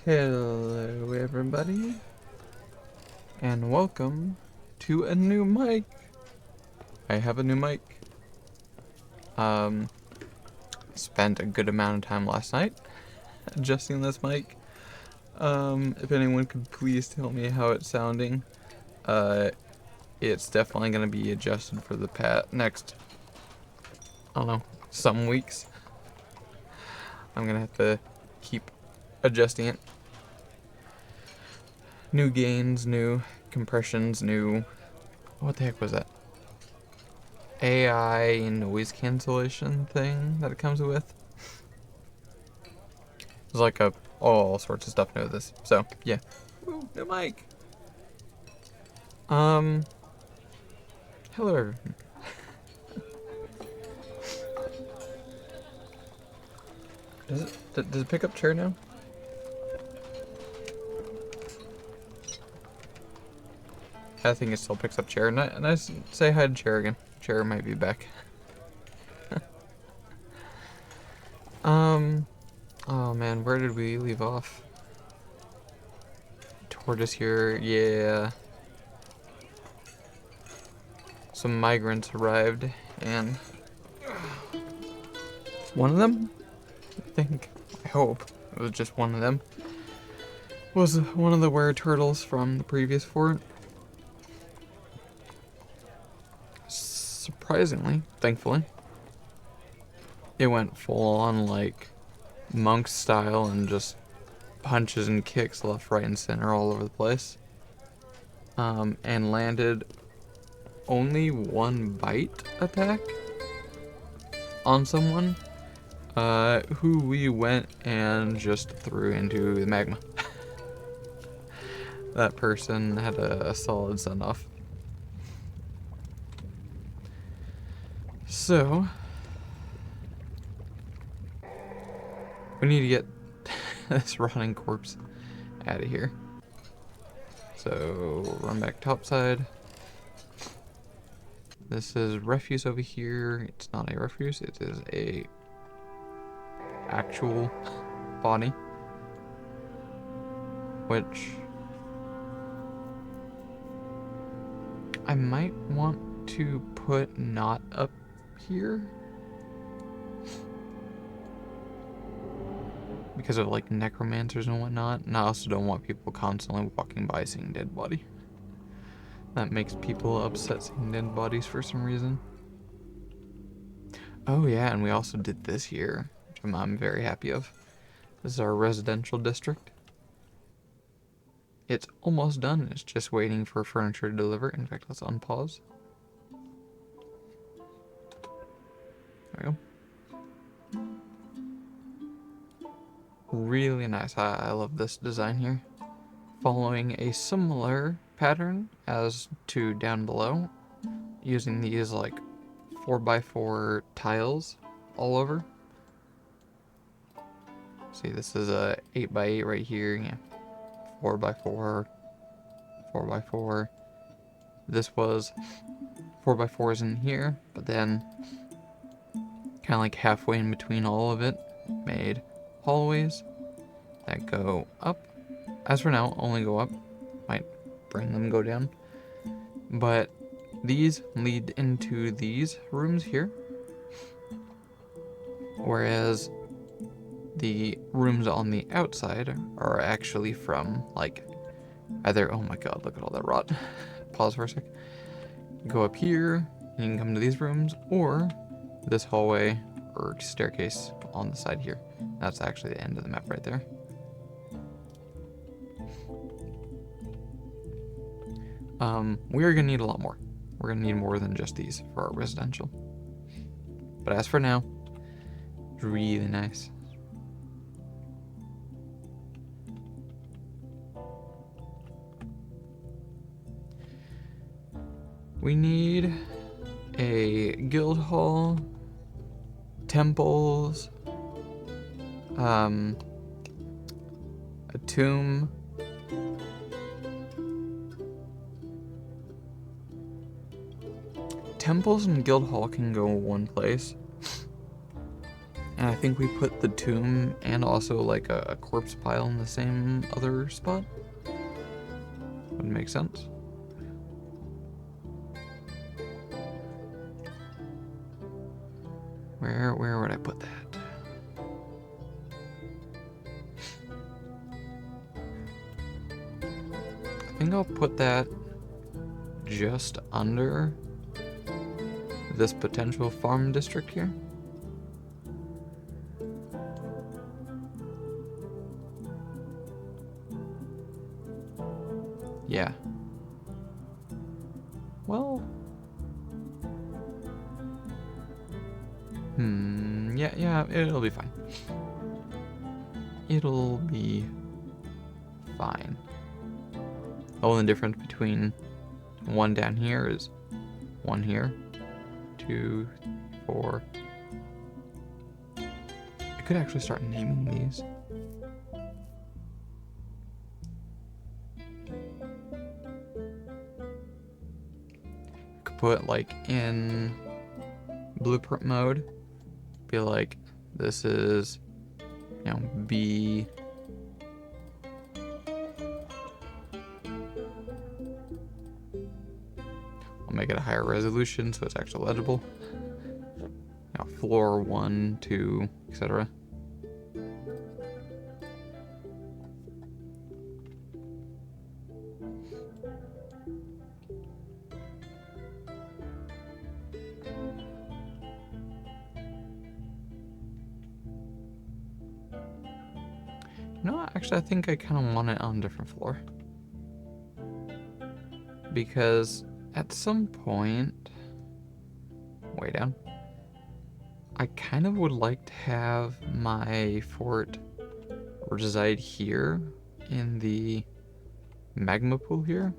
Hello everybody, and welcome to a new mic. I have a new mic. Spent a good amount of time last night adjusting this mic. If anyone could please tell me how it's sounding. It's definitely gonna be adjusted for the next, I don't know, some weeks. I'm gonna have to keep adjusting it. New gains, new compressions, new... What the heck was that? AI noise cancellation thing that it comes with. There's like all sorts of stuff new with this. So, yeah. Ooh, new mic. Hello everyone. Does it pick up chair now? I think it still picks up chair. Nice. Say hi to chair again. Chair might be back. Oh man, where did we leave off? Tortoise here, yeah. Some migrants arrived, and one of them, I hope it was just one of them, was one of the were-turtles from the previous fort. Surprisingly, thankfully, it went full on like monk style and just punches and kicks left, right, and center all over the place. And landed only one bite attack on someone, who we went and just threw into the magma. That person had a solid send-off. So, we need to get this rotting corpse out of here. So, run back topside. This is refuse over here. It's not a refuse, it is a actual body. Which I might want to put not up here. Because of like necromancers and whatnot. And I also don't want people constantly walking by seeing dead body. That makes people upset seeing dead bodies for some reason. Oh yeah, and we also did this here, which I'm very happy of. This is our residential district. It's almost done. It's just waiting for furniture to deliver. In fact, let's unpause. There we go. Really nice. I love this design here. Following a similar pattern as to down below, using these like 4x4 tiles all over. See, this is a 8x8 right here. Yeah, 4x4, 4x4. This was 4x4s in here, but then kind of like halfway in between all of it, made hallways that go up. As for now, only go up. Might bring them go down. But these lead into these rooms here. Whereas the rooms on the outside are actually from, like, either... Oh my god, look at all that rot. Pause for a sec. Go up here, you can come to these rooms, or this hallway or staircase on the side here. That's actually the end of the map right there. We are going to need a lot more. We're going to need more than just these for our residential. But as for now, it's really nice. We need a guild hall, temples, a tomb, temples and guild hall can go one place, And I think we put the tomb and also like a corpse pile in the same other spot. Would make sense. Where would I put that? I think I'll put that just under this potential farm district here. Yeah. Well. Yeah, it'll be fine. It'll be fine. The only difference between one down here is one here. 2, 4. I could actually start naming these. Could put like in blueprint mode, be like, this is, you know, B. I'll make it a higher resolution so it's actually legible. You know, floor 1, 2, etc. No, actually, I think I kind of want it on a different floor. Because at some point, way down, I kind of would like to have my fort reside here in the magma pool here.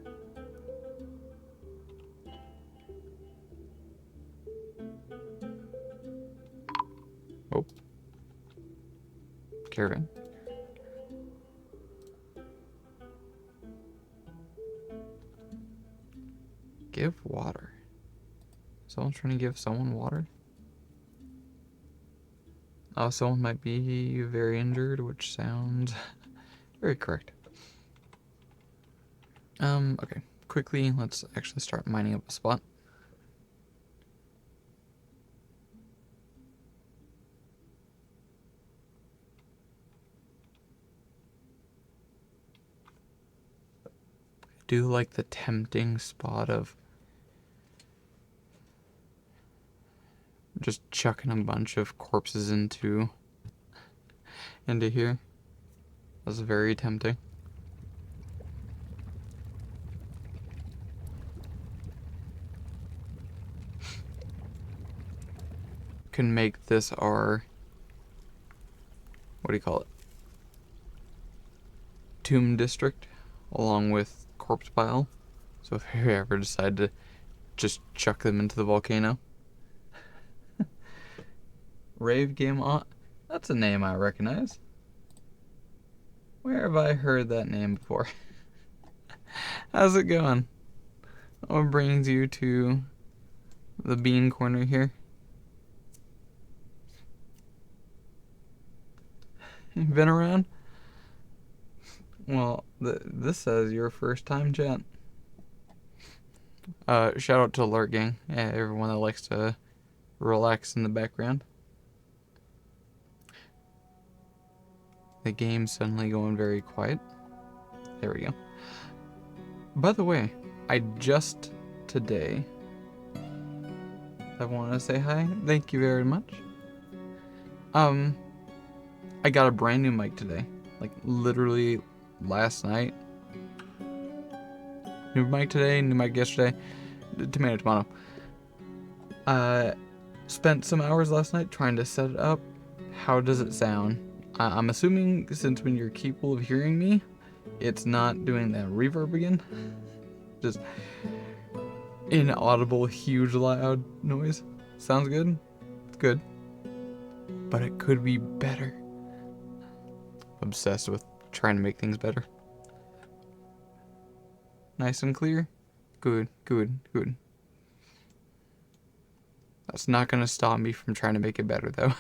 Oh. Caravan. Give water. Someone's trying to give someone water? Oh, someone might be very injured, which sounds very correct. Okay. Quickly, let's actually start mining up a spot. I do like the tempting spot of just chucking a bunch of corpses into here. That's very tempting. Can make this our, what do you call it? Tomb district, along with corpse pile. So if you ever decide to just chuck them into the volcano. Rave Game on. That's a name I recognize. Where have I heard that name before? How's it going? What brings you to the bean corner here? You been around? Well, this says your first time, chat. Shout out to Alert Gang, everyone that likes to relax in the background. The game's suddenly going very quiet. There we go. By the way, I just today, I want to say hi. Thank you very much. I got a brand new mic today. Like literally last night. New mic today, new mic yesterday. Tomato. Spent some hours last night trying to set it up. How does it sound? I'm assuming since when you're capable of hearing me, it's not doing that reverb again. Just inaudible, huge, loud noise. Sounds good? It's good. But it could be better. Obsessed with trying to make things better. Nice and clear? Good. That's not gonna stop me from trying to make it better, though.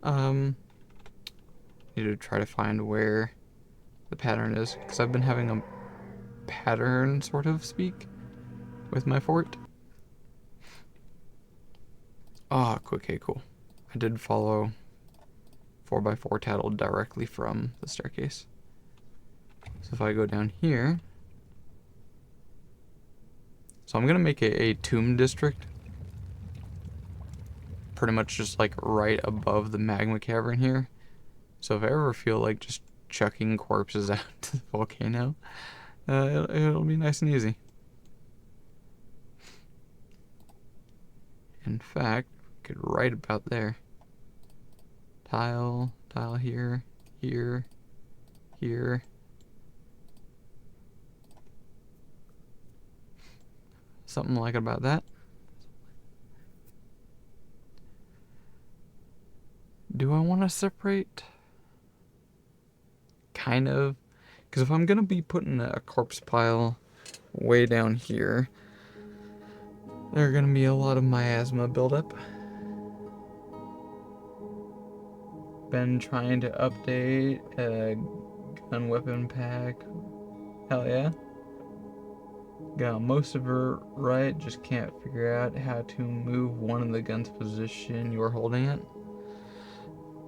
Need to try to find where the pattern is, because I've been having a pattern sort of speak with my fort. Ah, okay, cool. I did follow 4x4 tattle directly from the staircase. So if I go down here, so I'm gonna make a tomb district, pretty much just like right above the magma cavern here. So if I ever feel like just chucking corpses out to the volcano, it'll be nice and easy. In fact, we could right about there. Tile here, here, here. Something like about that. Do I want to separate? Kind of. Because if I'm going to be putting a corpse pile way down here, there are going to be a lot of miasma buildup. Been trying to update a gun weapon pack. Hell yeah. Got most of her right, just can't figure out how to move one of the gun's position you're holding it.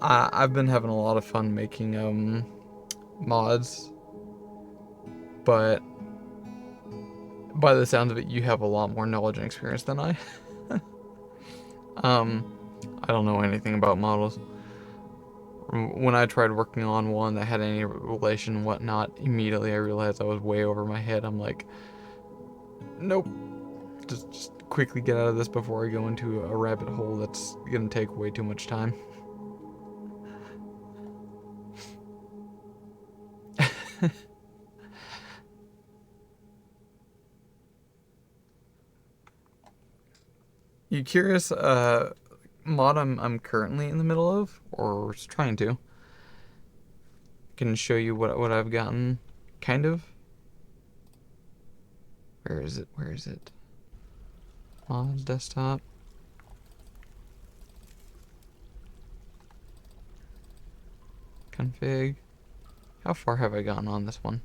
I've been having a lot of fun making mods, but by the sounds of it, you have a lot more knowledge and experience than I. I don't know anything about models. When I tried working on one that had any relation and whatnot, immediately I realized I was way over my head. I'm like, nope. Just quickly get out of this before I go into a rabbit hole that's gonna take way too much time. You curious mod I'm currently in the middle of, or trying to? Can show you what I've gotten, kind of. Where is it? Where is it? Mods, desktop. Config. How far have I gotten on this one?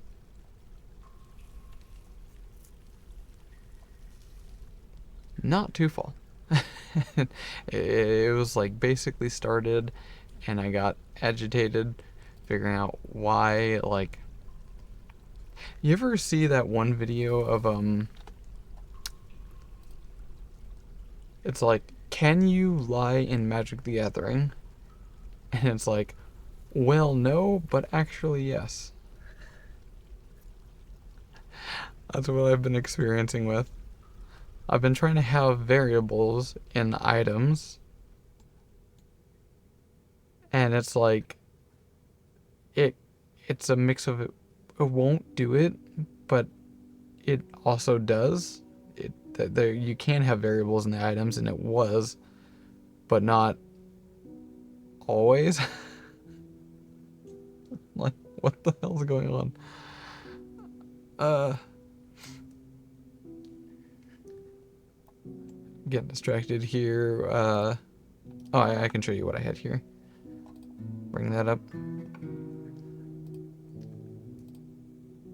Not too far. It was like basically started, and I got agitated figuring out why. Like, you ever see that one video of it's like, can you lie in Magic the Gathering? And it's like, well, no, but actually yes. That's what I've been experiencing with. I've been trying to have variables in items, and it's like it's a mix of it won't do it, but it also does. There you can have variables in the items, and it was, but not always. Like, what the hell's going on? Getting distracted here. Oh, I can show you what I had here. Bring that up.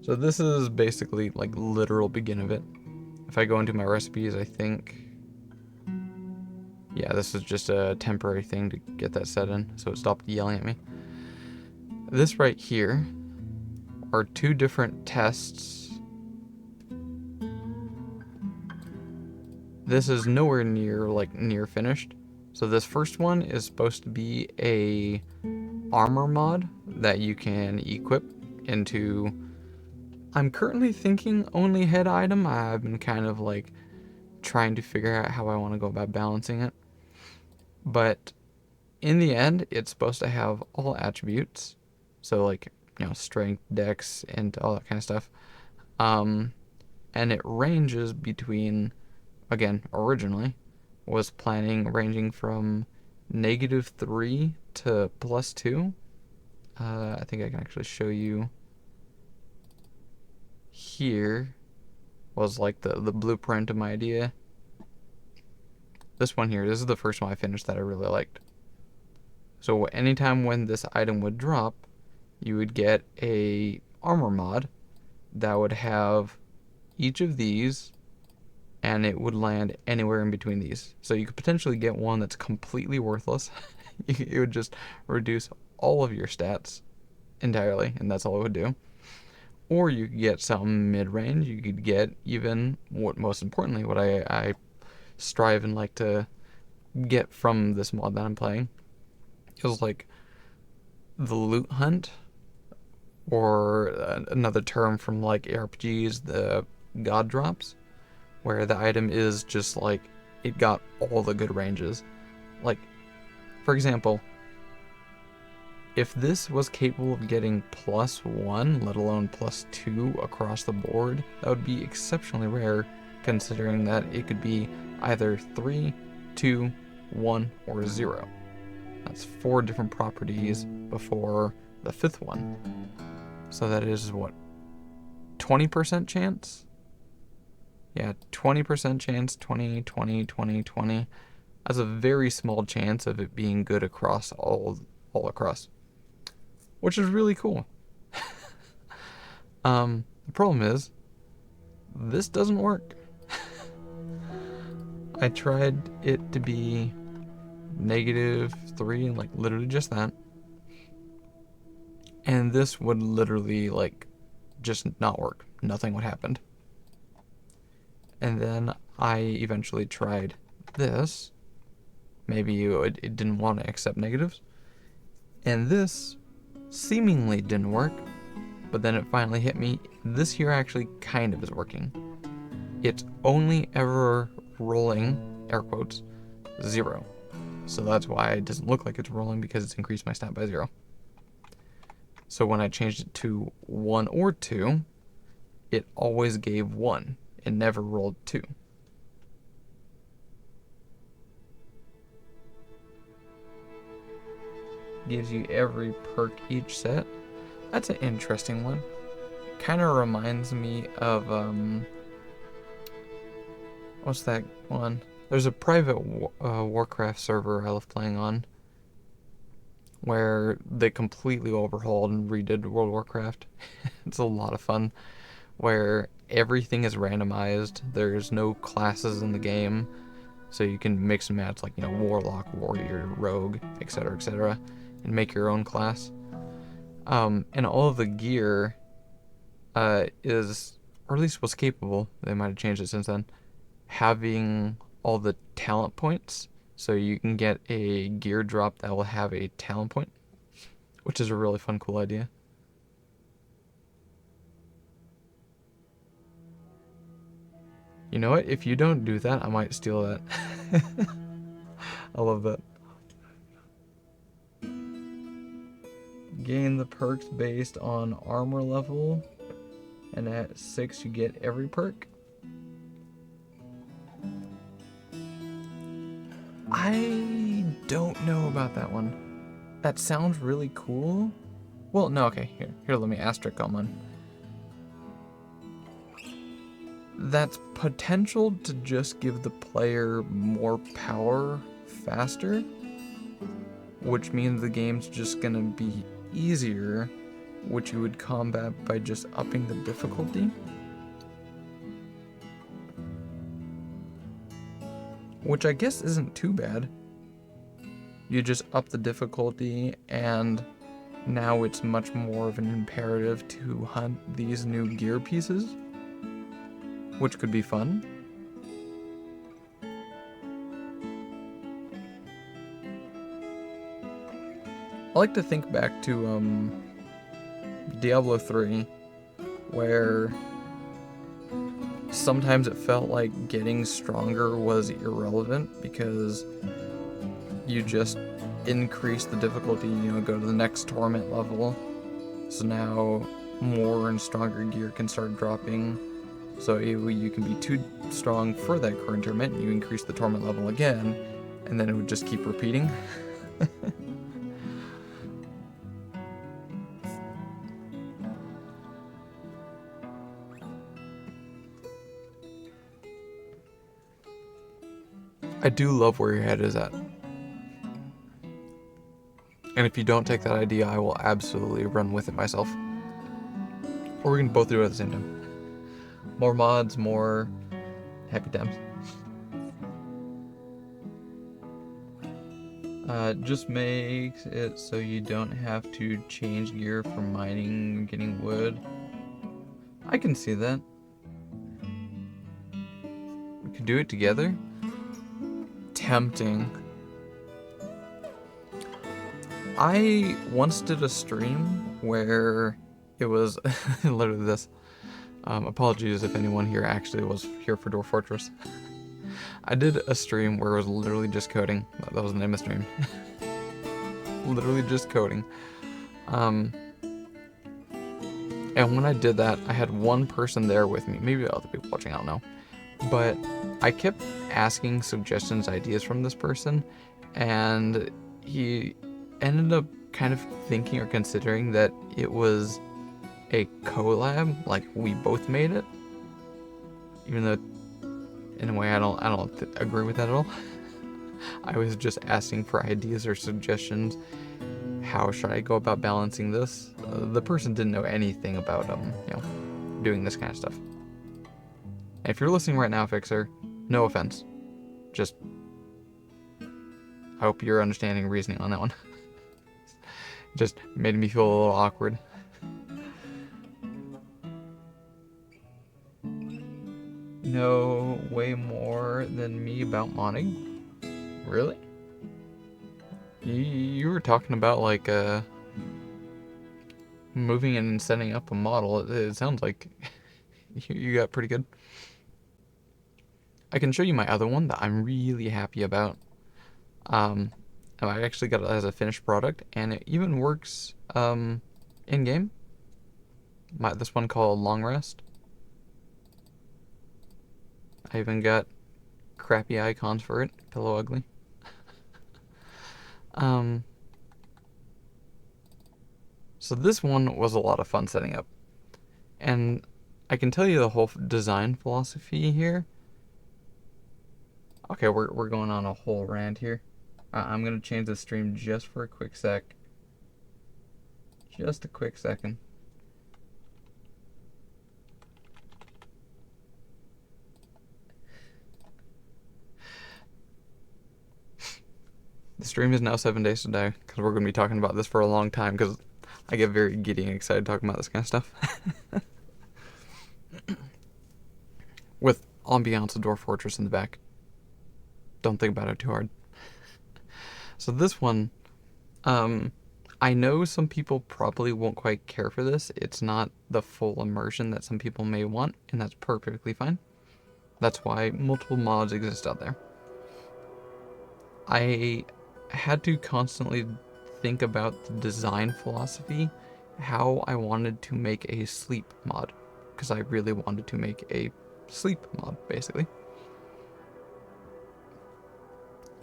So this is basically like literal begin of it. If I go into my recipes, I think, yeah, this is just a temporary thing to get that set in, so it stopped yelling at me. This right here are two different tests. This is nowhere near near finished. So this first one is supposed to be a armor mod that you can equip into, I'm currently thinking only head item. I've been kind of like trying to figure out how I want to go about balancing it. But in the end, it's supposed to have all attributes. So like, strength, dex, and all that kind of stuff. And it ranges between, again, originally was planning ranging from -3 to +2. I think I can actually show you here was like the blueprint of my idea. This one here, this is the first one I finished that I really liked. So anytime when this item would drop, you would get a armor mod that would have each of these, and it would land anywhere in between these. So you could potentially get one that's completely worthless. It would just reduce all of your stats entirely, and that's all it would do. Or you could get something mid-range. You could get even, what most importantly, what I strive and like to get from this mod that I'm playing, is like the loot hunt, or another term from like RPGs, the god drops, where the item is just like, it got all the good ranges. Like, for example, if this was capable of getting +1, let alone +2 across the board, that would be exceptionally rare, considering that it could be either 3, 2, 1, or 0. That's 4 different properties before the 5th one. So that is what, 20% chance? Yeah, 20% chance, 20, 20, 20, 20. That's a very small chance of it being good across all across, which is really cool. The problem is, this doesn't work. I tried it to be -3 and like literally just that. And this would literally like just not work. Nothing would happen. And then I eventually tried this. Maybe it didn't want to accept negatives. And this seemingly didn't work. But then it finally hit me. This here actually kind of is working. It's only ever rolling, air quotes, 0. So that's why it doesn't look like it's rolling, because it's increased my stat by 0. So when I changed it to 1 or 2, it always gave 1. It never rolled 2. Gives you every perk each set. That's an interesting one. Kind of reminds me of, what's that one? There's a private Warcraft server I love playing on, where they completely overhauled and redid World of Warcraft. It's a lot of fun, where everything is randomized. There's no classes in the game, so you can mix and match, like, you know, Warlock, Warrior, Rogue, etc., and make your own class. And all of the gear is, or at least was capable, they might have changed it since then, having all the talent points. So you can get a gear drop that will have a talent point, which is a really fun, cool idea. You know what? If you don't do that, I might steal that. I love that. Gain the perks based on armor level, and at 6 you get every perk. I don't know about that one. That sounds really cool. Well, no, okay, here, let me asterisk on one. That's potential to just give the player more power faster, which means the game's just gonna be easier, which you would combat by just upping the difficulty. Which I guess isn't too bad. You just up the difficulty, and now it's much more of an imperative to hunt these new gear pieces, which could be fun. I like to think back to Diablo 3, where sometimes it felt like getting stronger was irrelevant, because you just increase the difficulty, you know, go to the next torment level. So now more and stronger gear can start dropping. So you can be too strong for that current torment, you increase the torment level again, and then it would just keep repeating. I do love where your head is at. And if you don't take that idea, I will absolutely run with it myself. Or we can both do it at the same time. More mods, more happy times. Just makes it so you don't have to change gear for mining and getting wood. I can see that. We could do it together. Tempting. I once did a stream where it was literally this. Apologies if anyone here actually was here for Dwarf Fortress. I did a stream where it was literally just coding. That was the name of the stream. Literally just coding. And when I did that, I had one person there with me. Maybe other people watching, I don't know. But I kept asking suggestions, ideas from this person, and he ended up kind of thinking or considering that it was a collab, like we both made it. Even though, in a way, I don't agree with that at all. I was just asking for ideas or suggestions. How should I go about balancing this? The person didn't know anything about doing this kind of stuff. And if you're listening right now, Fixer, no offense. Just I hope you're understanding reasoning on that one. Just made me feel a little awkward. Know way more than me about modding? Really? You were talking about like moving in and setting up a model. It sounds like you got pretty good. I can show you my other one that I'm really happy about. I actually got it as a finished product, and it even works in game. This one called Long Rest. I even got crappy icons for it. Pillow Ugly. So this one was a lot of fun setting up. And I can tell you the whole design philosophy here. Okay, we're going on a whole rant here. I'm going to change the stream just for a quick sec. Just a quick second. The stream is now 7 days today, because we're going to be talking about this for a long time, because I get very giddy and excited talking about this kind of stuff. With ambiance of Dwarf Fortress in the back. Don't think about it too hard. So this one, I know some people probably won't quite care for this. It's not the full immersion that some people may want, and that's perfectly fine. That's why multiple mods exist out there. I had to constantly think about the design philosophy, how I wanted to make a sleep mod, because I really wanted to make a sleep mod, basically.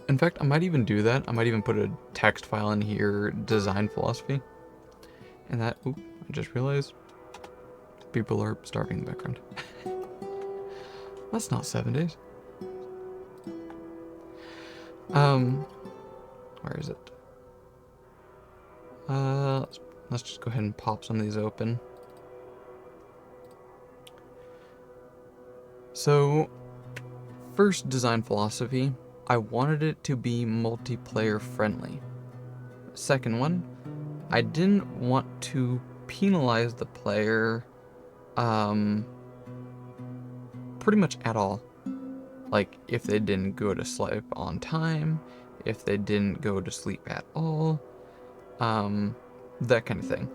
In fact, I might even do that. I might even put a text file in here, design philosophy. And that, I just realized people are starving in the background. That's not 7 days. Where is it? Let's just go ahead and pop some of these open. So, first design philosophy, I wanted it to be multiplayer friendly. Second one, I didn't want to penalize the player pretty much at all. Like, if they didn't go to sleep on time, if they didn't go to sleep at all, that kind of thing.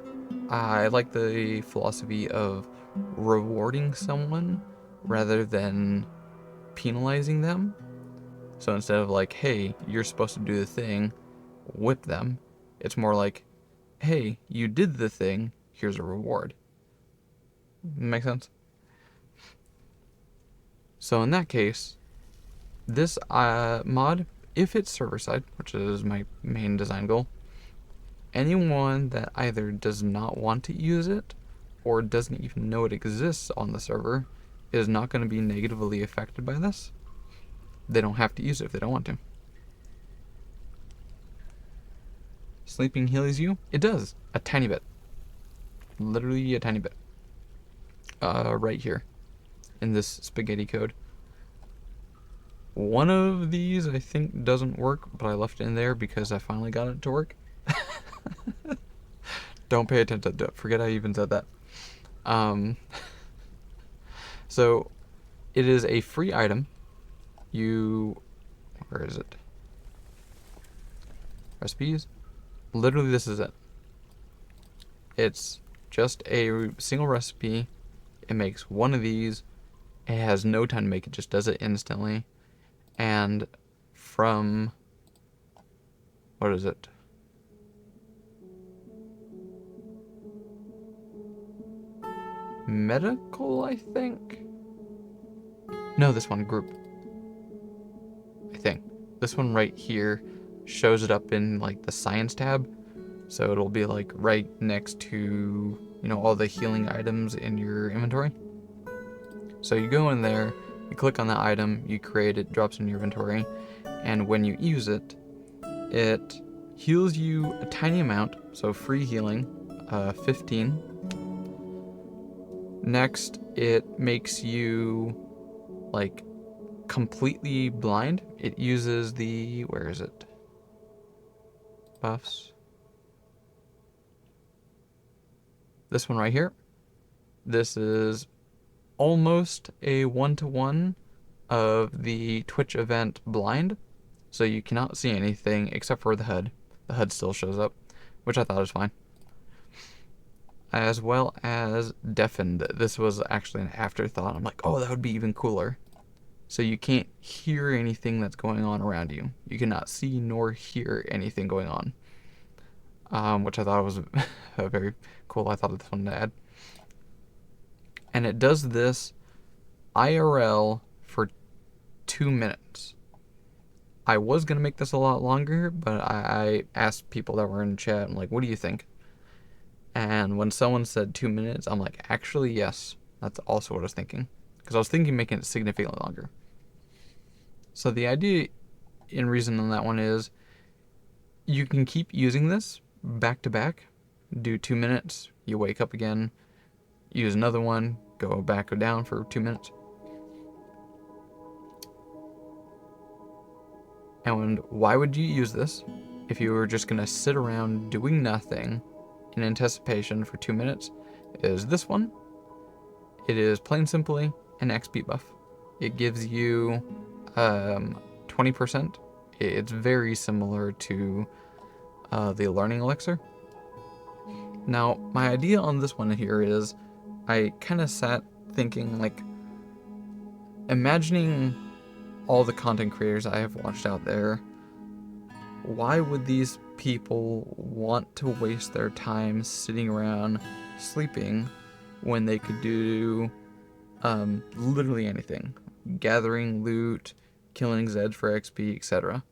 I like the philosophy of rewarding someone rather than penalizing them. So instead of like, hey, you're supposed to do the thing, whip them, it's more like, hey, you did the thing, here's a reward. Make sense? So in that case, this mod, if it's server-side, which is my main design goal, anyone that either does not want to use it or doesn't even know it exists on the server is not going to be negatively affected by this. They don't have to use it if they don't want to. sleeping heals you? It does. A tiny bit. Literally a tiny bit. Right here. In this spaghetti code. One of these I think doesn't work, but I left it in there because I finally got it to work. Don't pay attention to it. Forget I even said that. So it is a free item. Where is it? Recipes? Literally this is it. It's just a single recipe. It makes one of these. It has no time to make it, just does it instantly. And from, what is it? Medical, I think? No, this one, group. I think. This one right here shows it up in like the science tab. So it'll be like right next to, all the healing items in your inventory. So you go in there, you click on the item, you create it, drops in your inventory, and when you use it, it heals you a tiny amount, so free healing, 15. Next, it makes you, like, completely blind. It uses the, where is it? Buffs. This one right here. This is almost a 1-to-1 of the Twitch event blind. So you cannot see anything except for the HUD. The HUD still shows up, which I thought was fine. As well as deafened. This was actually an afterthought. I'm like, oh, that would be even cooler. So you can't hear anything that's going on around you. You cannot see nor hear anything going on. Which I thought was very cool. I thought of this one to add. And it does this IRL for 2 minutes. I was going to make this a lot longer, but I asked people that were in chat, I'm like, what do you think? And when someone said 2 minutes, I'm like, actually, yes. That's also what I was thinking. Because I was thinking making it significantly longer. So the idea and reason on that one is you can keep using this back to back. Do 2 minutes, you wake up again, use another one, go back or down for 2 minutes. And why would you use this if you were just going to sit around doing nothing in anticipation for 2 minutes? Is this one. It is plain simply an XP buff. It gives you 20%. It's very similar to the learning elixir. Now, my idea on this one here is I kind of sat thinking, like, imagining all the content creators I have watched out there, why would these people want to waste their time sitting around sleeping when they could do literally anything? Gathering loot, killing Zeds for XP, etc.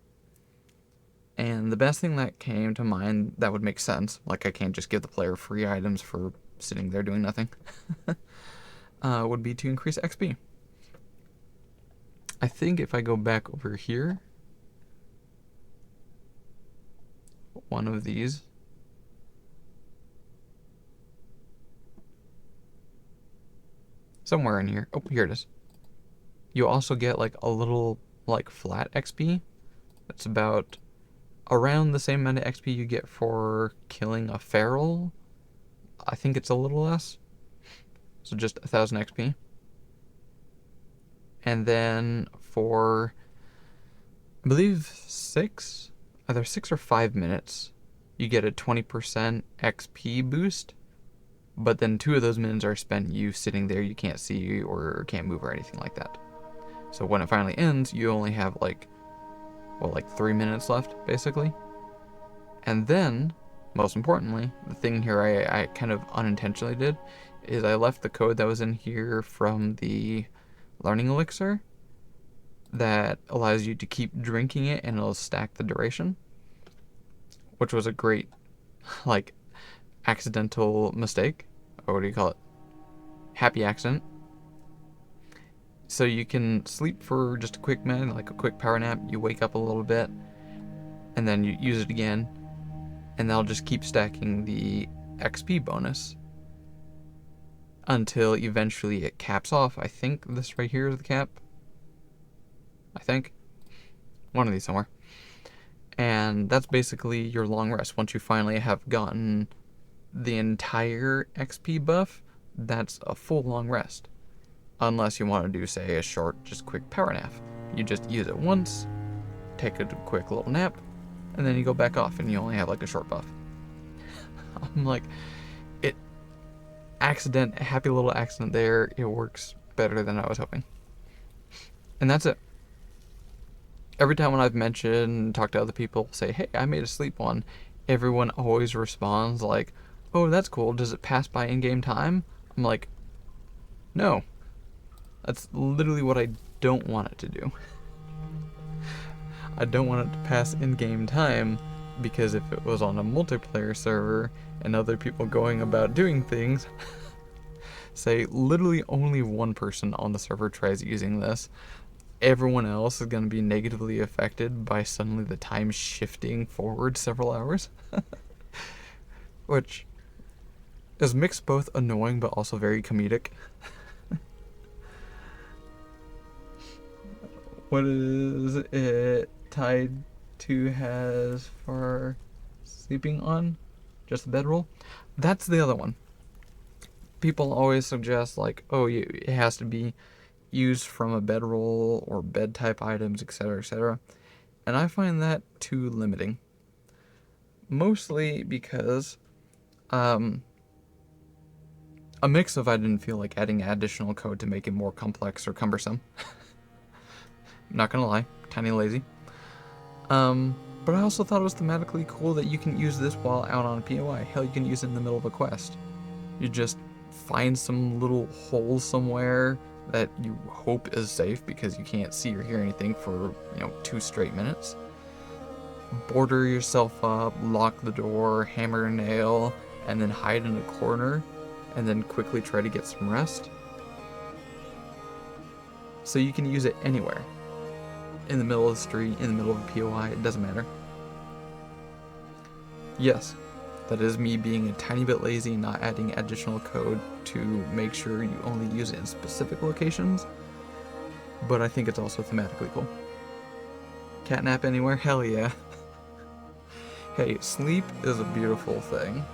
And the best thing that came to mind that would make sense, like I can't just give the player free items for sitting there doing nothing, would be to increase XP. I think if I go back over here, one of these, somewhere in here, oh, here it is. You also get like a little like flat XP. That's about around the same amount of XP you get for killing a feral. I think it's a little less. So just 1,000 XP. And then for, I believe either 6 or 5 minutes, you get a 20% XP boost. But then 2 of those minutes are spent you sitting there, you can't see or can't move or anything like that. So when it finally ends, you only have like 3 minutes left, basically. And then, most importantly, the thing here I kind of unintentionally did is I left the code that was in here from the learning elixir that allows you to keep drinking it and it'll stack the duration, which was a great, like, accidental mistake. Or what do you call it? Happy accident. So you can sleep for just a quick minute, like a quick power nap. You wake up a little bit, and then you use it again. and that'll just keep stacking the XP bonus until eventually it caps off. I think this right here is the cap. I think. One of these somewhere. And that's basically your long rest. Once you finally have gotten the entire XP buff, that's a full long rest. Unless you want to do, say, a short, just quick power nap. You just use it once, take a quick little nap, and then you go back off and you only have like a short buff. I'm like, happy little accident there. It works better than I was hoping. And that's it. Every time when I've mentioned, talked to other people, say, hey, I made a sleep one, everyone always responds like, oh, that's cool. Does it pass by in-game time? I'm like, no. That's literally what I don't want it to do. I don't want it to pass in-game time, because if it was on a multiplayer server and other people going about doing things, say literally only one person on the server tries using this, everyone else is going to be negatively affected by suddenly the time shifting forward several hours. Which is mixed both annoying but also very comedic. What is it tied to has for sleeping on? Just the bedroll? That's the other one. People always suggest like, oh, it has to be used from a bedroll or bed type items, etc., etc. And I find that too limiting. Mostly because a mix of I didn't feel like adding additional code to make it more complex or cumbersome. Not gonna lie, tiny lazy. But I also thought it was thematically cool that you can use this while out on a POI. Hell, you can use it in the middle of a quest. You just find some little hole somewhere that you hope is safe because you can't see or hear anything for, 2 straight minutes. Border yourself up, lock the door, hammer a nail, and then hide in a corner, and then quickly try to get some rest. So you can use it anywhere. In the middle of the street, in the middle of a POI, it doesn't matter. Yes, that is me being a tiny bit lazy, not adding additional code to make sure you only use it in specific locations, but I think it's also thematically cool. Catnap anywhere? Hell yeah. Hey, sleep is a beautiful thing.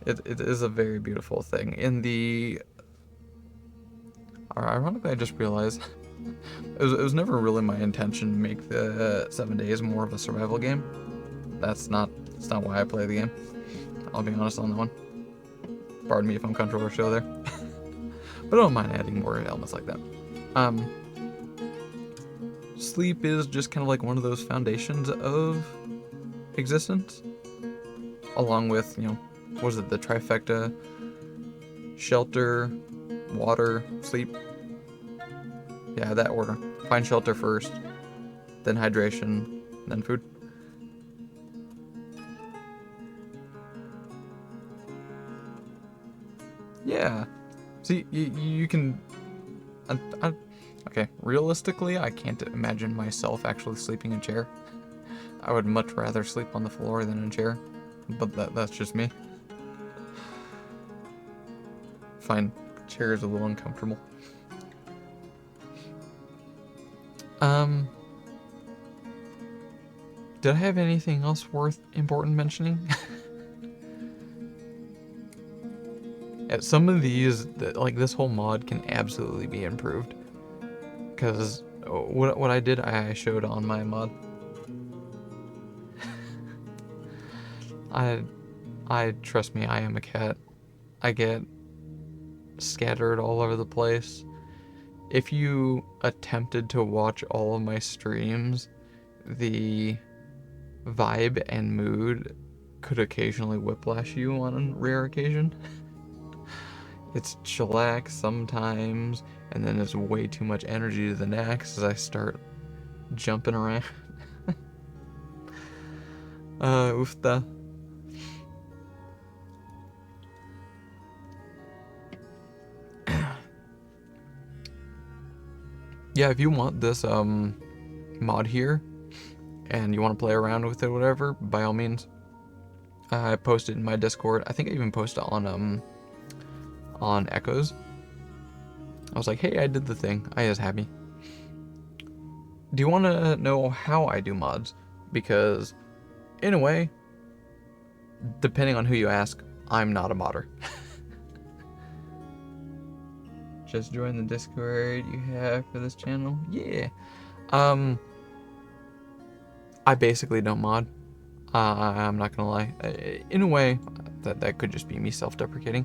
It is a very beautiful thing. Ironically, I just realized it was never really my intention to make the 7 days more of a survival game. That's not why I play the game. I'll be honest on that one. Pardon me if I'm controversial there. But I don't mind adding more elements like that. Sleep is just kind of like one of those foundations of existence. Along with, what is it, the trifecta? Shelter, water, sleep. Yeah, that order. Find shelter first, then hydration, then food. Yeah. See, you can... okay, realistically, I can't imagine myself actually sleeping in a chair. I would much rather sleep on the floor than in a chair, but that's just me. Fine, chair is a little uncomfortable. Did I have anything else worth important mentioning? Some of these, like this whole mod, can absolutely be improved. Because what I did, I showed on my mod. I trust me, I am a cat. I get scattered all over the place. If you attempted to watch all of my streams, the vibe and mood could occasionally whiplash you on a rare occasion. It's chillax sometimes, and then there's way too much energy to the next as I start jumping around. Oofta. Yeah, if you want this mod here, and you want to play around with it, whatever, by all means. I posted in my Discord. I think I even posted on Echoes. I was like, hey, I did the thing. I is happy. Do you want to know how I do mods? Because, in a way, depending on who you ask, I'm not a modder. Just join the Discord you have for this channel? Yeah. I basically don't mod. I'm not gonna lie. In a way, that could just be me self-deprecating.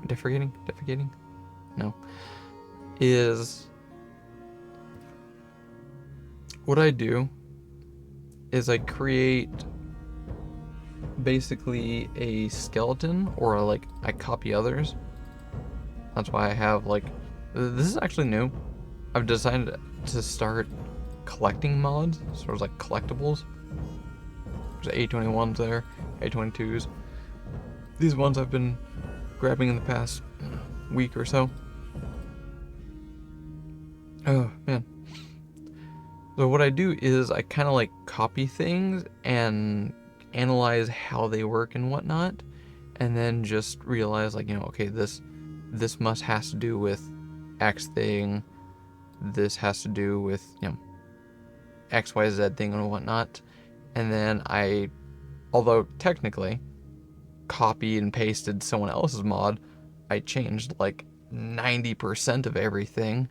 Defecating? No. Is what I do is I create basically a skeleton, or like I copy others. That's why I have like, this is actually new. I've decided to start collecting mods, sort of like collectibles. There's A21s there, A22s. These ones I've been grabbing in the past week or so. Oh man. So what I do is I kind of like copy things and analyze how they work and whatnot, and then just realize, like, you know, okay, this must has to do with X thing, this has to do with, you know, XYZ thing and whatnot, and then I, although technically copied and pasted someone else's mod, I changed like 90% of everything.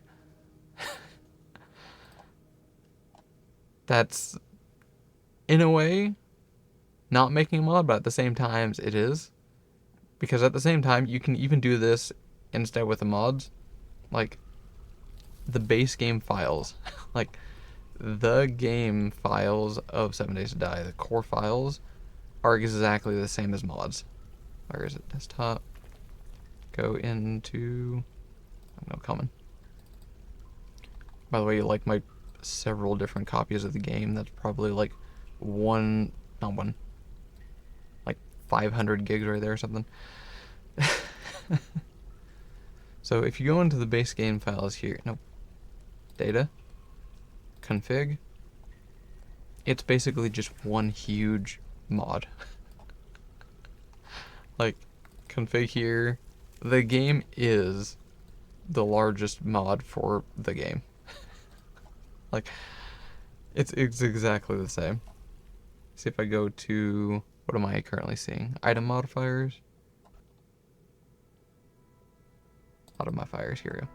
That's, in a way, not making a mod, but at the same time, it is. Because at the same time, you can even do this instead with the mods. Like, the base game files. Like, the game files of 7 Days to Die, the core files, are exactly the same as mods. Where is it? Desktop. Go into... no, common. By the way, you like my several different copies of the game, that's probably like like 500 gigs right there or something. So if you go into the base game files here, data, config, it's basically just one huge mod. Like, config here, the game is the largest mod for the game. Like, it's exactly the same. See if I go to, what am I currently seeing? Item modifiers. Auto modifiers, here we go.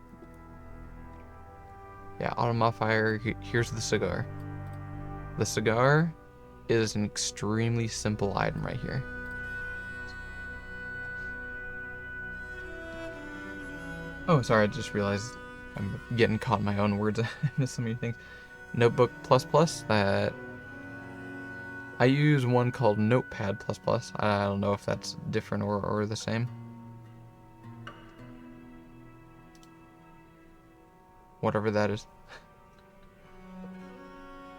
Yeah, auto modifier, here's the cigar. The cigar is an extremely simple item right here. Oh, sorry, I just realized I'm getting caught in my own words. I missed so many things. Notebook++, that I use one called Notepad++. I don't know if that's different or the same. Whatever that is.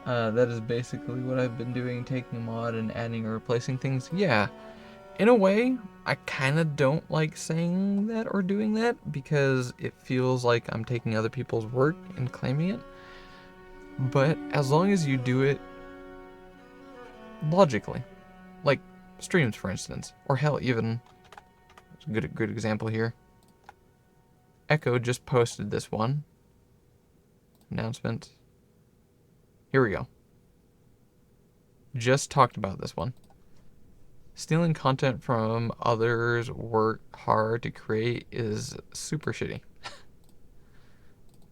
That is basically what I've been doing, taking a mod and adding or replacing things. Yeah, in a way, I kind of don't like saying that or doing that, because it feels like I'm taking other people's work and claiming it. But as long as you do it logically, like streams, for instance, or hell, even, it's a good example here. Echo just posted this one. Announcement. Here we go. Just talked about this one. Stealing content from others' work hard to create is super shitty.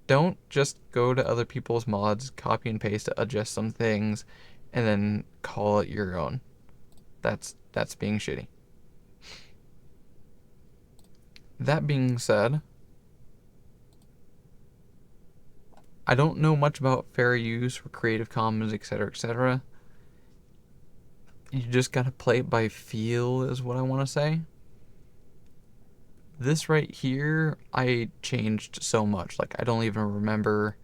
Don't just go to other people's mods, copy and paste, adjust some things, and then call it your own. That's being shitty. That being said, I don't know much about fair use or Creative Commons, etc., etc. You just gotta play it by feel, is what I want to say. This right here, I changed so much. Like, I don't even remember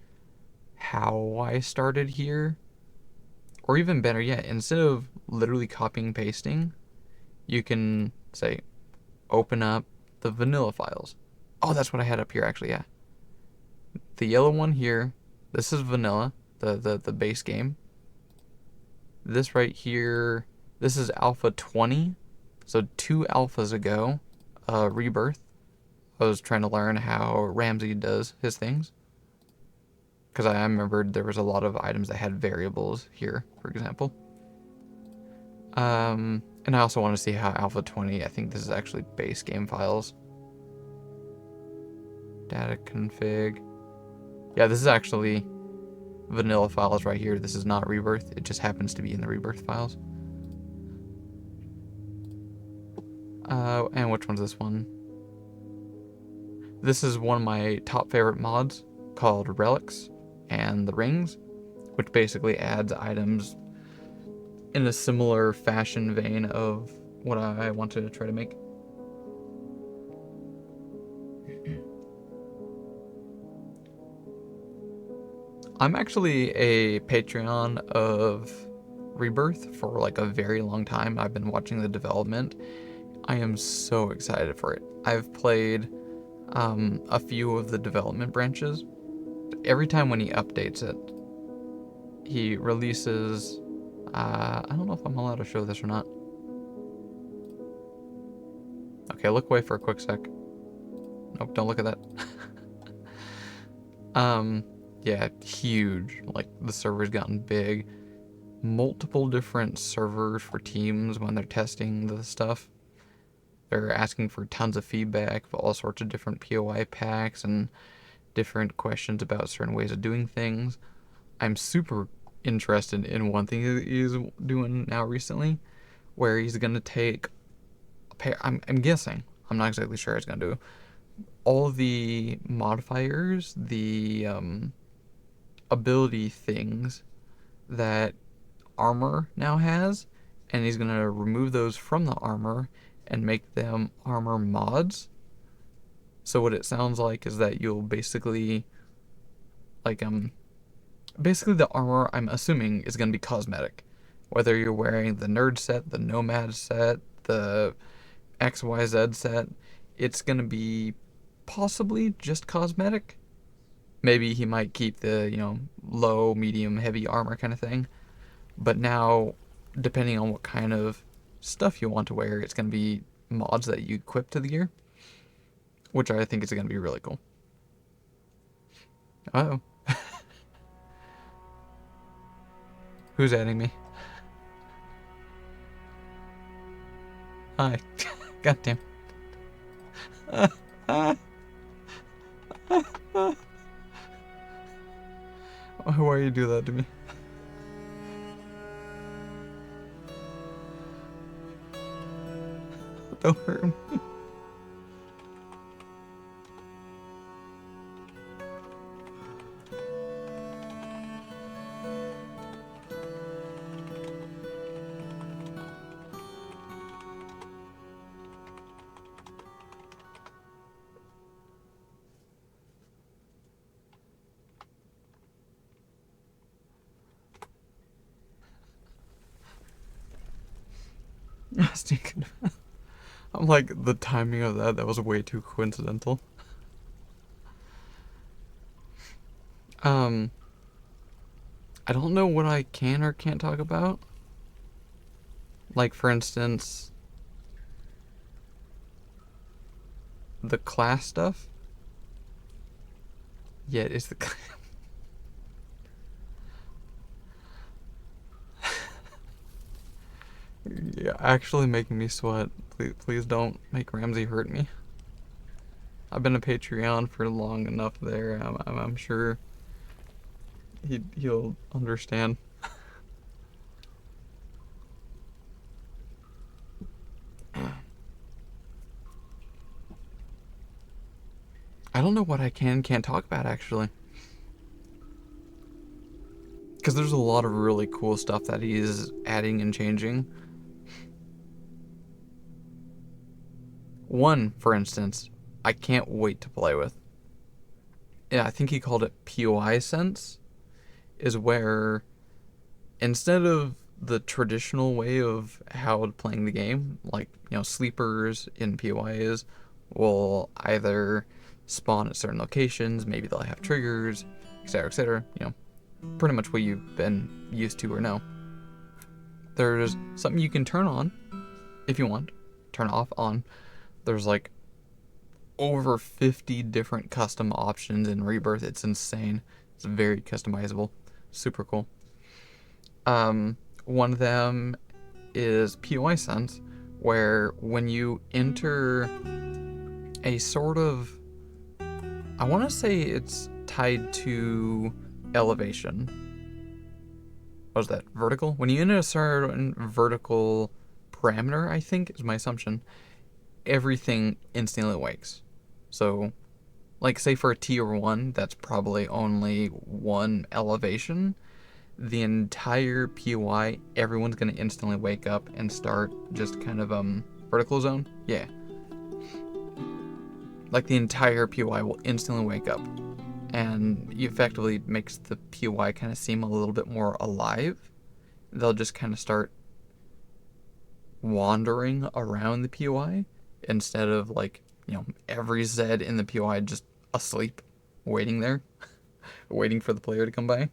how I started here. Or even better yet, instead of literally copying and pasting, you can say, open up the vanilla files. Oh, that's what I had up here, actually, yeah. The yellow one here, this is vanilla, the base game. This right here, this is Alpha 20. So 2 alphas ago, Rebirth. I was trying to learn how Ramsey does his things. Because I remembered there was a lot of items that had variables here, for example. And I also want to see how Alpha 20, I think this is actually base game files. Data config. Yeah, this is actually vanilla files right here. This is not Rebirth. It just happens to be in the Rebirth files. And which one's this one? This is one of my top favorite mods called Relics and the Rings, which basically adds items in a similar fashion vein of what I want to try to make. I'm actually a Patreon of Rebirth for like a very long time. I've been watching the development. I am so excited for it. I've played a few of the development branches. Every time when he updates it, he releases... I don't know if I'm allowed to show this or not. Okay, look away for a quick sec. Nope, don't look at that. Yeah, huge. Like, the server's gotten big. Multiple different servers for teams when they're testing the stuff. They're asking for tons of feedback for all sorts of different POI packs and different questions about certain ways of doing things. I'm super interested in one thing he's doing now recently, where he's going to take... I'm guessing. I'm not exactly sure he's going to do. All the modifiers, the ability things that armor now has, and he's going to remove those from the armor and make them armor mods. So what it sounds like is that you'll basically, like, basically the armor, I'm assuming, is going to be cosmetic. Whether you're wearing the nerd set, the nomad set, the XYZ set, it's going to be possibly just cosmetic. Maybe he might keep the, low, medium, heavy armor kind of thing. But now, depending on what kind of stuff you want to wear, it's going to be mods that you equip to the gear, which I think is going to be really cool. Uh-oh. Who's adding me? Hi. Goddamn. Why you do that to me? Don't hurt me. I'm like, the timing of that was way too coincidental. I don't know what I can or can't talk about. Like, for instance, the class stuff. Yeah, it's the... Yeah, actually making me sweat. Please don't make Ramsey hurt me. I've been a Patreon for long enough there. I'm sure he'll understand. I don't know what I can't talk about, actually. Because there's a lot of really cool stuff that he's adding and changing. One, for instance, I can't wait to play with. Yeah, I think he called it POI sense, is where instead of the traditional way of how playing the game, like, sleepers in POIs will either spawn at certain locations, maybe they'll have triggers, etc., etc., pretty much what you've been used to or know. There's something you can turn on if you want, turn off, on. There's like over 50 different custom options in Rebirth. It's insane. It's very customizable. Super cool. One of them is POI sense, where when you enter a sort of, I want to say it's tied to elevation. What was that? Vertical? When you enter a certain vertical parameter, I think is my assumption, everything instantly wakes. So, like, say for a tier 1, that's probably only one elevation. The entire POI, everyone's gonna instantly wake up and start just kind of vertical zone. Yeah. Like the entire POI will instantly wake up, and it effectively makes the POI kind of seem a little bit more alive. They'll just kind of start wandering around the POI instead of like, you know, every Zed in the POI just asleep, waiting there, waiting for the player to come by.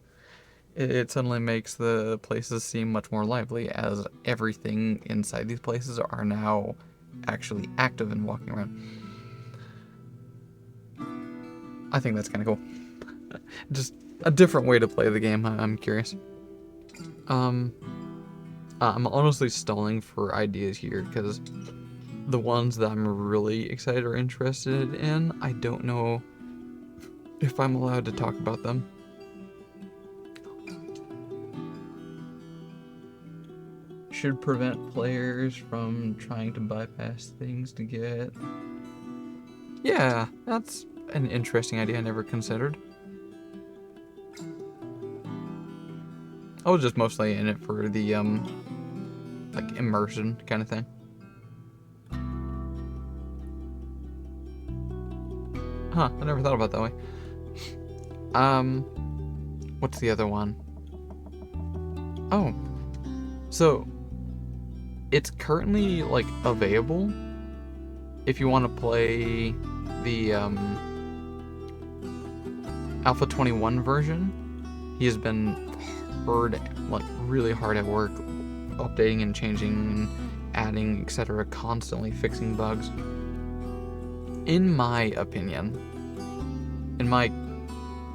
It suddenly makes the places seem much more lively, as everything inside these places are now actually active and walking around. I think that's kind of cool. Just a different way to play the game. I'm curious. I'm honestly stalling for ideas here because the ones that I'm really excited or interested in, I don't know if I'm allowed to talk about them. Should prevent players from trying to bypass things to get... Yeah, that's an interesting idea I never considered. I was just mostly in it for the, like, immersion kind of thing. Huh, I never thought about it that way. What's the other one? Oh, so it's currently, like, available if you want to play the, Alpha 21 version. He has been really hard at work, updating and changing and adding, etc., constantly fixing bugs. In my opinion, in my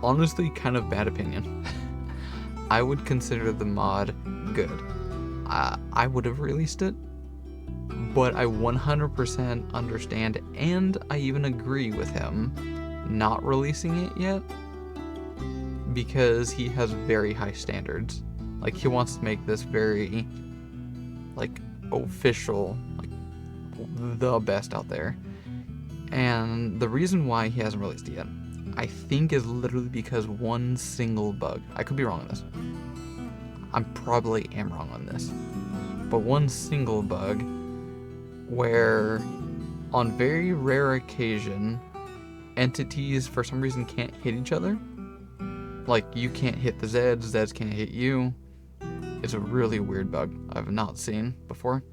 honestly kind of bad opinion, I would consider the mod good. I would have released it, but I 100% understand, and I even agree with him not releasing it yet, because he has very high standards. Like, he wants to make this very, like, official, like, the best out there. And the reason why he hasn't released it yet, I think, is literally because one single bug. I could be wrong on this. I probably am wrong on this. But one single bug where, on very rare occasion, entities for some reason can't hit each other. Like, you can't hit the Zeds, Zeds can't hit you. It's a really weird bug I've not seen before.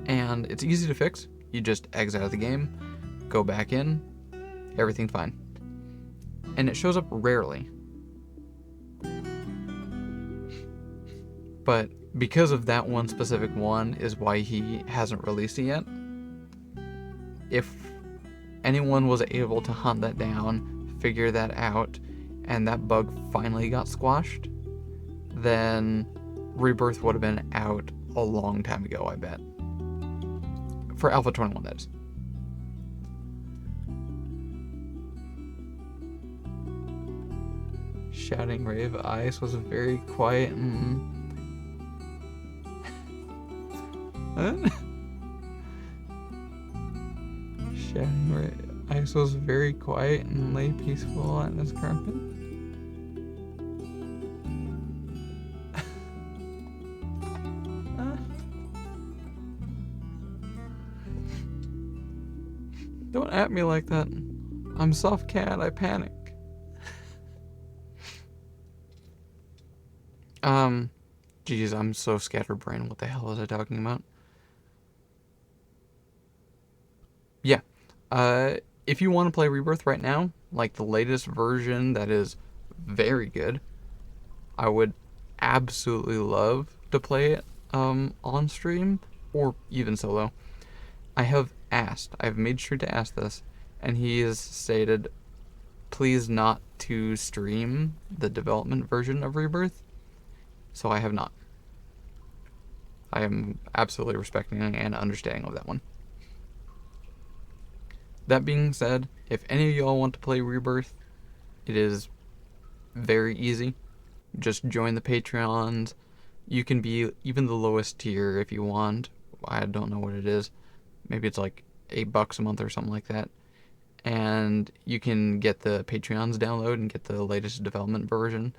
And it's easy to fix. You just exit out of the game, go back in, everything's fine. And it shows up rarely. But because of that one specific one is why he hasn't released it yet. If anyone was able to hunt that down, figure that out, and that bug finally got squashed, then Rebirth would have been out a long time ago, I bet. For Alpha 21, that is. Shouting Rave Ice was very quiet and... Shouting Rave Ice was very quiet and lay peaceful on his carpet. Don't at me like that. I'm soft cat, I panic. Geez, I'm so scatterbrained. What the hell was I talking about? Yeah. If you want to play Rebirth right now, like the latest version that is very good, I would absolutely love to play it on stream or even solo. I have made sure to ask this, and he has stated, please not to stream the development version of Rebirth, so I have not. I am absolutely respecting and understanding of that one. That being said, if any of y'all want to play Rebirth, it is very easy. Just join the Patreons. You can be even the lowest tier if you want. I don't know what it is. Maybe it's like $8 a month or something like that. And you can get the Patreons download and get the latest development version.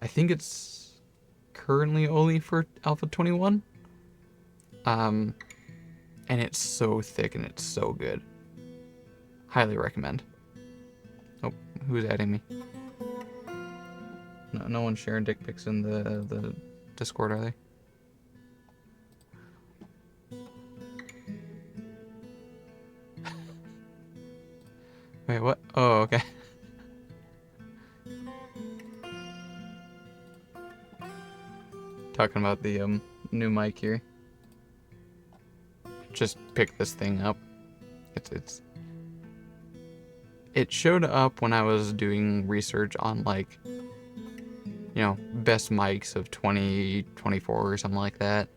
I think it's currently only for Alpha 21. And it's so thick and it's so good. Highly recommend. Oh, who's adding me? No one's sharing dick pics in the Discord, are they? Wait, what? Oh, okay. Talking about the new mic here. Just pick this thing up. It showed up when I was doing research on, like, you know, best mics of 2024 or something like that.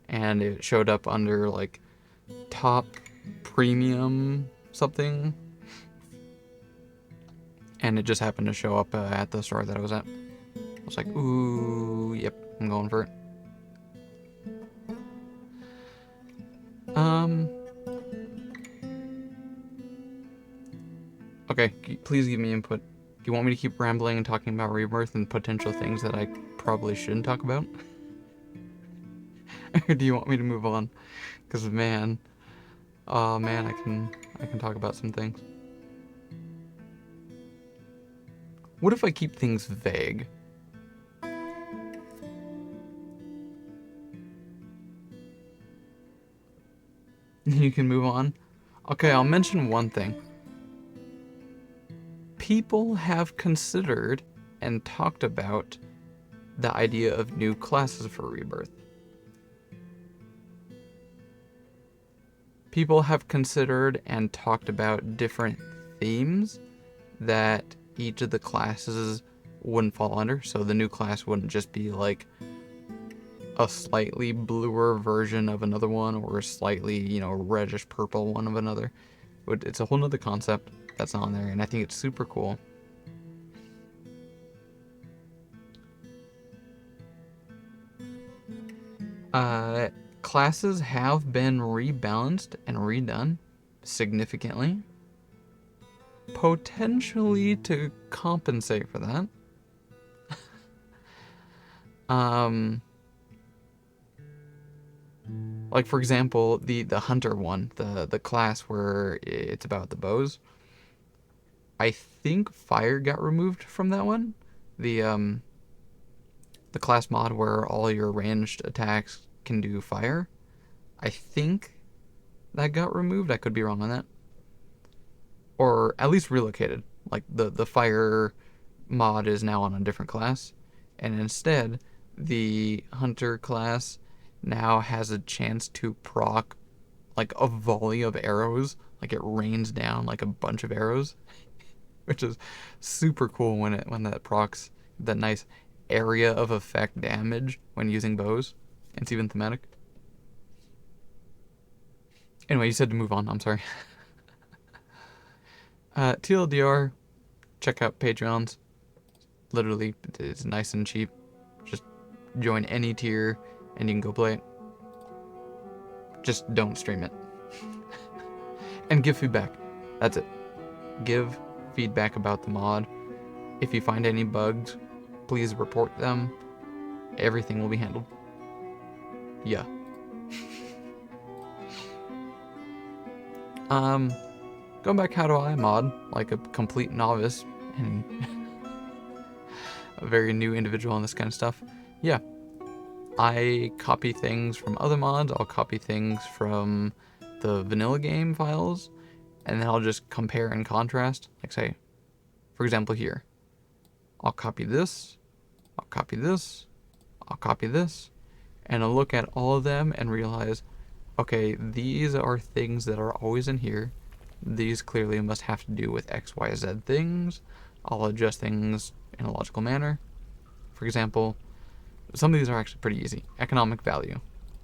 And it showed up under, like, top premium something. And it just happened to show up at the store that I was at. I was like, ooh, yep, I'm going for it. Okay, please give me input. Do you want me to keep rambling and talking about Rebirth and potential things that I probably shouldn't talk about? Or do you want me to move on? Because man, oh man, I can talk about some things. What if I keep things vague? You can move on? Okay, I'll mention one thing. People have considered and talked about the idea of new classes for Rebirth. People have considered and talked about different themes that each of the classes wouldn't fall under. So the new class wouldn't just be like a slightly bluer version of another one or a slightly, you know, reddish purple one of another. It's a whole nother concept that's on there, and I think it's super cool. Classes have been rebalanced and redone significantly, potentially to compensate for that. Like, for example, the hunter one, the class where it's about the bows. I think fire got removed from that one. The class mod where all your ranged attacks can do fire. I think that got removed. I could be wrong on that. Or at least relocated. Like the fire mod is now on a different class. And instead, the hunter class now has a chance to proc like a volley of arrows. Like it rains down like a bunch of arrows. Which is super cool when that procs that nice area of effect damage when using bows. It's even thematic. Anyway, you said to move on. I'm sorry. TLDR, check out Patreons. Literally, it's nice and cheap. Just join any tier and you can go play it. Just don't stream it. And give feedback. That's it. Give feedback about the mod. If you find any bugs, please report them. Everything will be handled. Yeah. Going back, how do I mod like a complete novice and a very new individual on this kind of stuff? Yeah. I copy things from other mods, I'll copy things from the vanilla game files, and then I'll just compare and contrast. Like, say, for example here, I'll copy this, I'll copy this, I'll copy this, and I'll look at all of them and realize, okay, these are things that are always in here. These clearly must have to do with X, Y, Z things. I'll adjust things in a logical manner. For example, some of these are actually pretty easy. Economic value,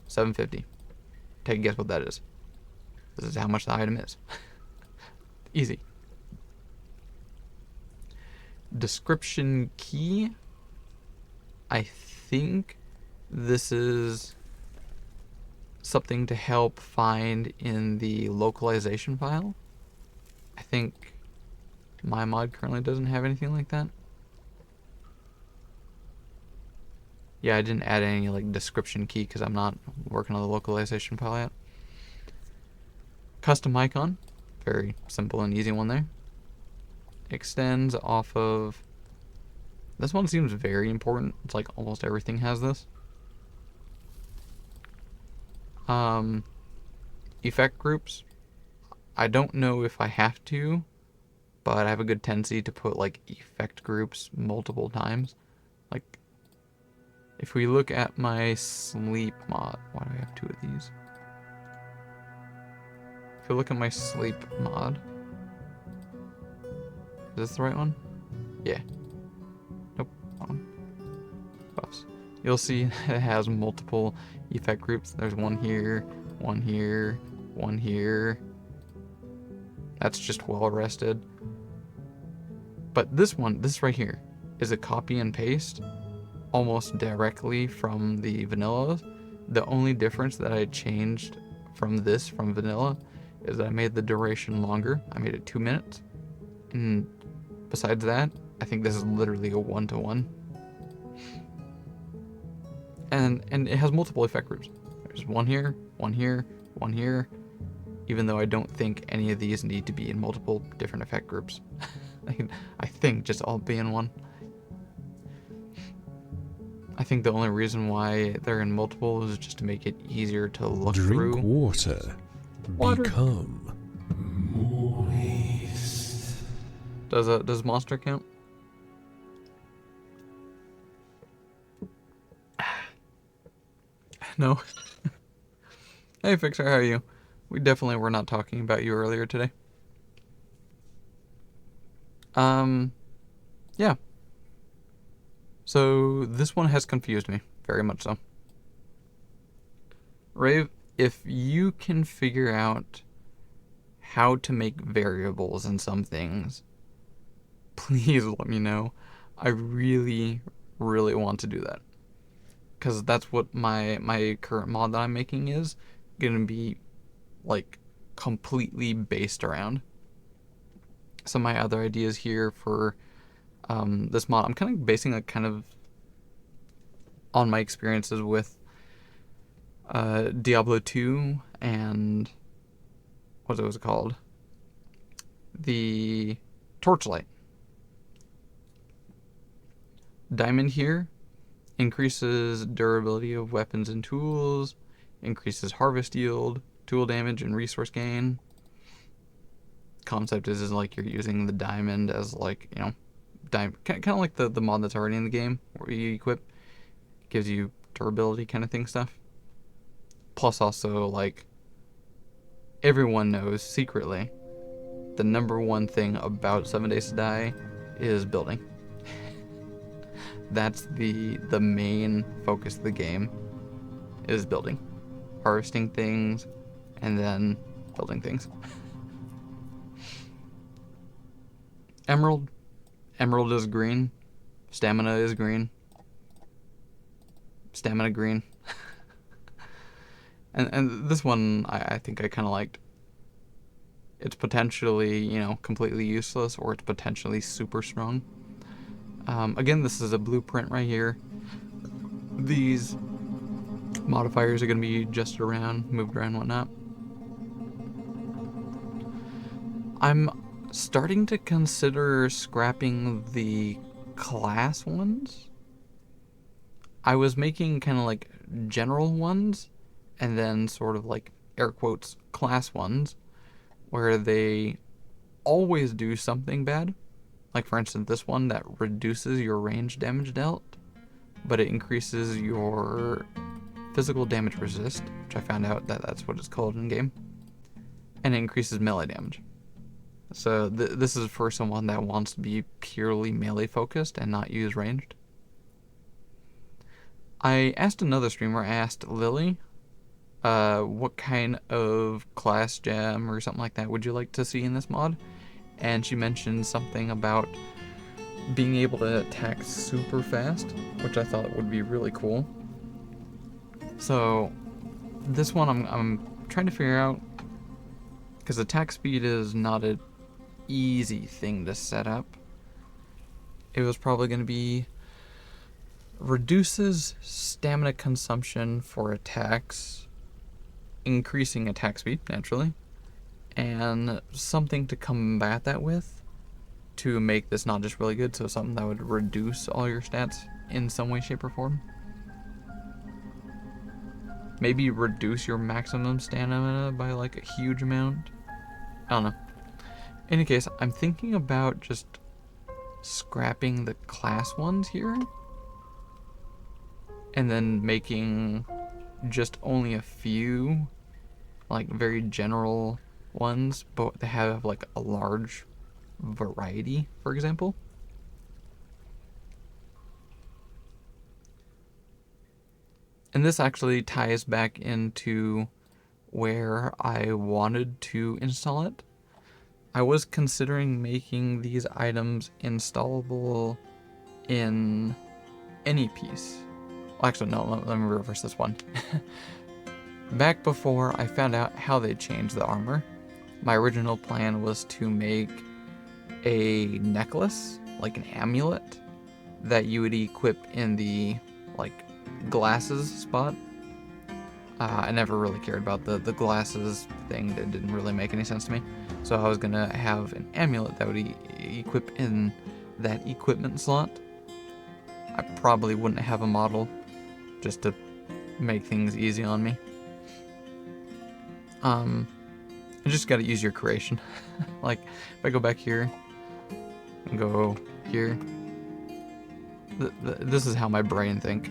750. Take a guess what that is. This is how much the item is. Easy. Description key. I think this is something to help find in the localization file. I think my mod currently doesn't have anything like that. Yeah, I didn't add any like description key because I'm not working on the localization file yet. Custom icon, very simple and easy one there. Extends off of, this one seems very important. It's like almost everything has this. Effect groups. I don't know if I have to, but I have a good tendency to put like effect groups multiple times. Like, if we look at my sleep mod, why do I have two of these? If you look at my sleep mod, is this the right one? Yeah. Nope, wrong one. Buffs. You'll see it has multiple effect groups. There's one here, one here, one here. That's just well rested. But this one, this right here, is a copy and paste almost directly from the vanilla. The only difference that I changed from vanilla is that I made the duration longer. I made it 2 minutes. And besides that, I think this is literally a one-to-one. And it has multiple effect groups. There's one here, one here, one here, even though I don't think any of these need to be in multiple different effect groups. I think just all be in one. I think the only reason why they're in multiple is just to make it easier to look through. Drink water. Become moist. Does monster count? No. Hey Fixer, how are you? We definitely were not talking about you earlier today. Yeah. So this one has confused me, very much so. Rave, if you can figure out how to make variables in some things, please let me know. I really, really want to do that. Because that's what my current mod that I'm making is going to be, like, completely based around. Some of my other ideas here for this mod, I'm kind of basing it kind of on my experiences with Diablo 2 and what was it called? The Torchlight. Diamond here increases durability of weapons and tools, increases harvest yield, tool damage, and resource gain. Concept is like you're using the diamond as like, you know, kind of like the mod that's already in the game where you equip, gives you durability kind of thing stuff. Plus also, like, everyone knows secretly the number one thing about 7 Days to Die is building. That's the main focus of the game, is building. Harvesting things and then building things. Emerald is green. Stamina is green. Stamina green. and this one I think I kind of liked. It's potentially, you know, completely useless, or it's potentially super strong. Again, this is a blueprint right here. These modifiers are going to be adjusted around, moved around, whatnot. I'm starting to consider scrapping the class ones. I was making kind of like general ones, and then sort of like air quotes class ones, where they always do something bad. Like for instance, this one that reduces your range damage dealt, but it increases your physical damage resist, which I found out that that's what it's called in game, and it increases melee damage. So this is for someone that wants to be purely melee focused and not use ranged. I asked another streamer, I asked Lily, what kind of class gem or something like that would you like to see in this mod? And she mentioned something about being able to attack super fast, which I thought would be really cool. So this one I'm trying to figure out, because attack speed is not an easy thing to set up. It was probably going to be reduces stamina consumption for attacks, increasing attack speed naturally, and something to combat that with to make this not just really good, so something that would reduce all your stats in some way, shape, or form. Maybe reduce your maximum stamina by like a huge amount. I don't know. In any case, I'm thinking about just scrapping the class ones here and then making just only a few like very general ones, but they have like a large variety, for example. And this actually ties back into where I wanted to install it. I was considering making these items installable in any piece. Well, actually, no, let me reverse this one. Back before I found out how they changed the armor, my original plan was to make a necklace, like an amulet, that you would equip in the like glasses spot. I never really cared about the glasses thing. That didn't really make any sense to me. So I was gonna have an amulet that would equip in that equipment slot. I probably wouldn't have a model, just to make things easy on me. You just gotta use your creation. Like, if I go back here, and go here, this is how my brain thinks.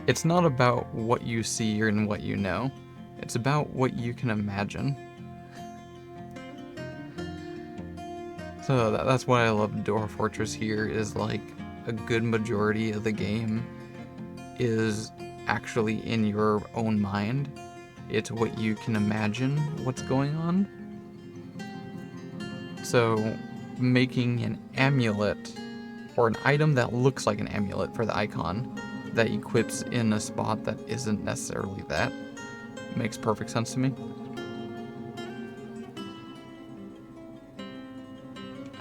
It's not about what you see and what you know. It's about what you can imagine. So that's why I love Dwarf Fortress here, is like a good majority of the game is actually in your own mind. It's what you can imagine what's going on. So making an amulet, or an item that looks like an amulet for the icon, that equips in a spot that isn't necessarily that, makes perfect sense to me.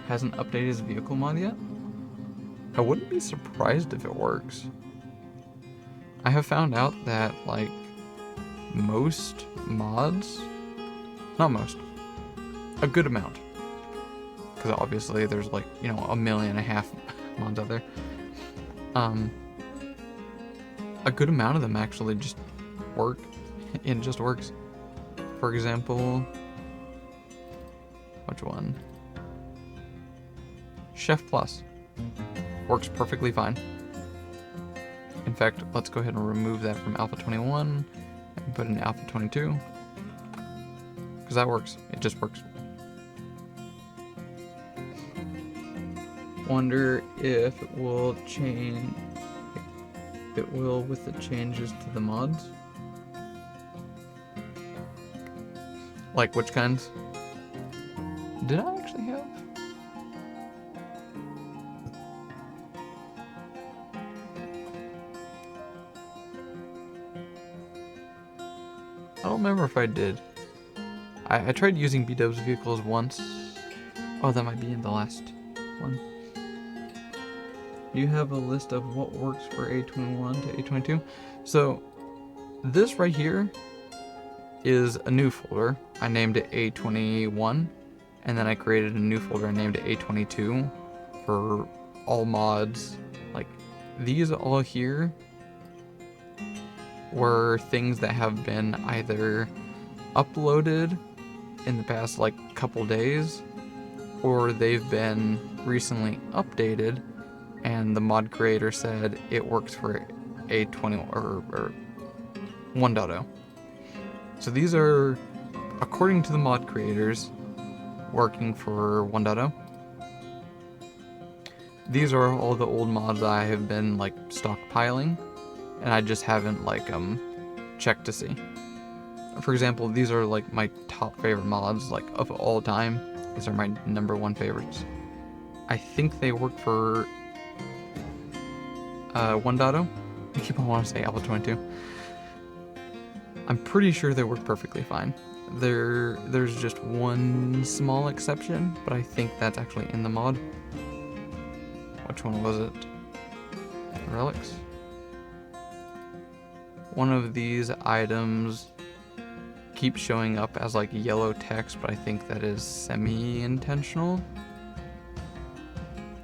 Hasn't updated his vehicle mod yet? I wouldn't be surprised if it works. I have found out that, like, most mods, not most, a good amount, because obviously there's like, 1.5 million mods out there. A good amount of them actually just work. It just works. For example, which one? Chef Plus works perfectly fine. In fact, let's go ahead and remove that from Alpha 21 and put in Alpha 22, because that works. It just works. Wonder if it will change. It will with the changes to the mods. Like which kinds? Did I actually have? I don't remember if I did. I tried using B-Dub's vehicles once. Oh, that might be in the last one. You have a list of what works for A21 to A22. So this right here is a new folder. I named it A21, and then I created a new folder and named it A22 for all mods. Like, these all here were things that have been either uploaded in the past like couple days, or they've been recently updated and the mod creator said it works for A20 or 1.0. So these are, according to the mod creators, working for 1.0. These are all the old mods I have been like stockpiling, and I just haven't like checked to see. For example, these are like my top favorite mods like of all time. These are my #1 favorites. I think they work for 1.0. I keep on wanting to say Alpha 22. I'm pretty sure they work perfectly fine. There's just one small exception, but I think that's actually in the mod. Which one was it? Relics? One of these items keeps showing up as like yellow text, but I think that is semi-intentional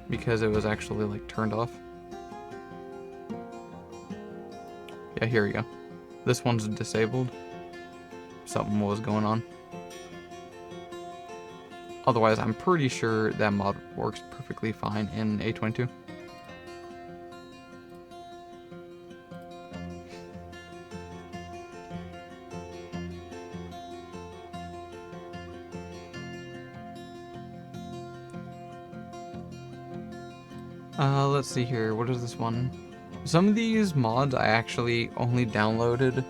because it was actually like turned off. Yeah, here we go. This one's disabled. Something was going on. Otherwise, I'm pretty sure that mod works perfectly fine in A22. Let's see here. What is this one? Some of these mods I actually only downloaded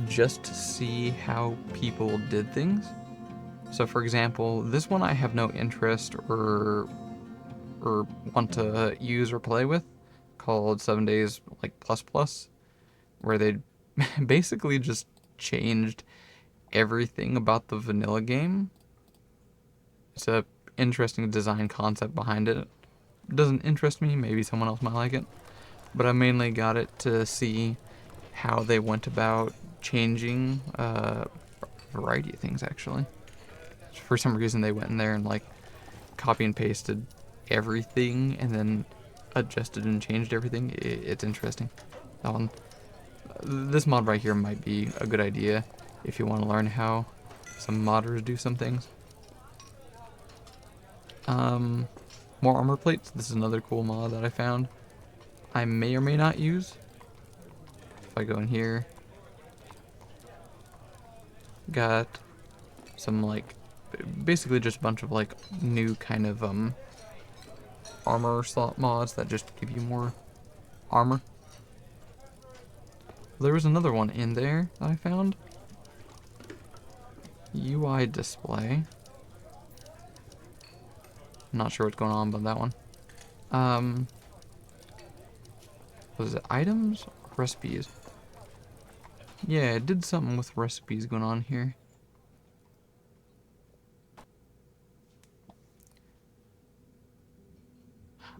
just to see how people did things. So for example, this one I have no interest or want to use or play with, called 7 Days like plus, where they basically just changed everything about the vanilla game. It's a interesting design concept behind it. It doesn't interest me, maybe someone else might like it, but I mainly got it to see how they went about changing a variety of things actually. For some reason they went in there and like copy and pasted everything and then adjusted and changed everything. It's interesting. That one, this mod right here might be a good idea if you want to learn how some modders do some things. More armor plates. This is another cool mod that I found. I may or may not use. If I go in here, got some like, basically just a bunch of like new kind of armor slot mods that just give you more armor. There was another one in there that I found. UI display. Not sure what's going on about that one. Was it items or recipes? Yeah, it did something with recipes going on here.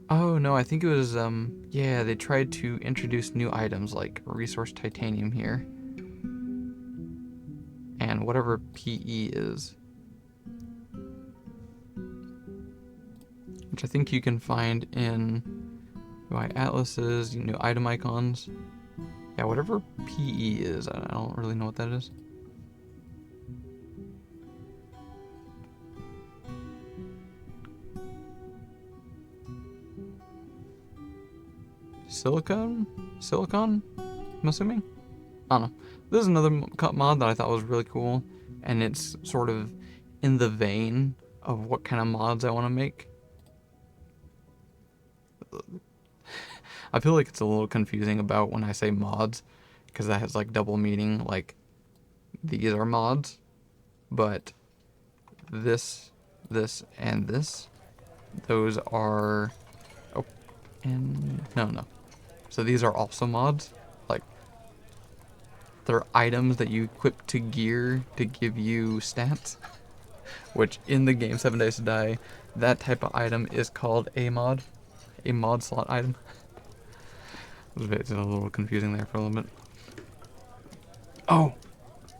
Oh no, I think it was yeah, they tried to introduce new items like resource titanium here. And whatever PE is. Which I think you can find in UI atlases, new item icons. Yeah, whatever PE is, I don't really know what that is. Silicon? I'm assuming? I don't know. This is another mod that I thought was really cool, and it's sort of in the vein of what kind of mods I want to make. I feel like it's a little confusing about when I say mods, because that has like double meaning, like these are mods, but this, and this, those are, oh, and no. So these are also mods, like they're items that you equip to gear to give you stats, which in the game 7 Days to Die, that type of item is called a mod slot item. It's a little confusing there for a little bit. Oh,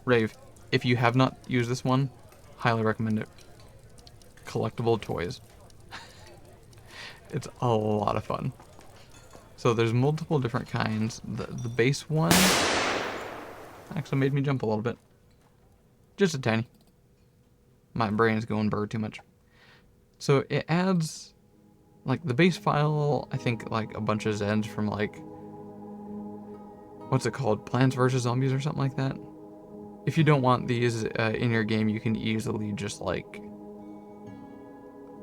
Rave, if you have not used this one, highly recommend it. Collectible toys. It's a lot of fun. So there's multiple different kinds. The base one actually made me jump a little bit. Just a tiny. My brain's going burr too much. So it adds, like, the base file, I think, like, a bunch of Zeds from, like, what's it called? Plants vs. Zombies or something like that. If you don't want these in your game, you can easily just like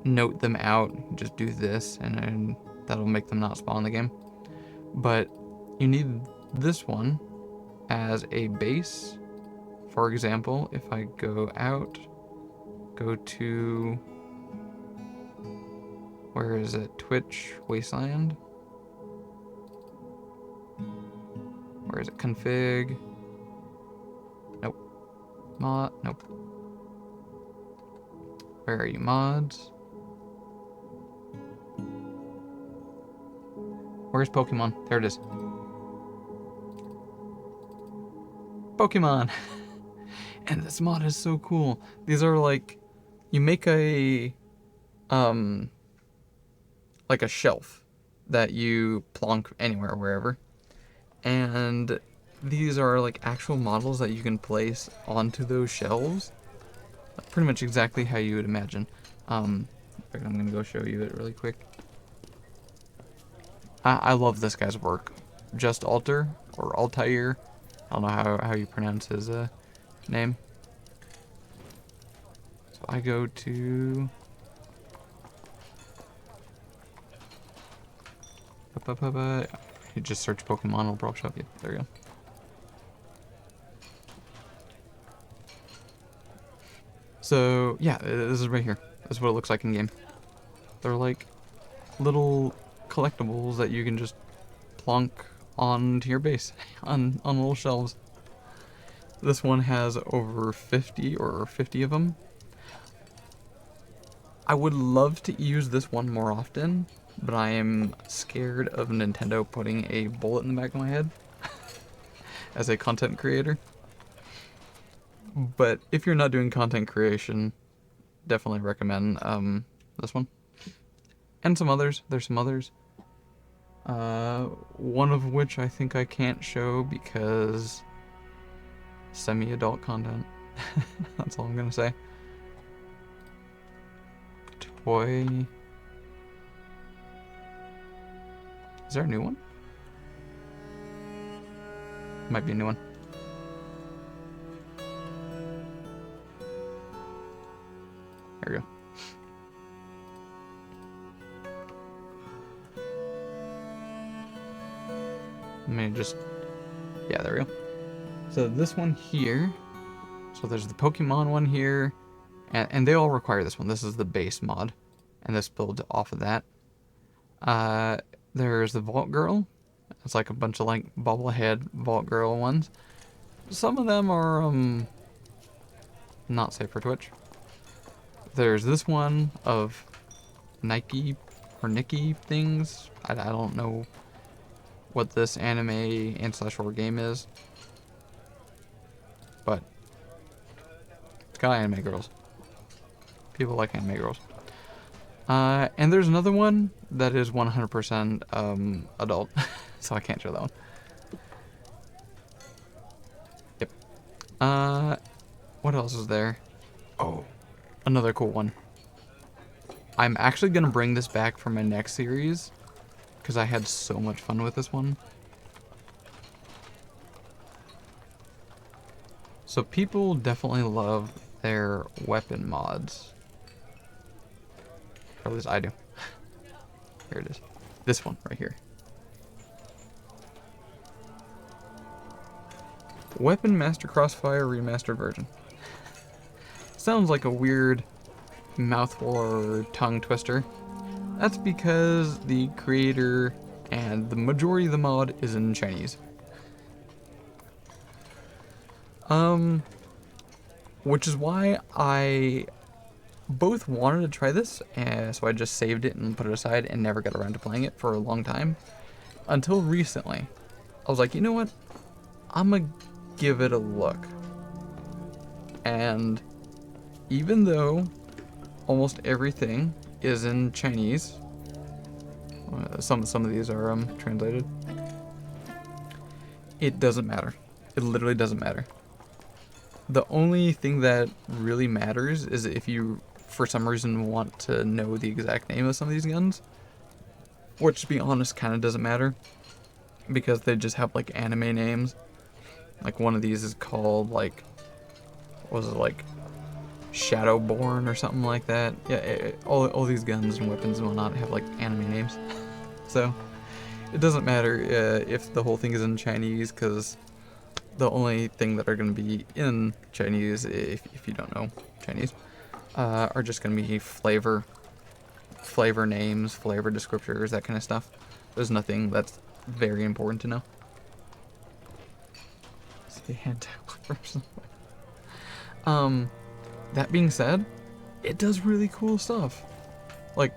note them out, just do this, and that'll make them not spawn in the game. But you need this one as a base. For example, if I go out, go to, where is it? Twitch Wasteland. Where is it? Config. Nope. Mod. Nope. Where are you? Mods. Where's Pokemon? There it is. Pokemon! And this mod is so cool. These are like, you make a, like a shelf that you plonk anywhere, wherever. And these are like actual models that you can place onto those shelves. Pretty much exactly how you would imagine. I'm gonna go show you it really quick. I love this guy's work. Just Alter, or Altair. I don't know how you pronounce his name. So I go to... You just search Pokemon, it'll probably show up. Yeah, there you go. So, yeah, this is right here. This is what it looks like in game. They're like little collectibles that you can just plonk onto your base on little shelves. This one has over 50 of them. I would love to use this one more often, but I am scared of Nintendo putting a bullet in the back of my head as a content creator. But if you're not doing content creation, definitely recommend this one. And some others. There's some others. One of which I think I can't show because semi-adult content. That's all I'm gonna say. Toy. Is there a new one? Might be a new one. There we go. Let me just... Yeah, there we go. So this one here... So there's the Pokemon one here. And they all require this one. This is the base mod. And this builds off of that. There's the Vault Girl. It's like a bunch of like bobblehead Vault Girl ones. Some of them are not safe for Twitch. There's this one of Nike or Nikki things. I don't know what this anime and / horror game is. But it's got anime girls. People like anime girls. And there's another one that is 100% adult. So I can't show that one. Yep. What else is there? Oh, another cool one. I'm actually going to bring this back for my next series because I had so much fun with this one. So people definitely love their weapon mods. Or at least I do. Here it is. This one right here. Weapon Master Crossfire Remastered version. Sounds like a weird mouthful or tongue twister. That's because the creator and the majority of the mod is in Chinese. Which is why I both wanted to try this, so I just saved it and put it aside and never got around to playing it for a long time. Until recently. I was like, you know what? I'm gonna give it a look. And even though almost everything is in Chinese, some of these are translated, it doesn't matter. It literally doesn't matter. The only thing that really matters is if you, for some reason, want to know the exact name of some of these guns, which, to be honest, kind of doesn't matter. because they just have like anime names. Like one of these is called like, what was it, like Shadowborn or something like that. Yeah, all these guns and weapons and whatnot have like anime names. So it doesn't matter if the whole thing is in Chinese, because the only thing that are going to be in Chinese, if you don't know Chinese, are just going to be flavor names, flavor descriptors, that kind of stuff. There's nothing that's very important to know. Say hand weapons. That being said, it does really cool stuff. Like,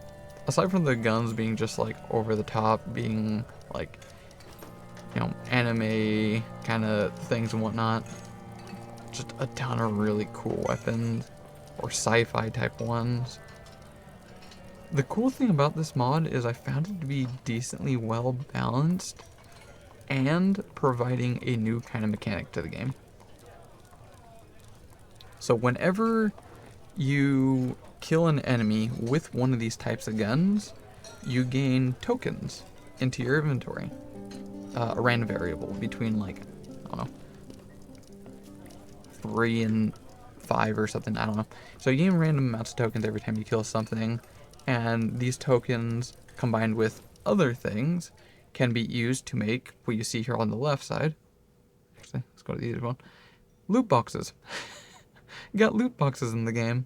aside from the guns being just like over the top, being like, you know, anime kind of things and whatnot, just a ton of really cool weapons, or sci-fi type ones. The cool thing about this mod is I found it to be decently well balanced and providing a new kind of mechanic to the game. So whenever you kill an enemy with one of these types of guns, you gain tokens into your inventory. A random variable between like, I don't know, 3 and 5 or something, I don't know. So you gain random amounts of tokens every time you kill something, and these tokens combined with other things can be used to make what you see here on the left side. Actually, let's go to the easiest one. Loot boxes. You got loot boxes in the game.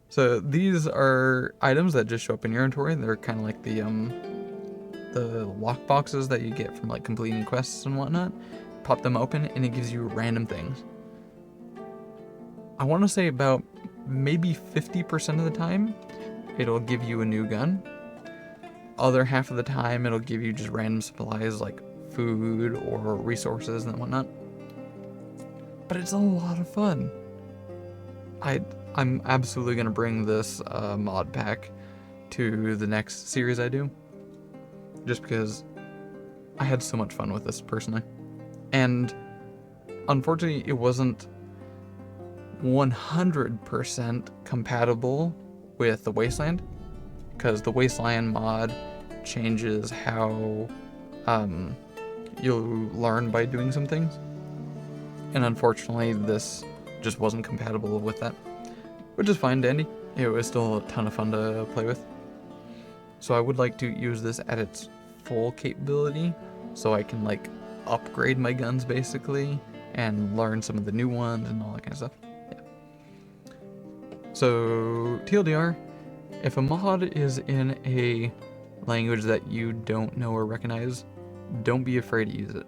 So these are items that just show up in your inventory. They're kind of like the lock boxes that you get from like completing quests and whatnot. Pop them open and it gives you random things. I want to say about maybe 50% of the time, it'll give you a new gun. Other half of the time, it'll give you just random supplies like food or resources and whatnot. But it's a lot of fun. I'm absolutely going to bring this mod pack to the next series I do. Just because I had so much fun with this personally. And unfortunately, it wasn't 100% compatible with the Wasteland, because the Wasteland mod changes how you'll learn by doing some things. And unfortunately, this just wasn't compatible with that, which is fine, dandy. It was still a ton of fun to play with. So I would like to use this at its full capability, so I can like upgrade my guns basically and learn some of the new ones and all that kind of stuff. Yeah. So TLDR, if a mod is in a language that you don't know or recognize, don't be afraid to use it.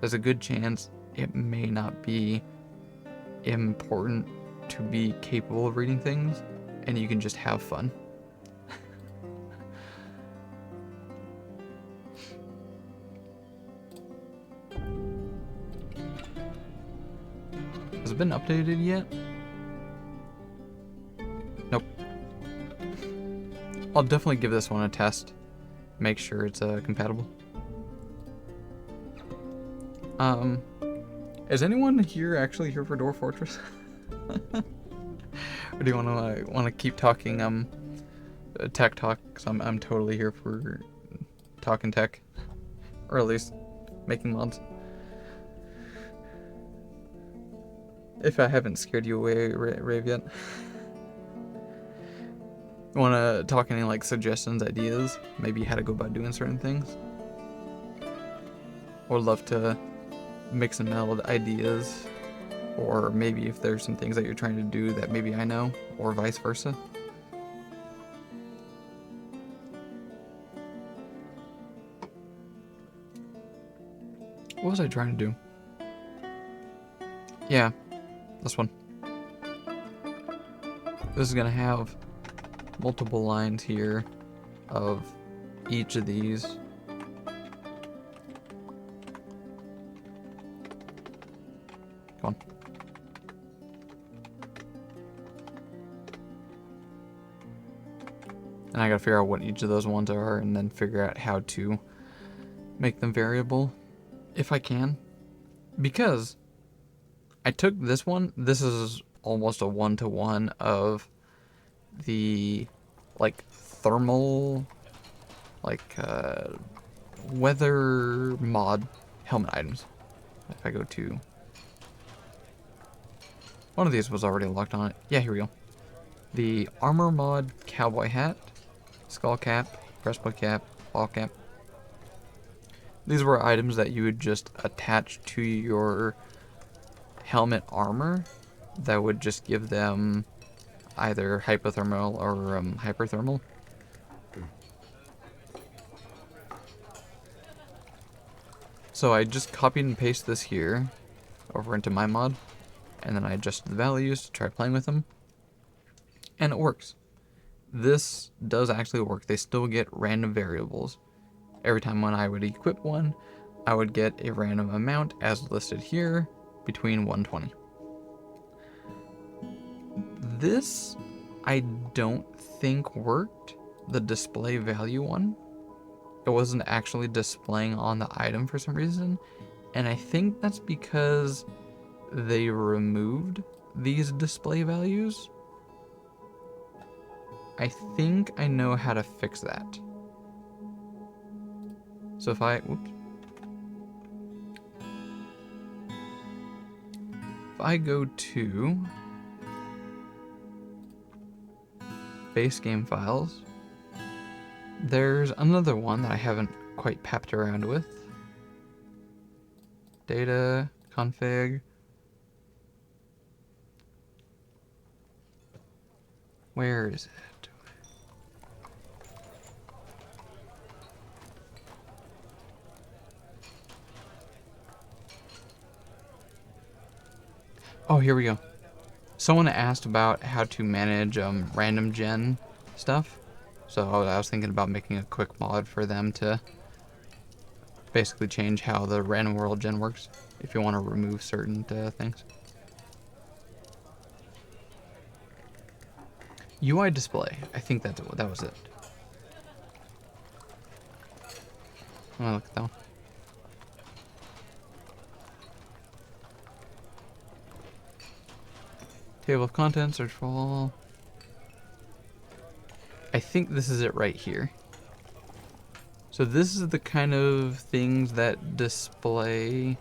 There's a good chance it may not be important to be capable of reading things, and you can just have fun. Has it been updated yet? Nope. I'll definitely give this one a test. Make sure it's compatible. Is anyone here actually here for Dwarf Fortress? Or do you want to keep talking tech talk? Cause I'm totally here for talking tech, or at least making mods. If I haven't scared you away, Rave, yet. Want to talk any like suggestions, ideas, maybe how to go about doing certain things? Would love to mix and meld ideas, or maybe if there's some things that you're trying to do that maybe I know, or vice versa. What was I trying to do? Yeah, this one. This is gonna have multiple lines here of each of these. Come on. And I gotta figure out what each of those ones are and then figure out how to make them variable, if I can. Because I took this one, this is almost a one-to-one of the like thermal, like weather mod helmet items. If I go to... One of these was already locked on it. Yeah, here we go. The armor mod cowboy hat, skull cap, breastplate cap, ball cap. These were items that you would just attach to your helmet armor that would just give them either hypothermal or hyperthermal. So I just copied and pasted this here over into my mod, and then I adjusted the values to try playing with them, and it works. This does actually work. They still get random variables. Every time when I would equip one, I would get a random amount as listed here between 120. This I don't think worked, the display value one. It wasn't actually displaying on the item for some reason, and I think that's because they removed these display values. I think I know how to fix that. So if I, if I go to base game files, there's another one that I haven't quite papped around with. Data, config. Where is it? Oh, here we go. Someone asked about how to manage random gen stuff. So I was thinking about making a quick mod for them to basically change how the random world gen works if you want to remove certain things. UI display. I think that was it. Oh, look at that one. Table of contents, search for all. I think this is it right here. So this is the kind of things that display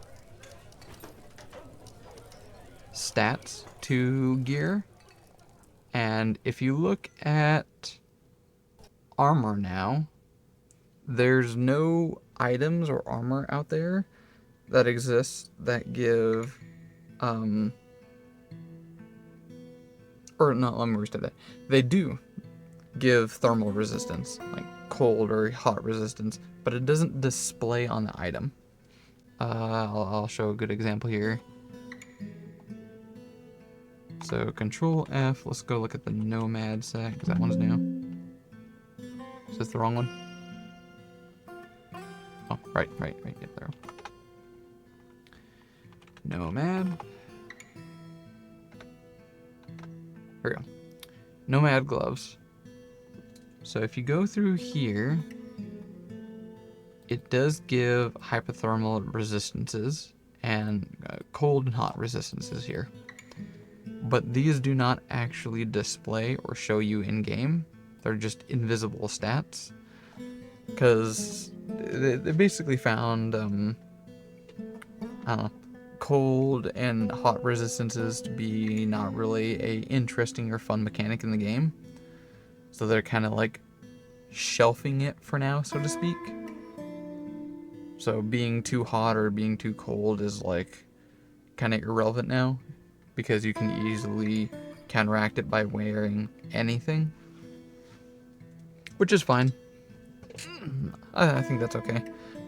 stats to gear. And if you look at armor now, there's no items or armor out there that exists that give, or no, let me restate that. They do give thermal resistance, like cold or hot resistance, but it doesn't display on the item. I'll show a good example here. So Control F, let's go look at the Nomad set, because that one's new. Is this the wrong one? Oh, right, get there. Nomad. Here we go. Nomad gloves. So if you go through here, it does give hypothermal resistances and cold and hot resistances here. But these do not actually display or show you in game. They're just invisible stats. Because they basically found, I don't know, cold and hot resistances to be not really a interesting or fun mechanic in the game. So they're kind of like shelving it for now, so to speak. So being too hot or being too cold is like kind of irrelevant now, because you can easily counteract it by wearing anything, which is fine. I think that's okay.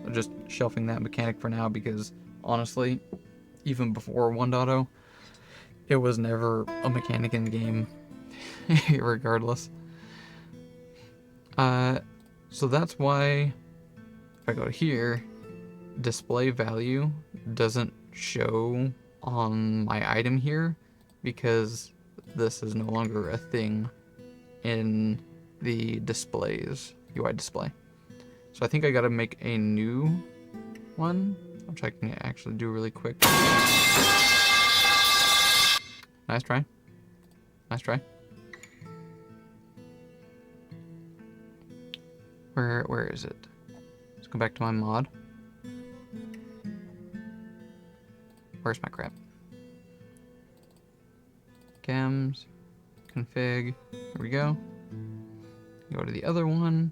I'm just shelving that mechanic for now because honestly, even before 1.0, it was never a mechanic in the game, regardless. So that's why if I go to here, display value doesn't show on my item here because this is no longer a thing in the displays, UI display. So I think I gotta make a new one, which I can actually do really quick. Nice try. Nice try. Where is it? Let's go back to my mod. Where's my crap? Chems, config, here we go. Go to the other one.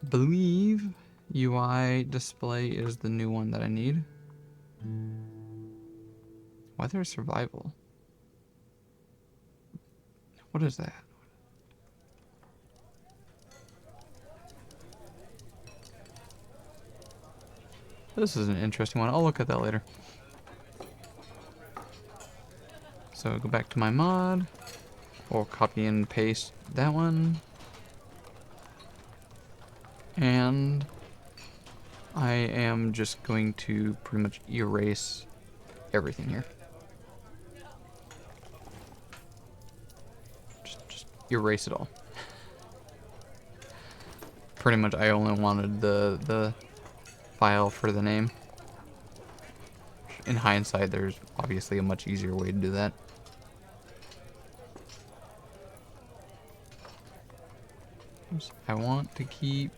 I believe UI display is the new one that I need. Weather survival. What is that? This is an interesting one. I'll look at that later. So go back to my mod. We'll copy and paste that one. And I am just going to pretty much erase everything here. Just erase it all. Pretty much I only wanted the file for the name. In hindsight, there's obviously a much easier way to do that. I want to keep...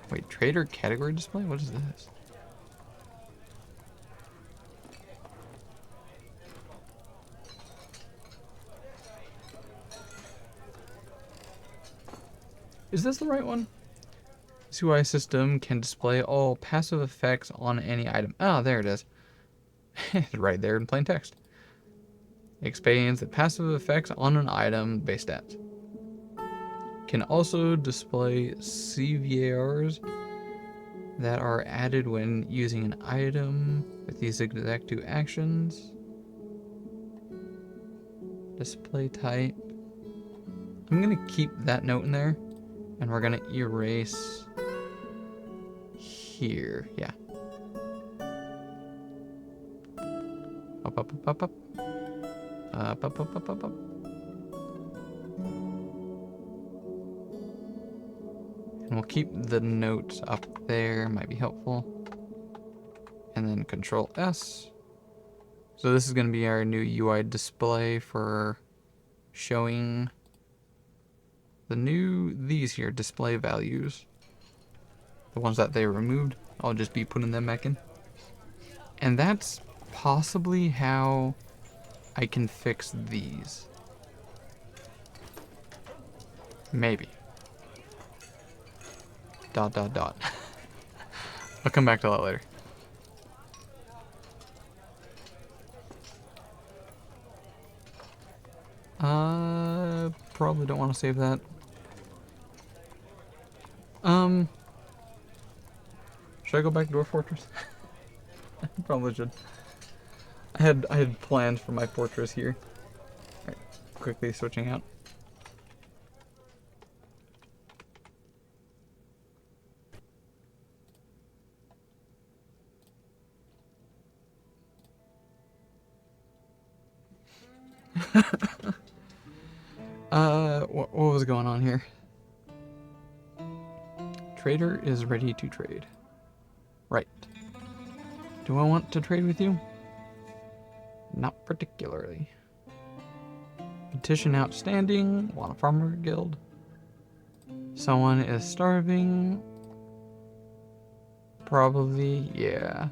Wait, trader category display? What is this? Is this the right one? This UI system can display all passive effects on any item. Ah, there it is. It's right there in plain text. It explains that passive effects on an item base stats. Can also display CVARs that are added when using an item with these exact two actions. Display type. I'm gonna keep that note in there, and we're gonna erase here. Yeah. Up, up, up, up, up. Up, up, up, up, up, up. And we'll keep the notes up there, might be helpful. And then Control S. So this is going to be our new UI display for showing these here, display values. The ones that they removed, I'll just be putting them back in. And that's possibly how I can fix these. Maybe. ... I'll come back to that later. Probably don't want to save that. Should I go back to Dwarf Fortress? I probably should. I had plans for my fortress here. Alright, quickly switching out. What was going on here? Trader is ready to trade. Right. Do I want to trade with you? Not particularly. Petition outstanding. Want a farmer guild. Someone is starving. Probably, yeah.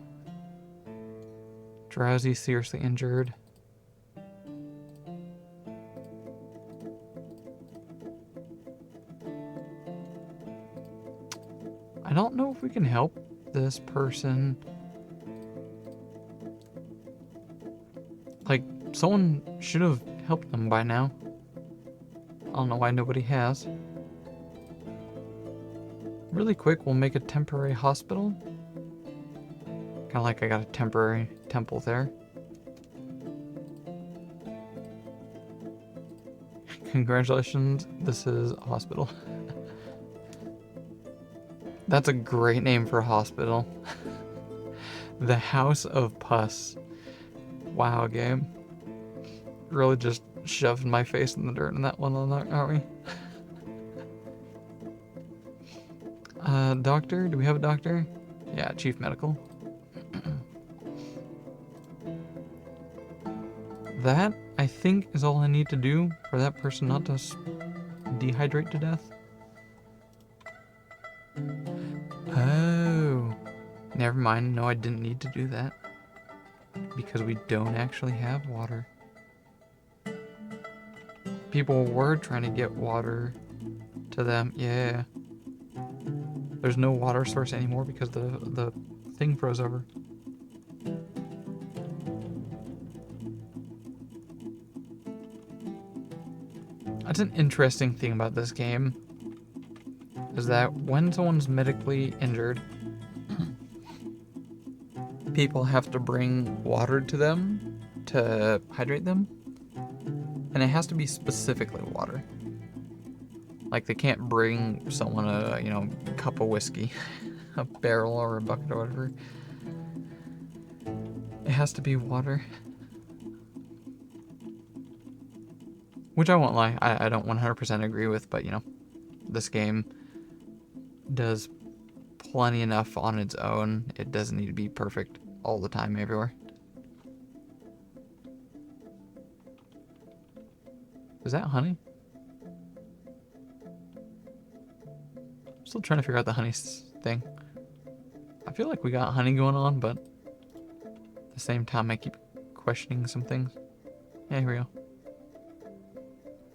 Drowsy, seriously injured. I don't know if we can help this person. Like, someone should have helped them by now. I don't know why nobody has. Really quick, we'll make a temporary hospital. Kind of like I got a temporary temple there. Congratulations, this is a hospital. That's a great name for a hospital. The House of Pus. Wow, game. Really just shoved my face in the dirt in that one, aren't we? Doctor? Do we have a doctor? Yeah, chief medical. That, I think, is all I need to do for that person not to dehydrate to death. Never mind. No, I didn't need to do that. Because we don't actually have water. People were trying to get water to them. Yeah. There's no water source anymore because the thing froze over. That's an interesting thing about this game. Is that when someone's medically injured, people have to bring water to them to hydrate them. And it has to be specifically water. Like they can't bring someone a, you know, cup of whiskey, a barrel or a bucket or whatever. It has to be water. Which I won't lie, I don't 100% agree with, but you know, this game does plenty enough on its own. It doesn't need to be perfect all the time everywhere. Is that honey? Still trying to figure out the honey thing. I feel like we got honey going on, but at the same time I keep questioning some things. Yeah, here we go.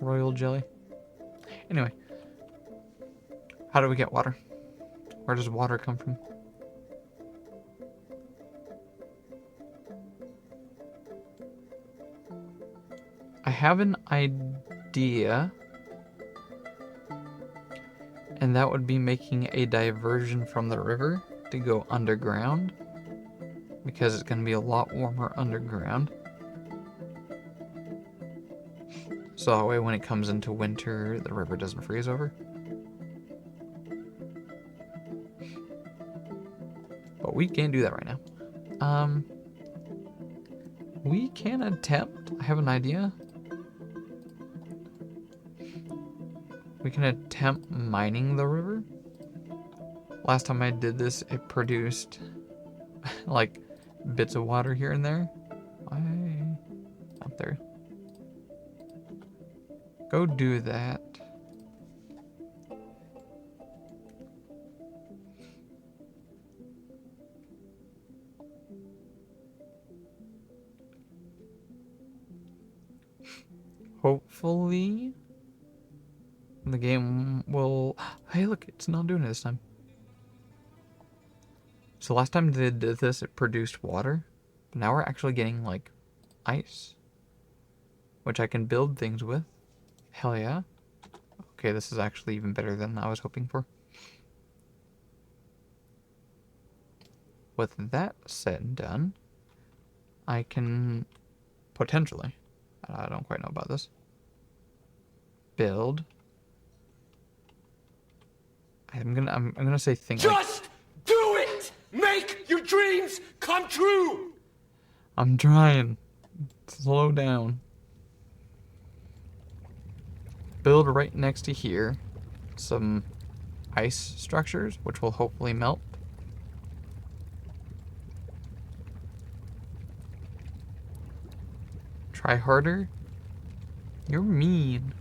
Royal jelly. Anyway. How do we get water? Where does water come from? I have an idea. And that would be making a diversion from the river to go underground. Because it's going to be a lot warmer underground. So that way when it comes into winter, the river doesn't freeze over. But we can't do that right now. We can attempt. I have an idea. We can attempt mining the river. Last time I did this, it produced like bits of water here and there. Up there. Go do that. Hopefully the game will... Hey, look, it's not doing it this time. So last time they did this, it produced water. But now we're actually getting, like, ice. Which I can build things with. Hell yeah. Okay, this is actually even better than I was hoping for. With that said and done, I can potentially, I don't quite know about this, build. I'm gonna say think like, Just do it! Make your dreams come true! I'm trying. Slow down. Build right next to here some ice structures, which will hopefully melt. Try harder. You're mean.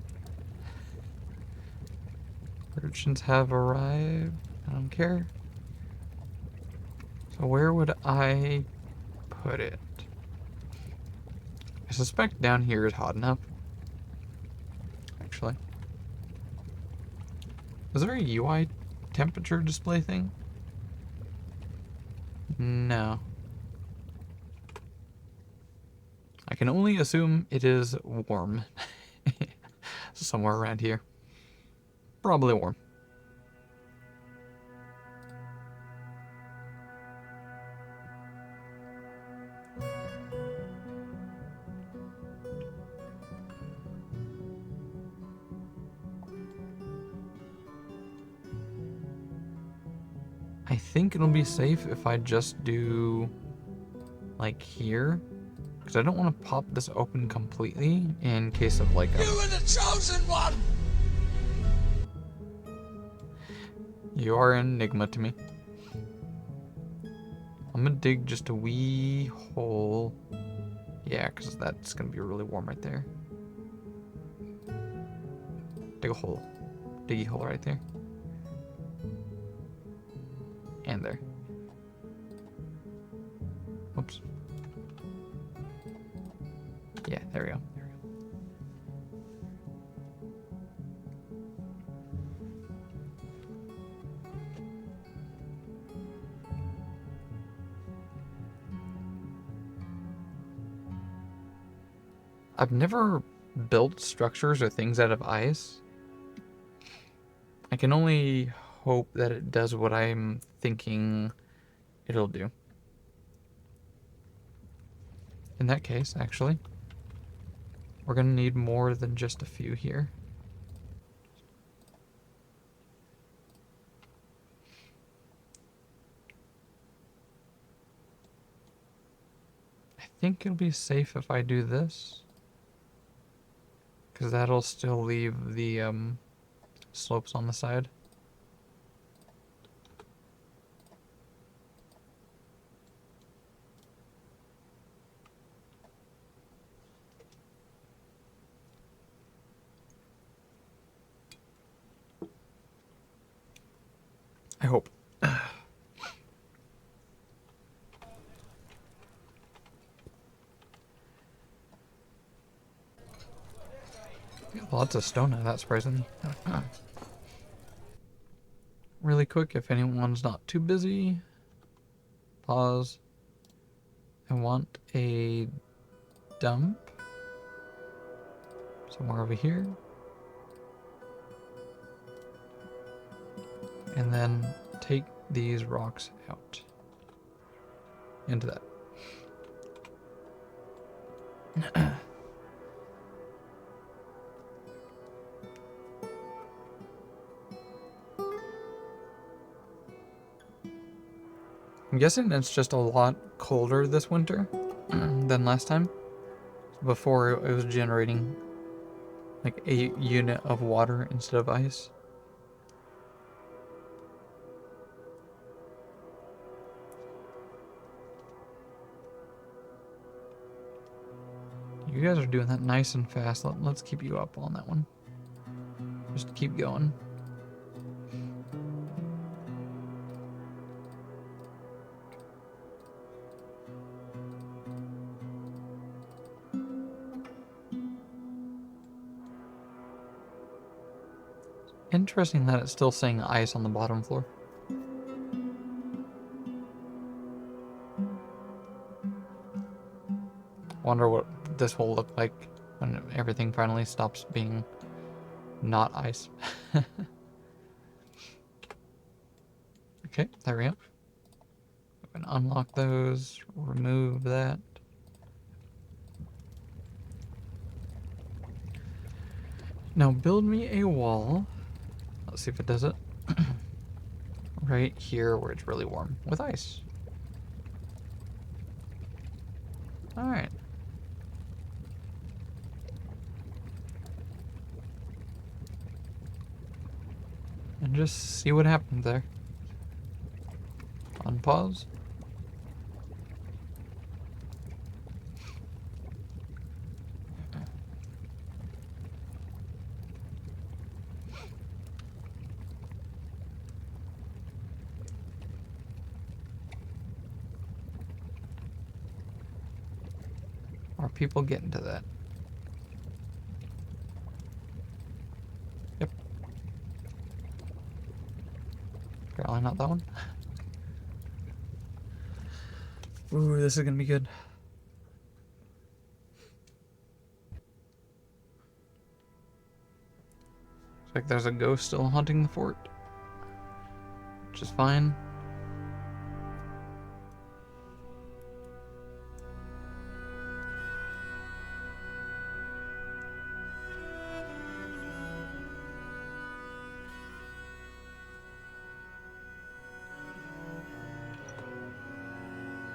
Urchins have arrived. I don't care. So where would I put it? I suspect down here is hot enough. Actually. Is there a UI temperature display thing? No. I can only assume it is warm. Somewhere around here. Probably warm. I think it'll be safe if I just do like here. Because I don't want to pop this open completely in case of like a... You were the chosen one! You are an enigma to me. I'm gonna dig just a wee hole. Yeah, because that's gonna be really warm right there. Dig a hole. Dig a hole right there. And there. Yeah, there we go. There we go. I've never built structures or things out of ice. I can only hope that it does what I'm thinking it'll do. In that case, actually, we're going to need more than just a few here. I think it'll be safe if I do this, because that'll still leave the slopes on the side. I hope. Lots of stone now, that's surprising. Really quick, if anyone's not too busy, pause. I want a dump somewhere over here. And then take these rocks out into that. I'm guessing it's just a lot colder this winter than last time. Before it was generating like a unit of water instead of ice. You guys are doing that nice and fast. Let's keep you up on that one. Just keep going. Interesting that it's still saying ice on the bottom floor. Wonder what this will look like when everything finally stops being not ice. Okay, there we go. We can unlock those, remove that. Now build me a wall. Let's see if it does it. Right here where it's really warm with ice. Alright. And just see what happens there. Unpause. Are people getting to that? Yep. Apparently not that one. Ooh, this is gonna be good. Looks like there's a ghost still haunting the fort. Which is fine.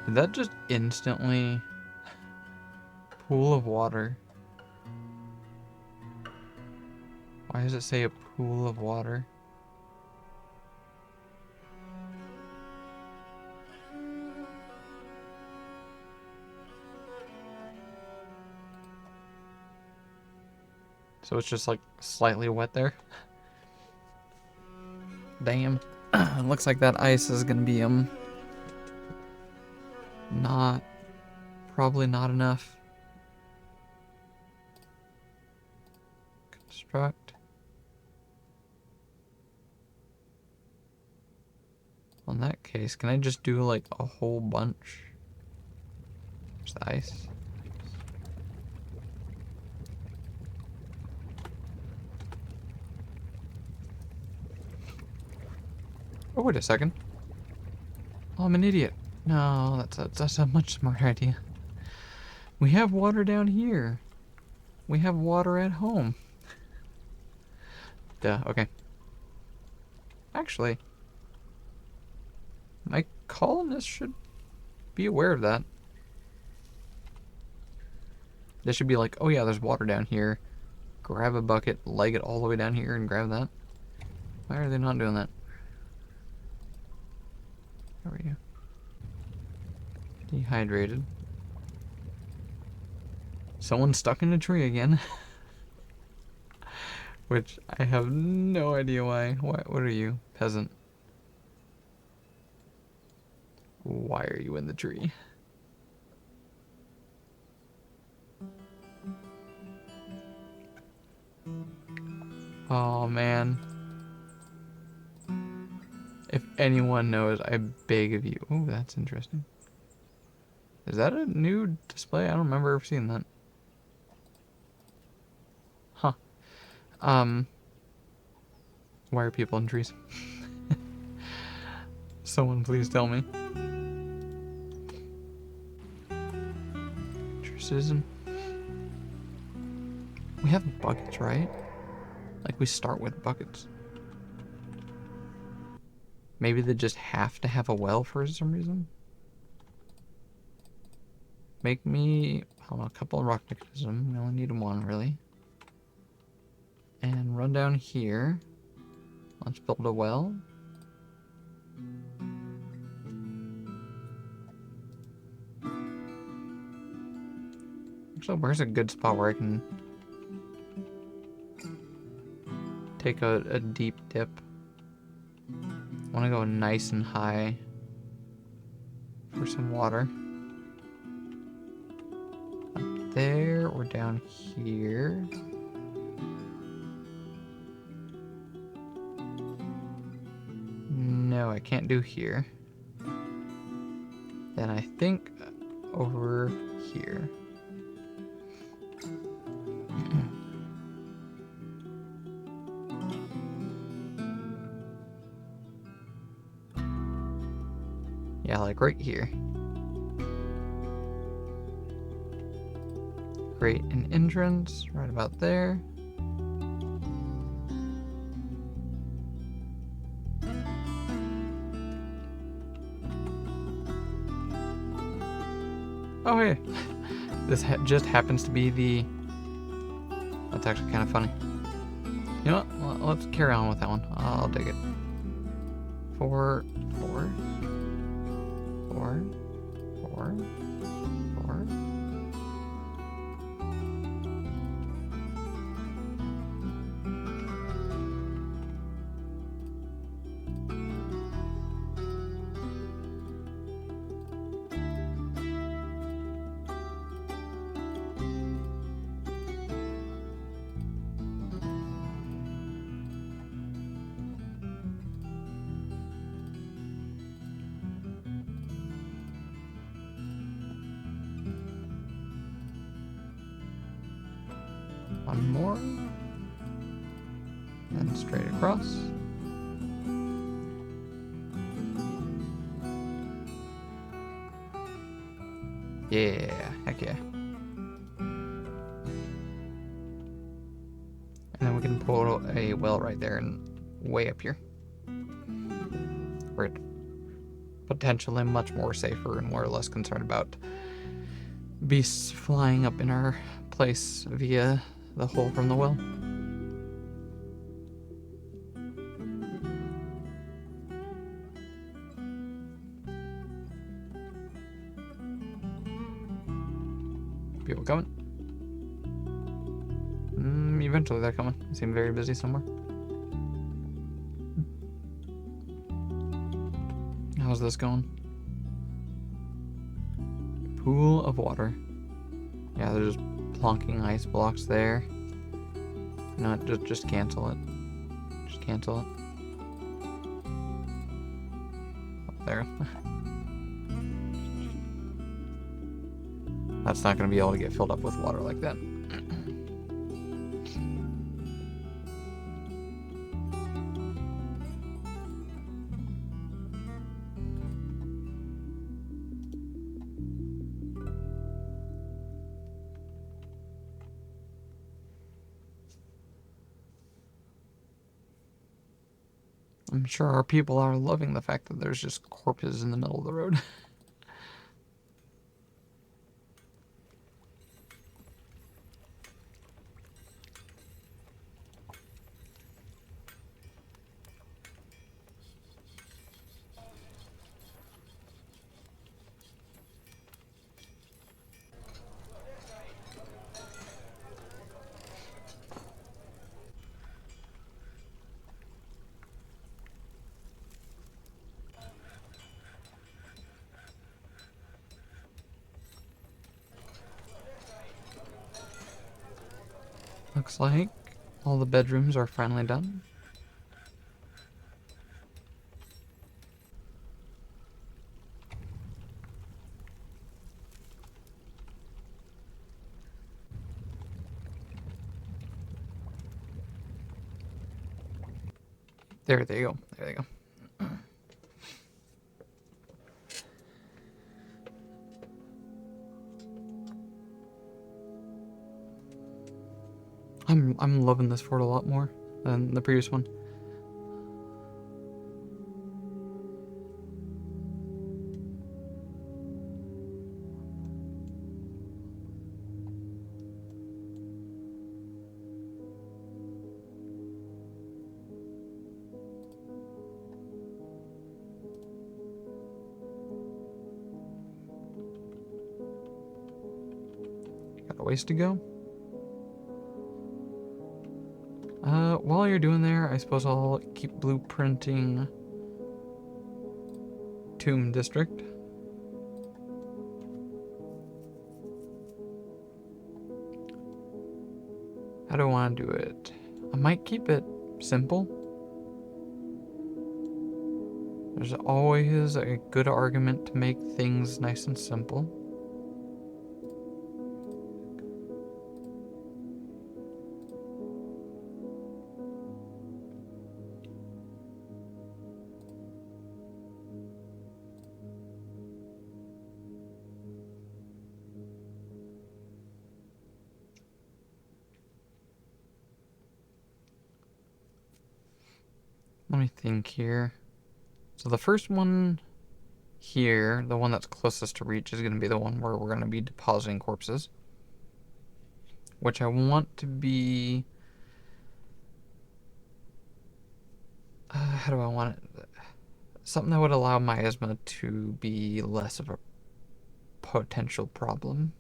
Did that just instantly... Pool of water. Why does it say a pool of water? So it's just like slightly wet there. Damn. It looks like that ice is gonna be probably not enough. construct. Well, in that case, can I just do like a whole bunch? There's the ice. Oh, wait a second. Oh, I'm an idiot. No, that's a much smarter idea. We have water down here. We have water at home. Duh, okay. Actually, my colonists should be aware of that. They should be like, oh yeah, there's water down here. Grab a bucket, leg it all the way down here and grab that. Why are they not doing that? How are you? Dehydrated. Someone's stuck in a tree again. Which I have no idea why. What are you? Peasant. Why are you in the tree? Oh man. If anyone knows, I beg of you. Oh, that's interesting. Is that a new display? I don't remember ever seeing that. Huh. Why are people in trees? Someone please tell me. Citizen. We have buckets, right? Like we start with buckets. Maybe they just have to have a well for some reason. Make me, I don't know, a couple of rock mechanism. We only need one, really. And run down here. Let's build a well. Actually, where's a good spot where I can take a deep dip? I want to go nice and high for some water. Up there or down here. No, I can't do here. Then I think over here. Yeah, like right here. Create an entrance right about there. Oh, hey. This just happens to be the... That's actually kind of funny. You know what? Well, let's carry on with that one. I'll dig it. 4, 4, 4, 4, 4. One more. And straight across. Yeah, heck yeah. And then we can pull a well right there and way up here. Where it's potentially much more safer and we're less concerned about beasts flying up in our place via the hole from the well. People coming? Eventually they're coming. They seem very busy somewhere. How's this going? Pool of water. Yeah, they're just plonking ice blocks there. No, just cancel it. Just cancel it. Up there. That's not going to be able to get filled up with water like that. I'm sure our people are loving the fact that there's just corpses in the middle of the road. Looks like all the bedrooms are finally done. There they go. There they go. I'm loving this fort a lot more than the previous one. Got a ways to go. While you're doing there, I suppose I'll keep blueprinting Tomb District. How do I want to do it? I might keep it simple. There's always a good argument to make things nice and simple. Let me think here. So the first one here, the one that's closest to reach, is going to be the one where we're going to be depositing corpses. Which I want to be... how do I want it? Something that would allow miasma to be less of a potential problem.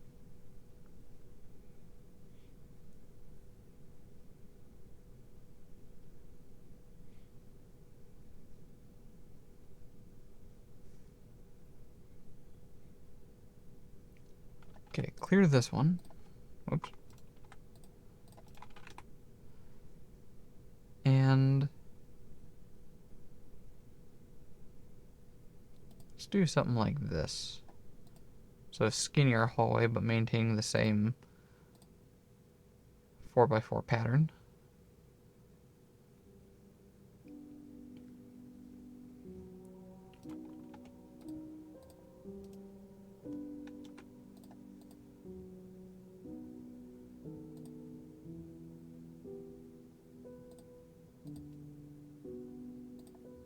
Okay, clear this one. Oops. And let's do something like this. So a skinnier hallway, but maintaining the same 4x4 pattern.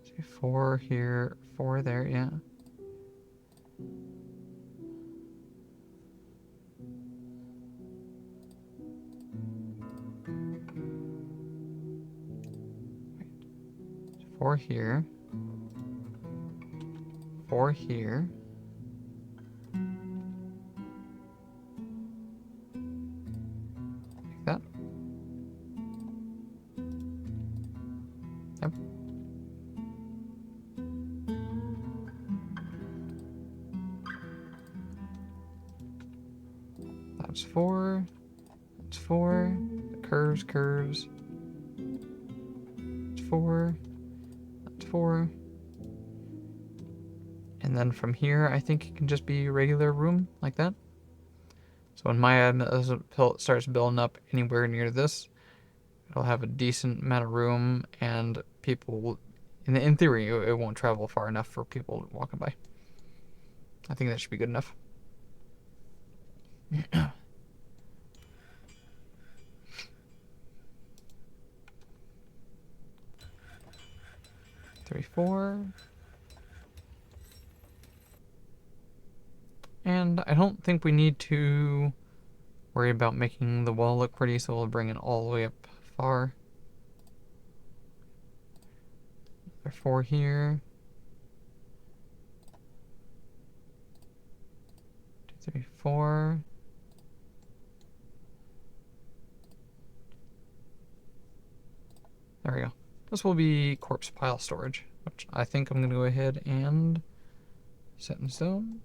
See, 4 here, 4 there, yeah. Wait. 4 here. 4 here. Like that. Yep. That's 4. That's 4. Curves, curves. 4. That's 4. And then from here, I think it can just be regular room like that. So when my admin starts building up anywhere near this, it'll have a decent amount of room, and people, in theory, it won't travel far enough for people walking by. I think that should be good enough. 3, 4. And I don't think we need to worry about making the wall look pretty, so we'll bring it all the way up far. Another 4 here. 2, 3, 4. There we go. This will be corpse pile storage, which I think I'm going to go ahead and set in stone.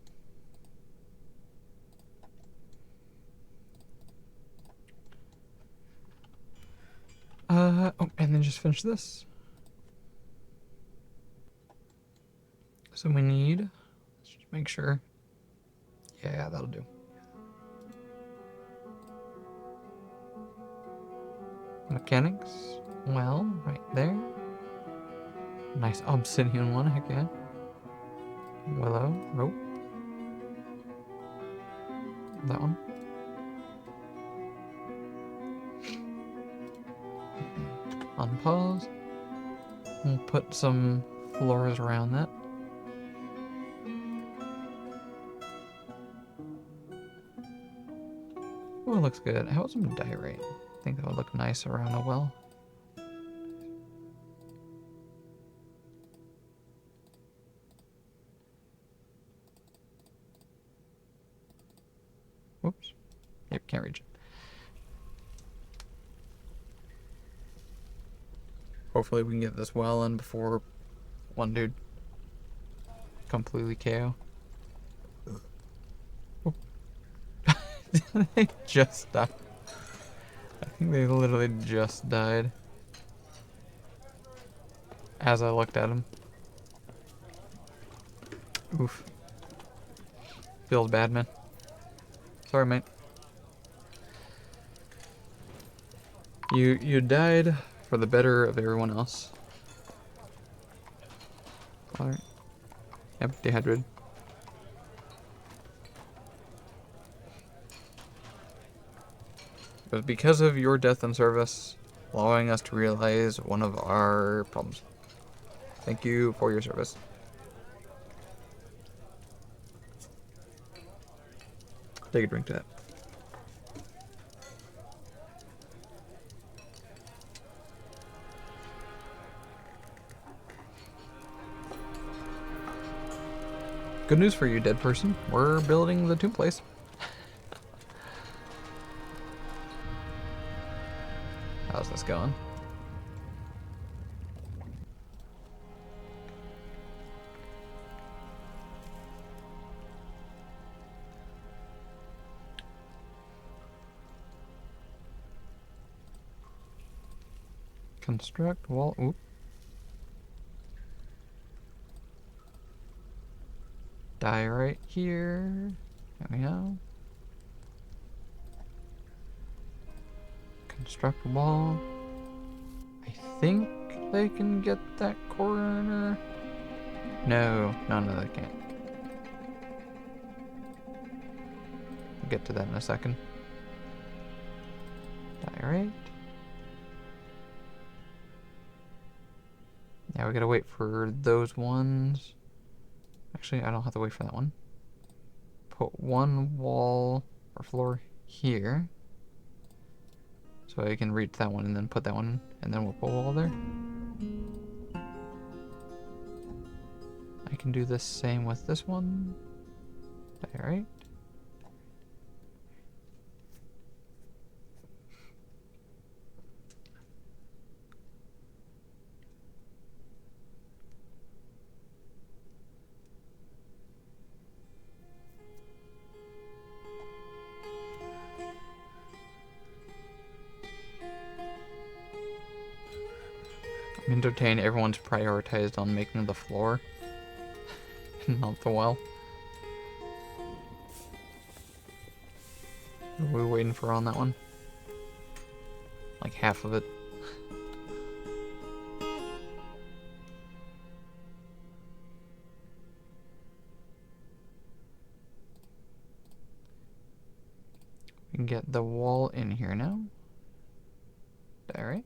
Oh, and then just finish this. So we need, let's just make sure. Yeah, that'll do. Mechanics. Well, right there. Nice obsidian one, heck yeah. Willow, rope. That one. Unpause. We'll put some floors around that. Oh, it looks good. How about some diorite? I think that would look nice around a well. Whoops. Yep, can't reach it. Hopefully we can get this well in before one dude completely KO. Oh. They just died. I think they literally just died as I looked at him. Oof. Feels bad, man. Sorry, mate. You died for the better of everyone else. Alright. Yep, dehydrated. It was because of your death and service, allowing us to realize one of our problems. Thank you for your service. Take a drink to that. Good news for you, dead person. We're building the tomb place. How's this going? Construct wall. Oop. Die right here. There we go. Construct wall. I think they can get that corner. No, they can't. We'll get to that in a second. Die right. Yeah, we gotta wait for those ones. Actually, I don't have to wait for that one. Put one wall or floor here. So I can reach that one and then put that one, and then we'll put a wall there. I can do the same with this one. Alright. I'm entertained everyone's prioritized on making the floor, not the well. What are we waiting for on that one? Like half of it. We can get the wall in here now. Alright.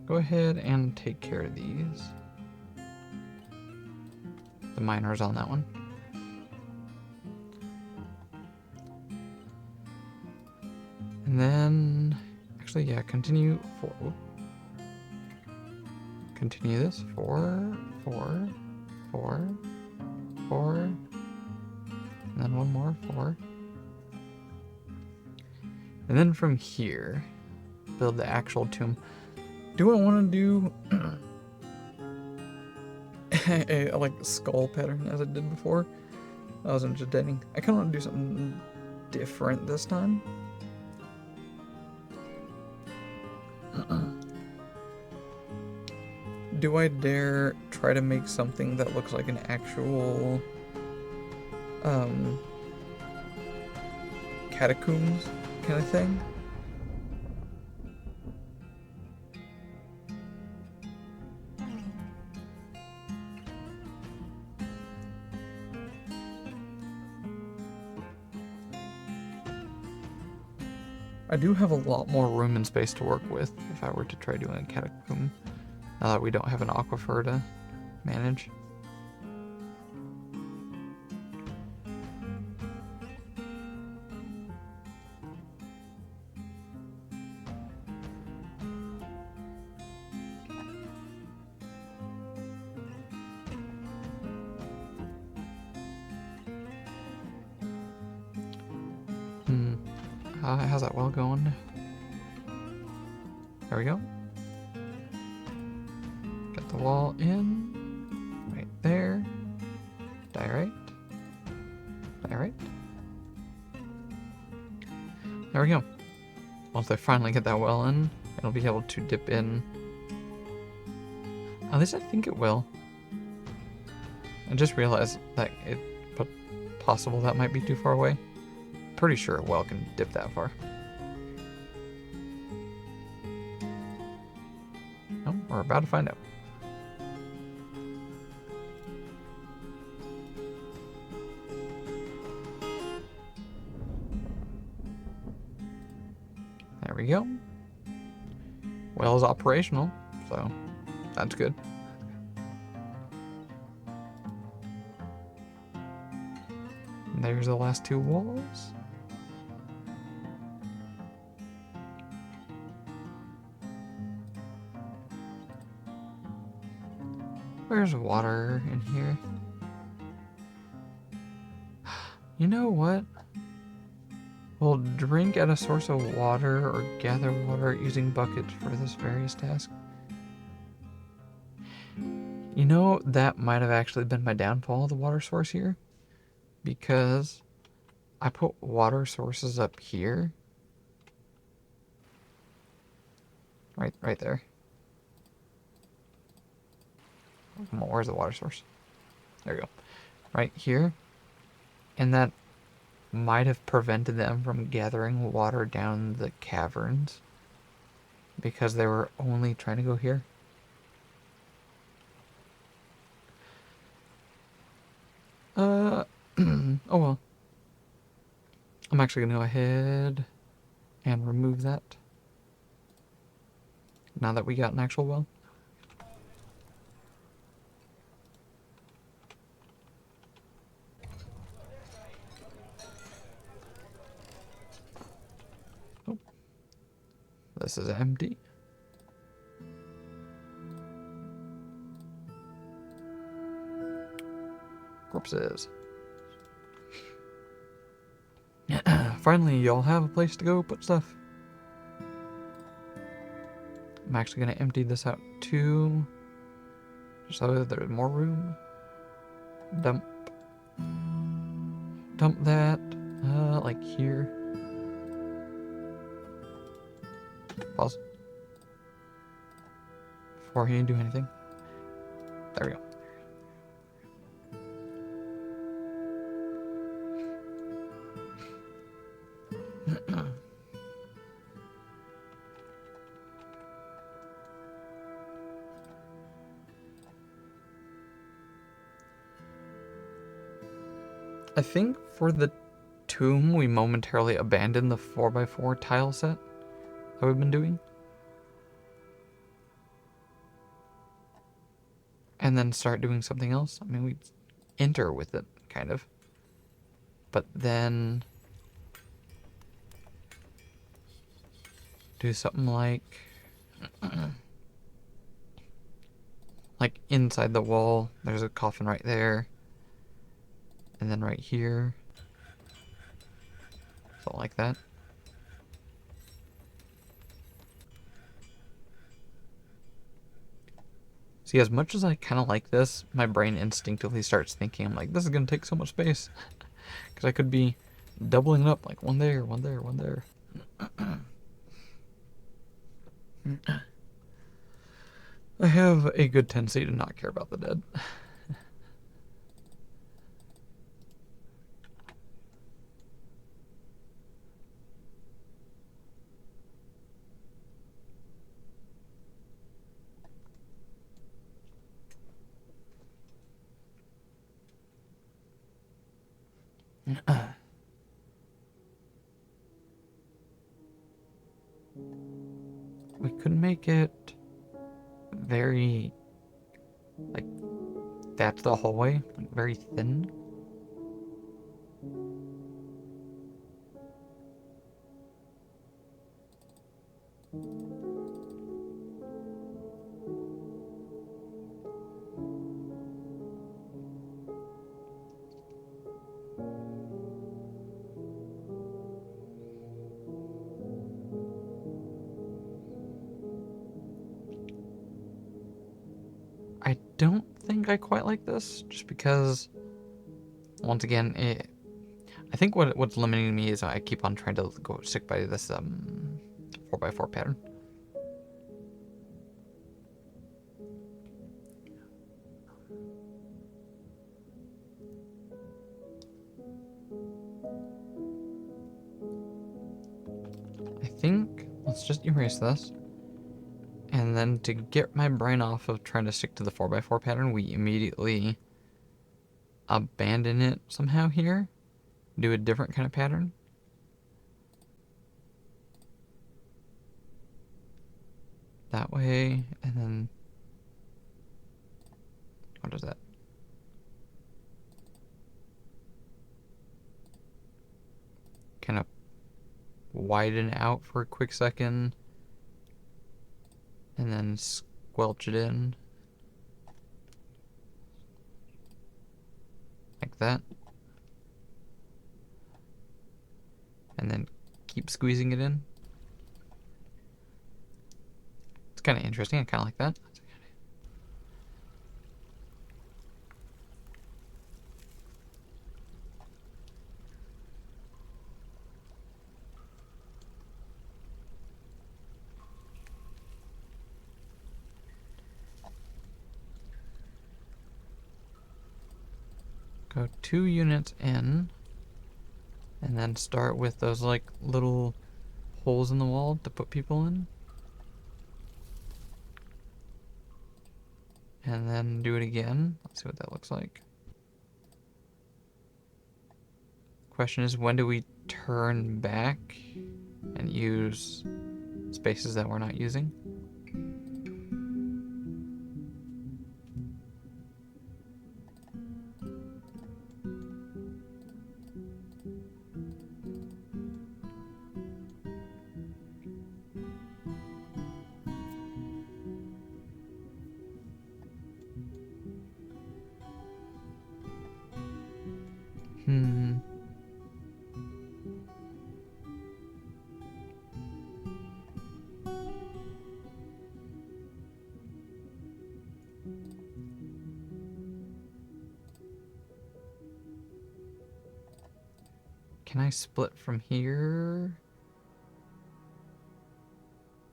Go ahead and take care of these. The miners on that one. And then, actually, yeah, continue for. Continue this. 4, 4, 4, 4. And then one more, 4. And then from here, build the actual tomb. Do I want to do a like skull pattern as I did before? That was entertaining. I kind of want to do something different this time. Do I dare try to make something that looks like an actual catacombs kind of thing? I do have a lot more room and space to work with if I were to try doing a catacomb, now that we don't have an aquifer to manage. How's that well going? There we go. Get the wall in. Right there. Diorite. Diorite. There we go. Once I finally get that well in, it'll be able to dip in. At least I think it will. I just realized that it possible that might be too far away. Pretty sure a well can dip that far. Oh, we're about to find out. There we go. Well is operational, so that's good. And there's the last 2 walls. Where's water in here? You know what? We'll drink at a source of water or gather water using buckets for this various task. You know, that might have actually been my downfall of the water source here. Because I put water sources up here. Right there. Come on, where's the water source? There we go. Right here. And that might have prevented them from gathering water down the caverns. Because they were only trying to go here. Oh well. I'm actually gonna go ahead and remove that. Now that we got an actual well. This is empty. Corpses. Finally, y'all have a place to go put stuff. I'm actually gonna empty this out too, just so that there's more room. Dump that, like here. Pause. Before he do anything. There we go. I think for the tomb, we momentarily abandoned the 4x4 tile set that we've been doing. And then start doing something else. I mean, we enter with it, kind of. But then do something like inside the wall, there's a coffin right there. And then right here. Something like that. See, as much as I kind of like this, my brain instinctively starts thinking, I'm like, this is going to take so much space. Because I could be doubling it up, like one there, one there, one there. I have a good tendency to not care about the dead. We could make it very, like, that's the hallway, like very thin. I don't think I quite like this, just because, once again, I think what's limiting me is I keep on trying to go stick by this 4x4 pattern. I think let's just erase this. And then to get my brain off of trying to stick to the 4x4 pattern, we immediately abandon it somehow here. Do a different kind of pattern. That way, and then what does that? Kind of widen out for a quick second. And then squelch it in. Like that. And then keep squeezing it in. It's kind of interesting. I kind of like that. Go 2 units in. And then start with those like little holes in the wall to put people in. And then do it again. Let's see what that looks like. Question is, when do we turn back and use spaces that we're not using? Can I split from here?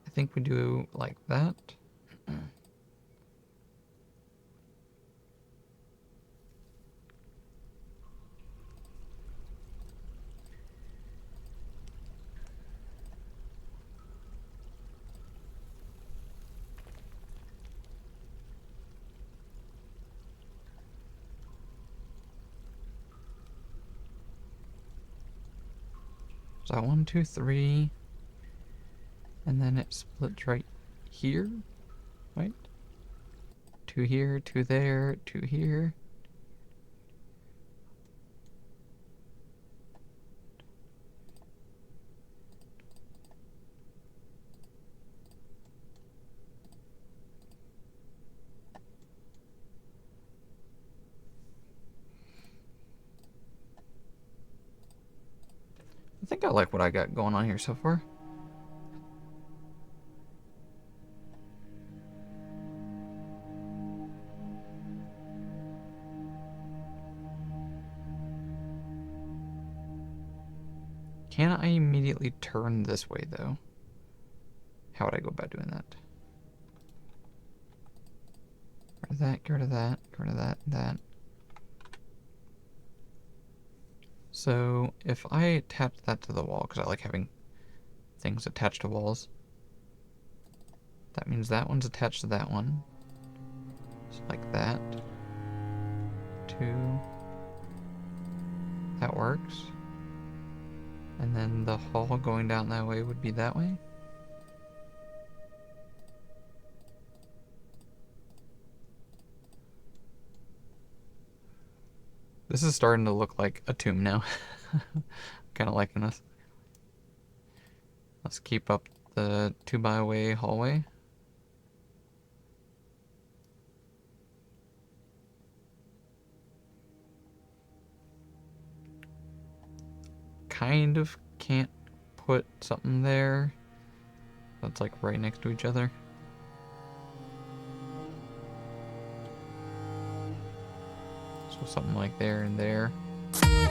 I think we do like that. So 1, 2, 3. And then it splits right here, right? 2 here, 2 there, 2 here. I think I like what I got going on here so far. Can I immediately turn this way, though? How would I go about doing that? Get rid of that, get rid of that, get rid of that, that. So, if I attach that to the wall, because I like having things attached to walls, that means that one's attached to that one. Just like that. 2. That works. And then the hall going down that way would be that way. This is starting to look like a tomb now. Kind of liking this. Let's keep up the 2-by-way hallway. Kind of can't put something there that's like right next to each other. So something like there and there. Are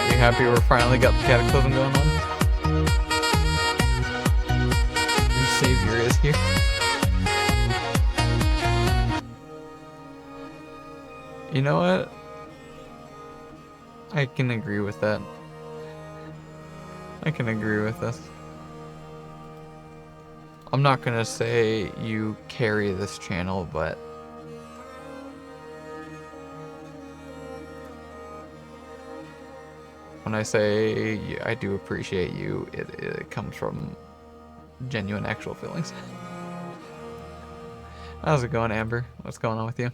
you happy we're finally got the cataclysm going on? Your savior is here. You know what? I can agree with that. I can agree with this. I'm not gonna say you carry this channel, but when I say I do appreciate you, it comes from genuine, actual feelings. How's it going, Amber? What's going on with you?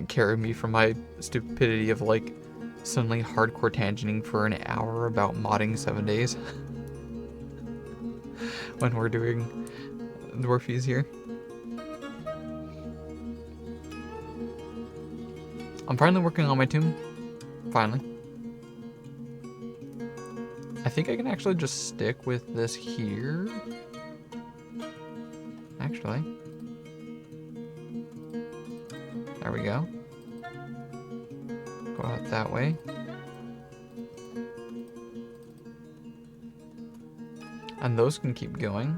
Carry me from my stupidity of like suddenly hardcore tangenting for an hour about modding 7 days when we're doing Dwarfies here. I'm finally working on my tomb. Finally. I think I can actually just stick with this here. Actually. There we go. Go out that way. And those can keep going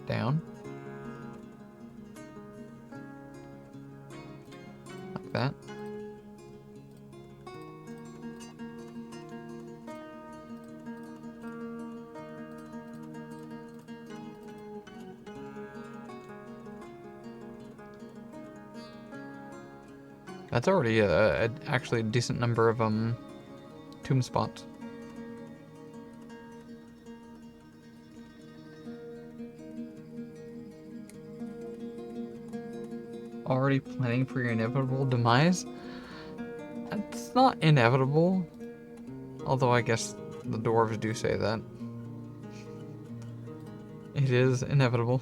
down. Like that. That's already actually a decent number of tomb spots. Already planning for your inevitable demise? It's not inevitable. Although I guess the dwarves do say that. It is inevitable.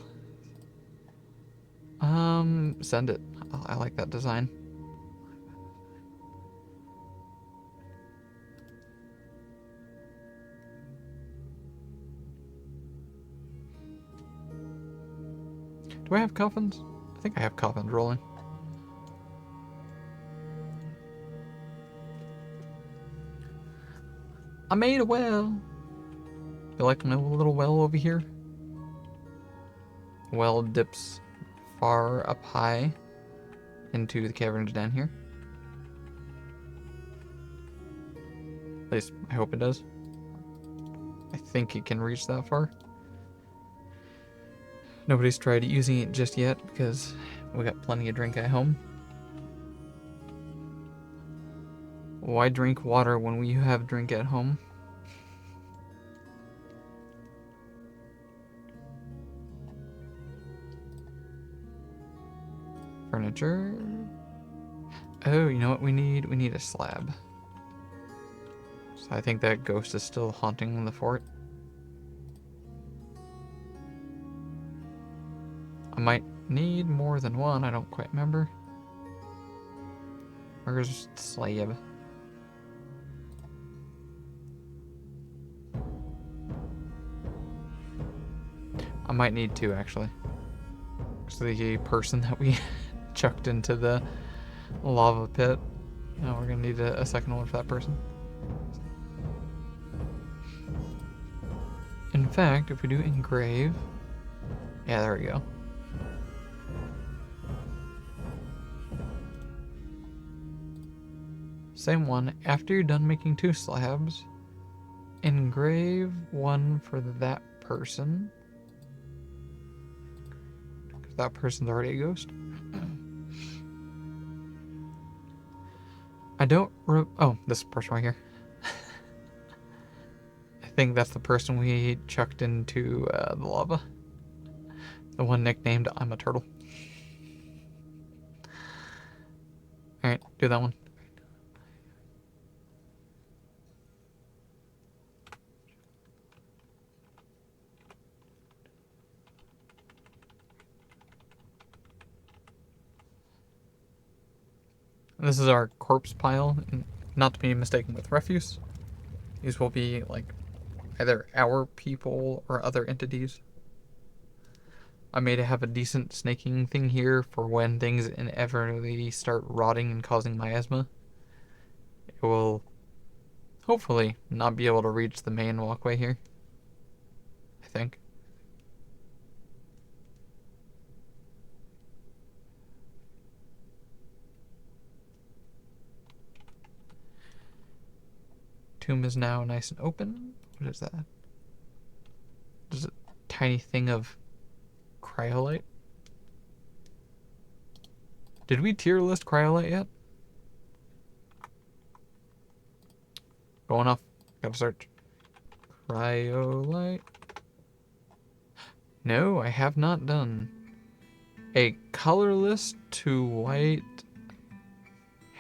Send it. I like that design. Do I have coffins? I think I have coffins rolling. I made a well. You like my little well over here? Well dips far up high into the caverns down here. At least I hope it does. I think it can reach that far. Nobody's tried using it just yet because we got plenty of drink at home. Why drink water when we have drink at home? Furniture. Oh, you know what we need? We need a slab. So I think that ghost is still haunting the fort. I might need more than one, I don't quite remember. Where's the slab? I might need two, actually. So the person that we chucked into the lava pit, now we're gonna need a second one for that person. In fact, if we do engrave, yeah, there we go. Same one. After you're done making two slabs, engrave one for that person. Because that person's already a ghost. I don't... oh, this person right here. I think that's the person we chucked into the lava. The one nicknamed I'm a Turtle. Alright, do that one. This is our corpse pile, not to be mistaken with refuse. These will be like either our people or other entities. I may have a decent snaking thing here for when things inevitably start rotting and causing miasma. It will hopefully not be able to reach the main walkway here, I think. Tomb is now nice and open. What is that? There's a tiny thing of cryolite. Did we tier list cryolite yet? Going off. Gotta search. Cryolite. No, I have not done. A colorless to white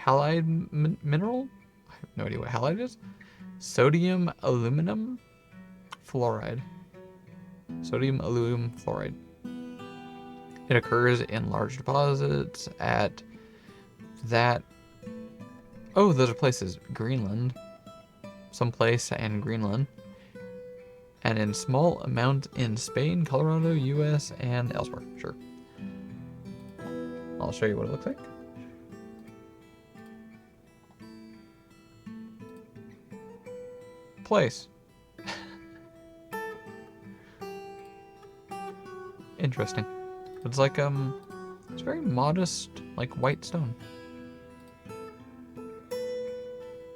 halide mineral? I have no idea what halide is. Sodium aluminum fluoride. Sodium aluminum fluoride. It occurs in large deposits at that... oh, those are places. Greenland. Someplace in Greenland. And in small amount in Spain, Colorado, US, and elsewhere. Sure. I'll show you what it looks like. Place. Interesting. It's like, it's very modest, like white stone.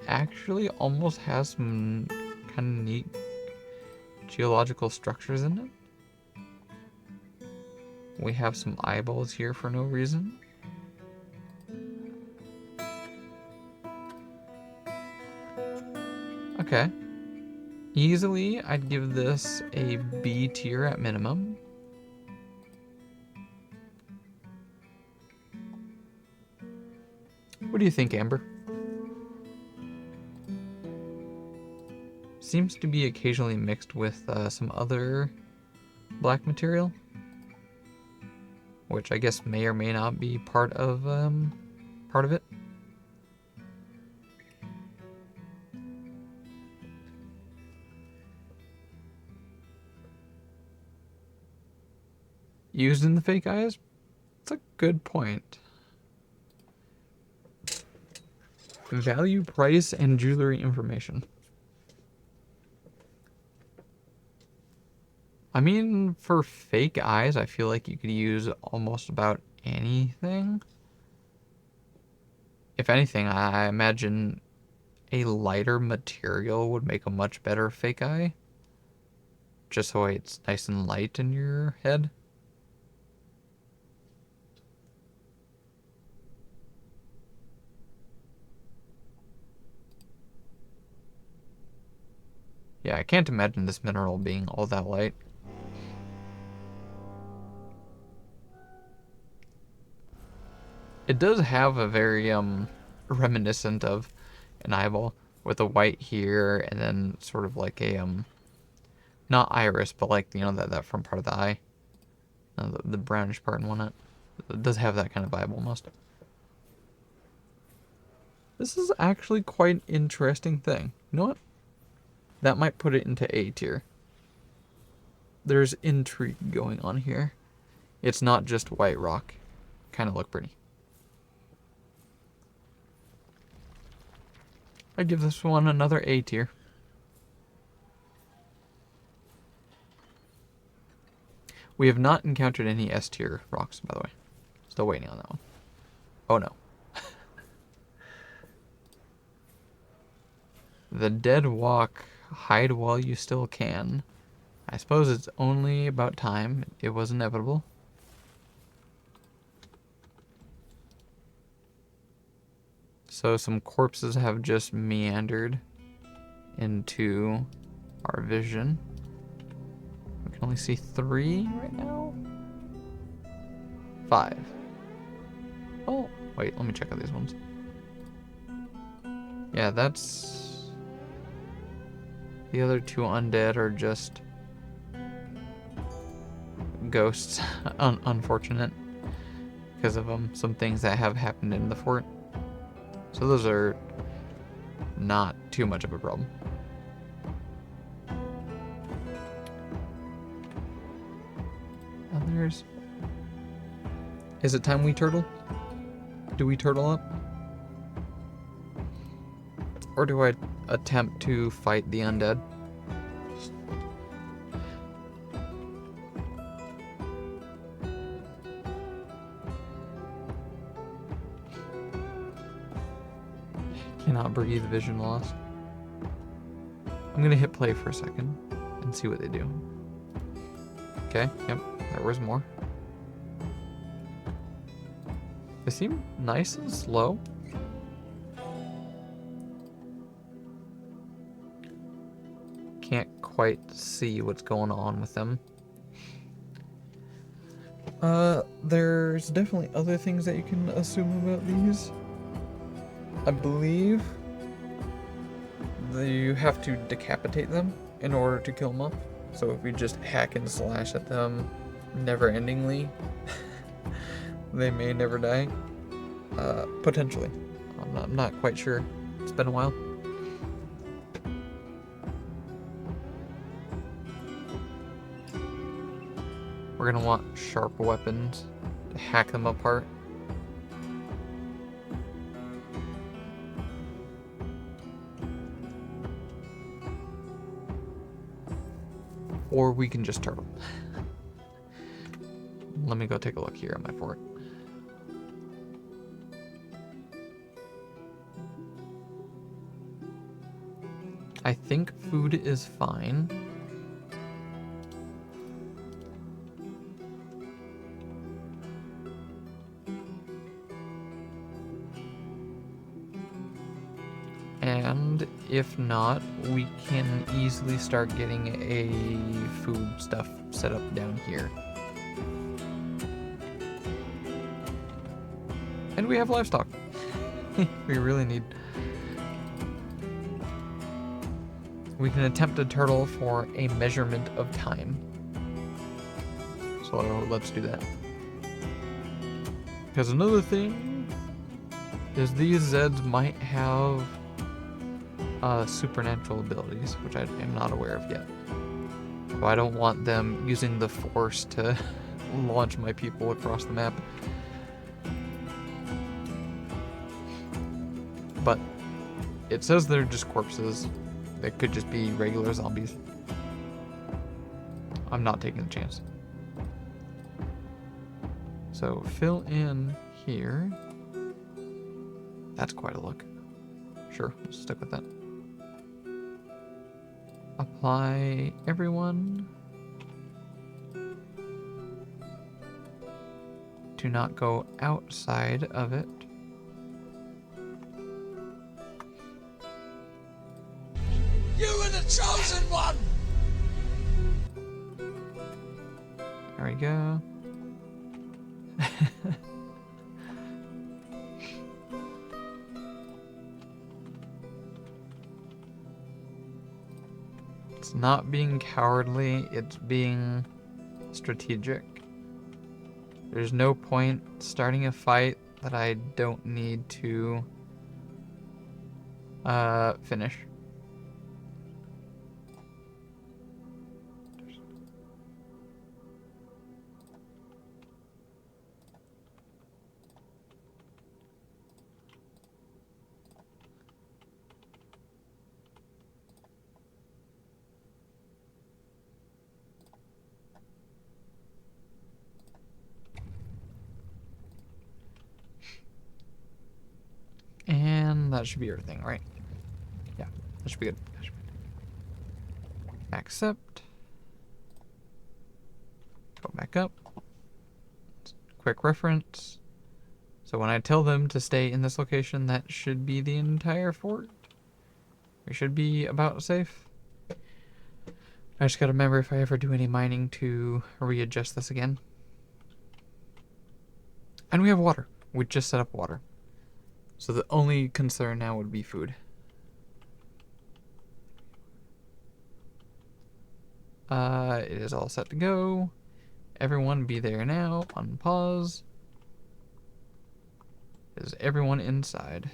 Actually almost has some kind of neat geological structures in it. We have some eyeballs here for no reason. Okay. Easily, I'd give this a B tier at minimum. What do you think, Amber? Seems to be occasionally mixed with some other black material, which I guess may or may not be part of it. Used in the fake eyes, it's a good point. Value, price, and jewelry information. I mean, for fake eyes, I feel like you could use almost about anything. If anything, I imagine a lighter material would make a much better fake eye. Just so it's nice and light in your head. Yeah, I can't imagine this mineral being all that light. It does have a very, reminiscent of an eyeball with a white here and then sort of like a, not iris, but like, you know, that front part of the eye. The brownish part and whatnot. It does have that kind of vibe almost. This is actually quite an interesting thing. You know what? That might put it into A tier. There's intrigue going on here. It's not just white rock. Kind of look pretty. I give this one another A tier. We have not encountered any S tier rocks, by the way. Still waiting on that one. Oh no. The dead walk. Hide while you still can. I suppose it's only about time. It was inevitable. So some corpses have just meandered into our vision. We can only see 3 right now. 5. Oh, wait, let me check out these ones. Yeah, that's... The other 2 undead are just ghosts. Unfortunate. Because of some things that have happened in the fort. So those are not too much of a problem. Others. Is it time we turtle? Do we turtle up? Or do I attempt to fight the undead? Cannot breathe, vision loss. I'm gonna hit play for a second and see what they do. Okay, yep, there was more. They seem nice and slow. Can't quite see what's going on with them. There's definitely other things that you can assume about these. I believe that you have to decapitate them in order to kill them off. So if you just hack and slash at them never-endingly, they may never die. Potentially. I'm not quite sure. It's been a while. We're gonna want sharp weapons to hack them apart. Or we can just turtle. Let me go take a look here at my fort. I think food is fine. And if not, we can easily start getting a food stuff set up down here. And we have livestock. We really need. We can attempt a turtle for a measurement of time. So let's do that. Because another thing is these Zeds might have supernatural abilities, which I am not aware of yet. So I don't want them using the Force to launch my people across the map. It says they're just corpses. They could just be regular zombies. I'm not taking the chance. So fill in here. That's quite a look. Sure, we'll stick with that. Apply everyone. Do not go outside of it. You were the chosen one! There we go. It's not being cowardly, it's being strategic. There's no point starting a fight that I don't need to finish. And that should be everything, right? Yeah, that should be good. That should be good. Accept. Go back up. Quick reference. So when I tell them to stay in this location, that should be the entire fort. We should be about safe. I just gotta remember if I ever do any mining to readjust this again. And we have water. We just set up water. So the only concern now would be food. It is all set to go. Everyone be there now. Unpause. Is everyone inside?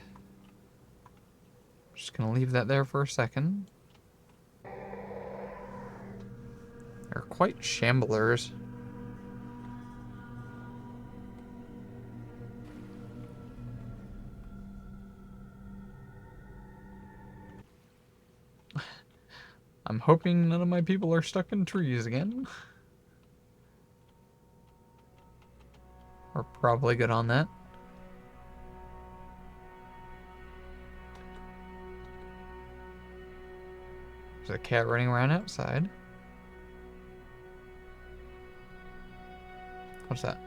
Just gonna leave that there for a second. They're quite shamblers. I'm hoping none of my people are stuck in trees again. We're probably good on that. There's a cat running around outside. What's that?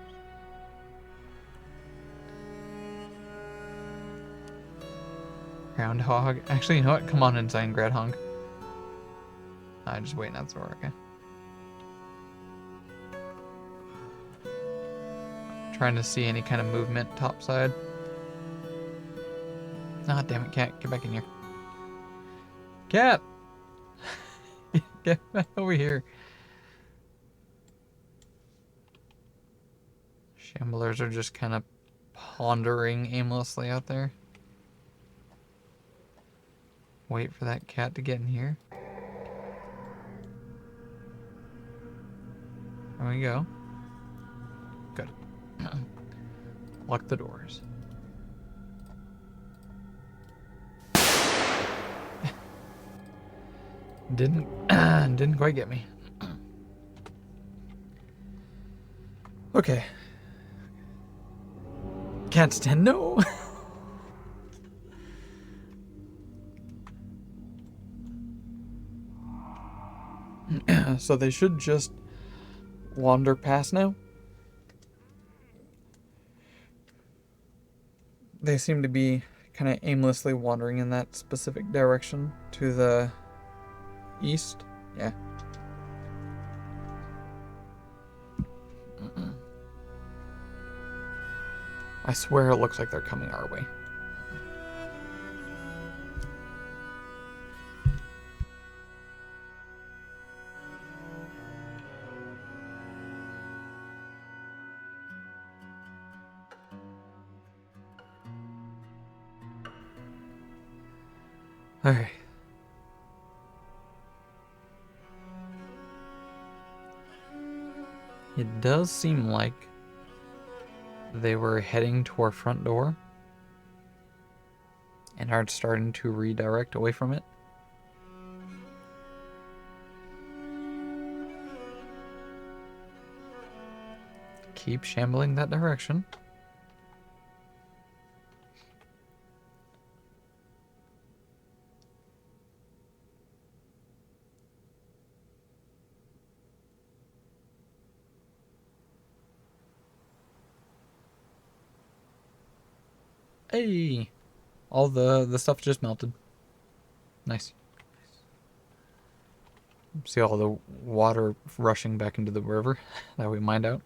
Groundhog. Actually, you know what? Come on inside, Groundhog. I'm just waiting out the door, okay. Trying to see any kind of movement topside. Ah, damn it, cat. Get back in here. Cat! Get back over here. Shamblers are just kind of pondering aimlessly out there. Wait for that cat to get in here. There we go. Good. Lock the doors. Didn't quite get me. Okay. Cat's 10. No. So they should just wander past now. They seem to be kind of aimlessly wandering in that specific direction to the east. Yeah. I swear it looks like they're coming our way. Alright. It does seem like they were heading to our front door. and are starting to redirect away from it. Keep shambling that direction. Hey! All the stuff just melted. Nice. See all the water rushing back into the river that we mined out.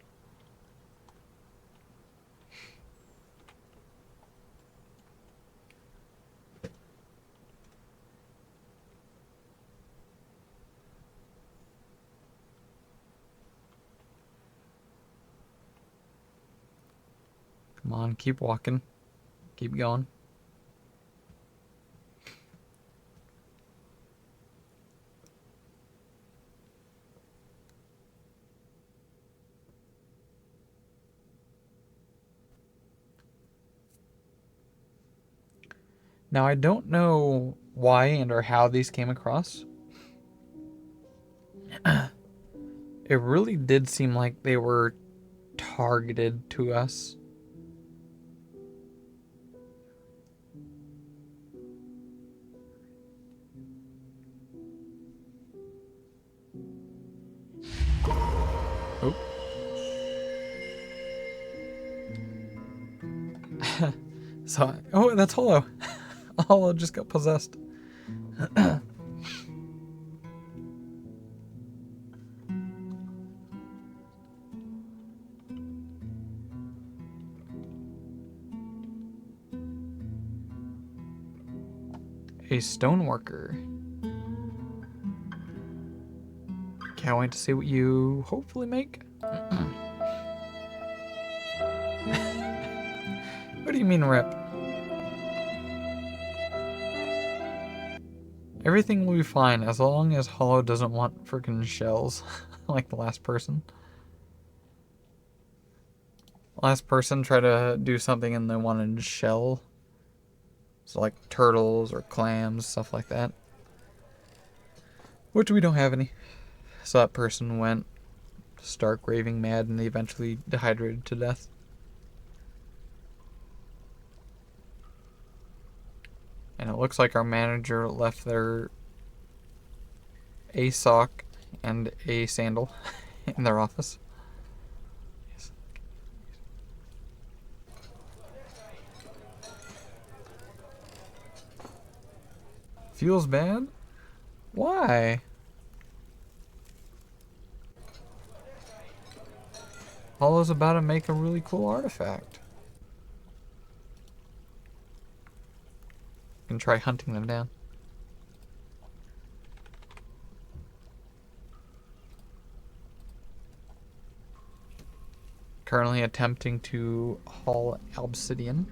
Come on, keep walking. Keep going. Now, I don't know why and or how these came across. It really did seem like they were targeted to us. Oh. So, oh, that's Hollow. Hollow just got possessed. A stoneworker. Can't wait to see what you hopefully make. What do you mean, rip? Everything will be fine as long as Hollow doesn't want freaking shells like the last person. Last person tried to do something and they wanted shell. So like turtles or clams, stuff like that. Which we don't have any. So that person went stark raving mad and they eventually dehydrated to death. And it looks like our manager left a sock and a sandal in their office. Yes. Feels bad? Why? Hollow's about to make a really cool artifact. You can try hunting them down. Currently attempting to haul obsidian.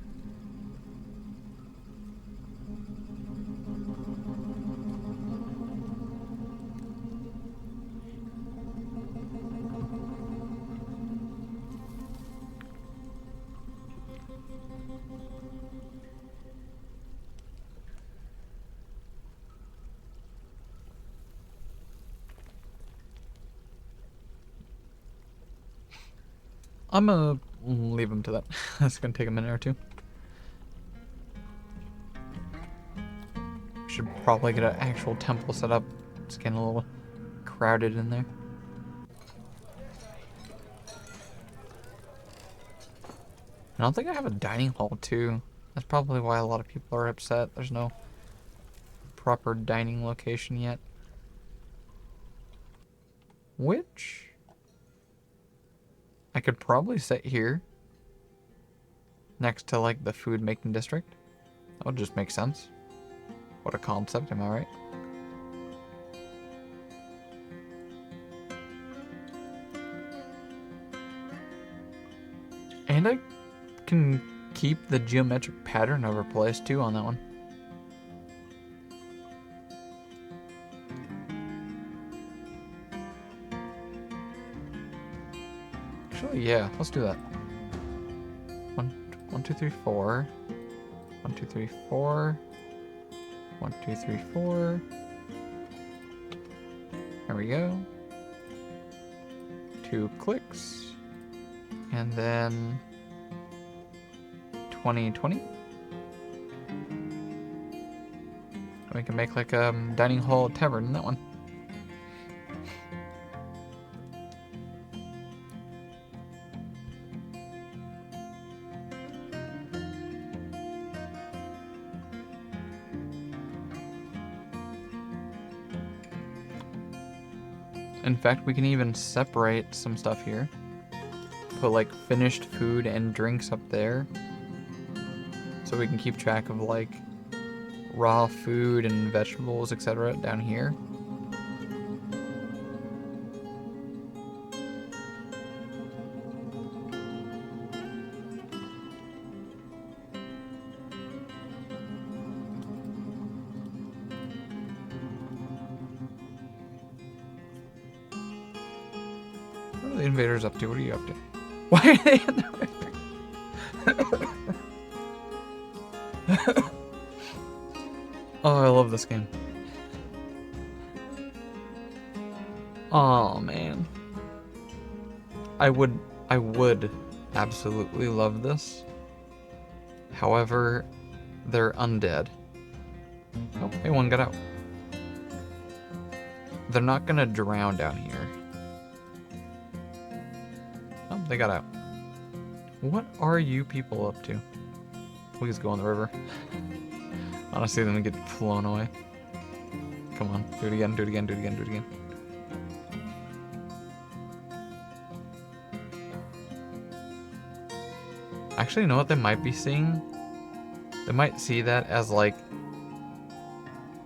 I'm gonna leave him to that. That's gonna take a minute or two. Should probably get an actual temple set up. It's getting a little crowded in there. I don't think I have a dining hall too. That's probably why a lot of people are upset. There's no proper dining location yet. Which I could probably sit here next to like the food making district. That would just make sense. What a concept, am I right? And I can keep the geometric pattern over place too on that one. Actually, yeah, let's do that. 1, 2, 3, 4. 1, 2, 3, 4. 1, 2, 3, 4. There we go. 2 clicks. And then 2020. We can make like a dining hall tavern in that one. In fact, we can even separate some stuff here. Put like finished food and drinks up there. So we can keep track of like raw food and vegetables, etc. down here. What are the invaders up to? What are you up to? Why are they in the Oh, I love this game. Oh man. I would absolutely love this. However, they're undead. Oh, hey, one got out. They're not gonna drown down here. Oh, they got out. What are you people up to? Please go on the river. I want to see them get flown away. Come on, do it again, do it again, do it again, do it again. Actually, you know what they might be seeing? They might see that as like...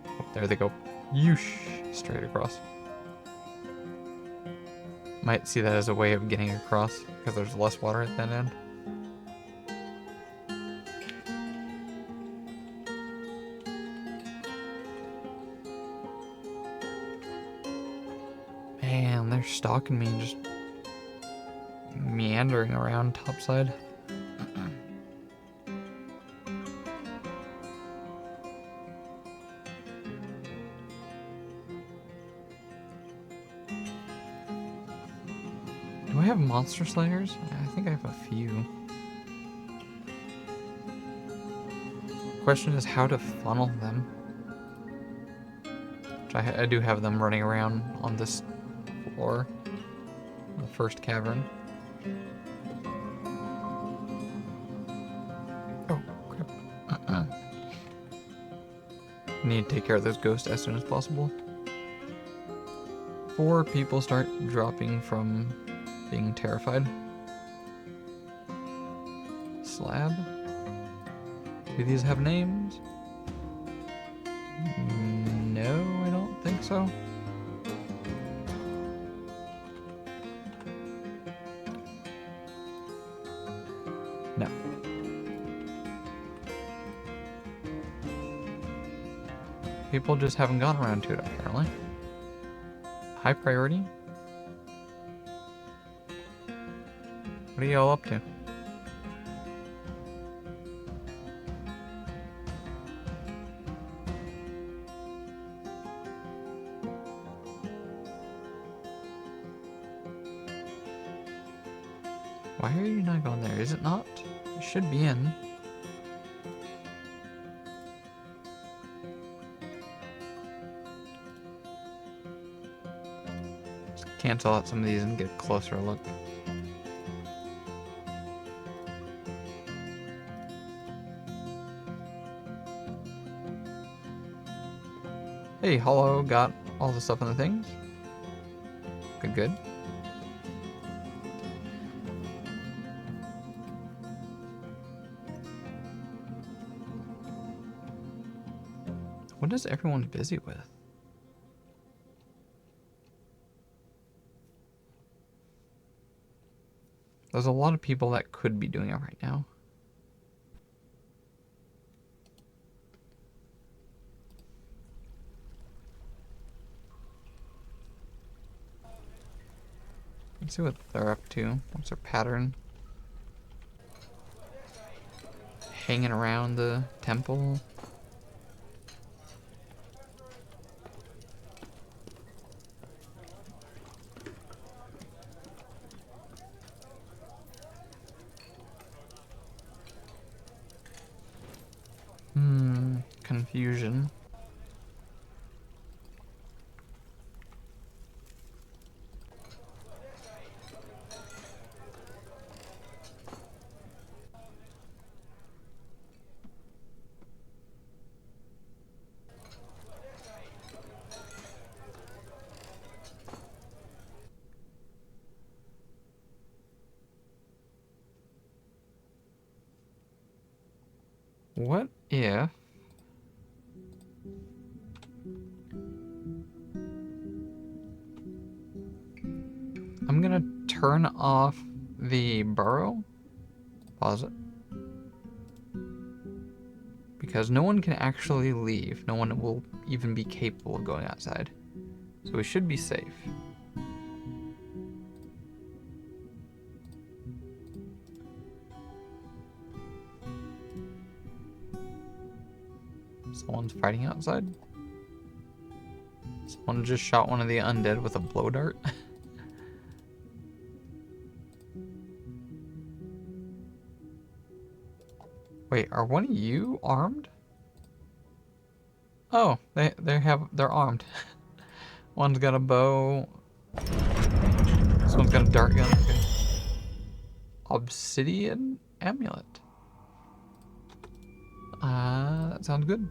Oh, there they go. Yoosh! Straight across. Might see that as a way of getting across, because there's less water at that end. Man, they're stalking me and just meandering around topside. Do I have monster slayers? I think I have a few. Question is how to funnel them. Which I do have them running around on this floor. The first cavern. Oh, crap. Need to take care of those ghosts as soon as possible. Before people start dropping from being terrified. Slab? Do these have names? No, I don't think so. No. People just haven't gone around to it, apparently. High priority? What are y'all up to? Why are you not going there? Is it not? It should be in. Just cancel out some of these and get a closer look. Hey, Hollow got all the stuff in the things. Good, good. What is everyone busy with? There's a lot of people that could be doing it right now. Let's see what they're up to. What's their pattern? Hanging around the temple. fusion. What if I'm gonna turn off the burrow? Pause it. Because no one can actually leave. No one will even be capable of going outside. So we should be safe. Someone's fighting outside. Someone just shot one of the undead with a blow dart. Wait, are one of you armed? Oh, they're armed. One's got a bow. This one's got a dart gun. Okay. Obsidian amulet. That sounds good.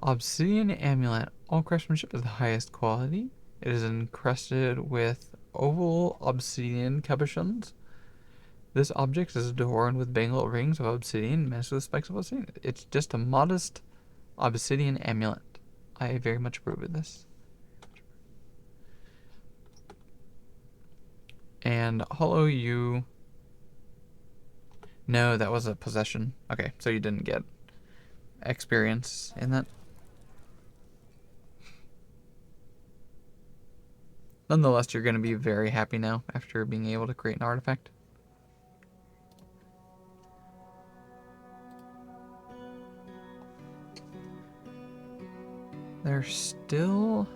Obsidian amulet. All craftsmanship is the highest quality. It is encrusted with oval obsidian cabochons. This object is adorned with bangled rings of obsidian matched with spikes of obsidian. It's just a modest obsidian amulet. I very much approve of this. And hollow you. No, that was a possession. Okay, so you didn't get experience in that. Nonetheless, you're going to be very happy now after being able to create an artifact. They're still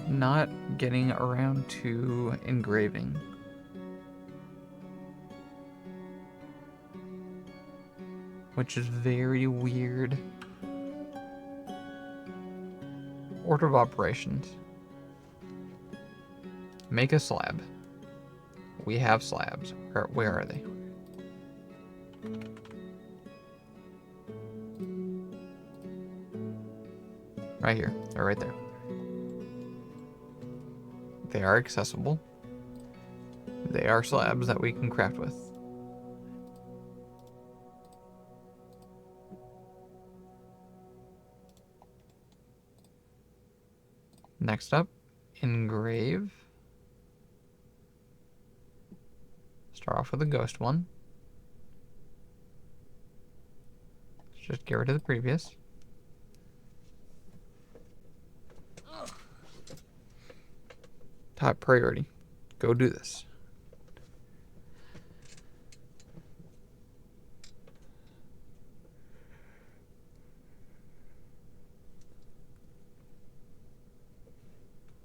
not getting around to engraving. Which is very weird. Order of operations. Make a slab. We have slabs. Where are they? Right here. They're right there. They are accessible. They are slabs that we can craft with. Next up, engrave. Start off with a ghost one. Let's just get rid of the previous. Top priority. Go do this.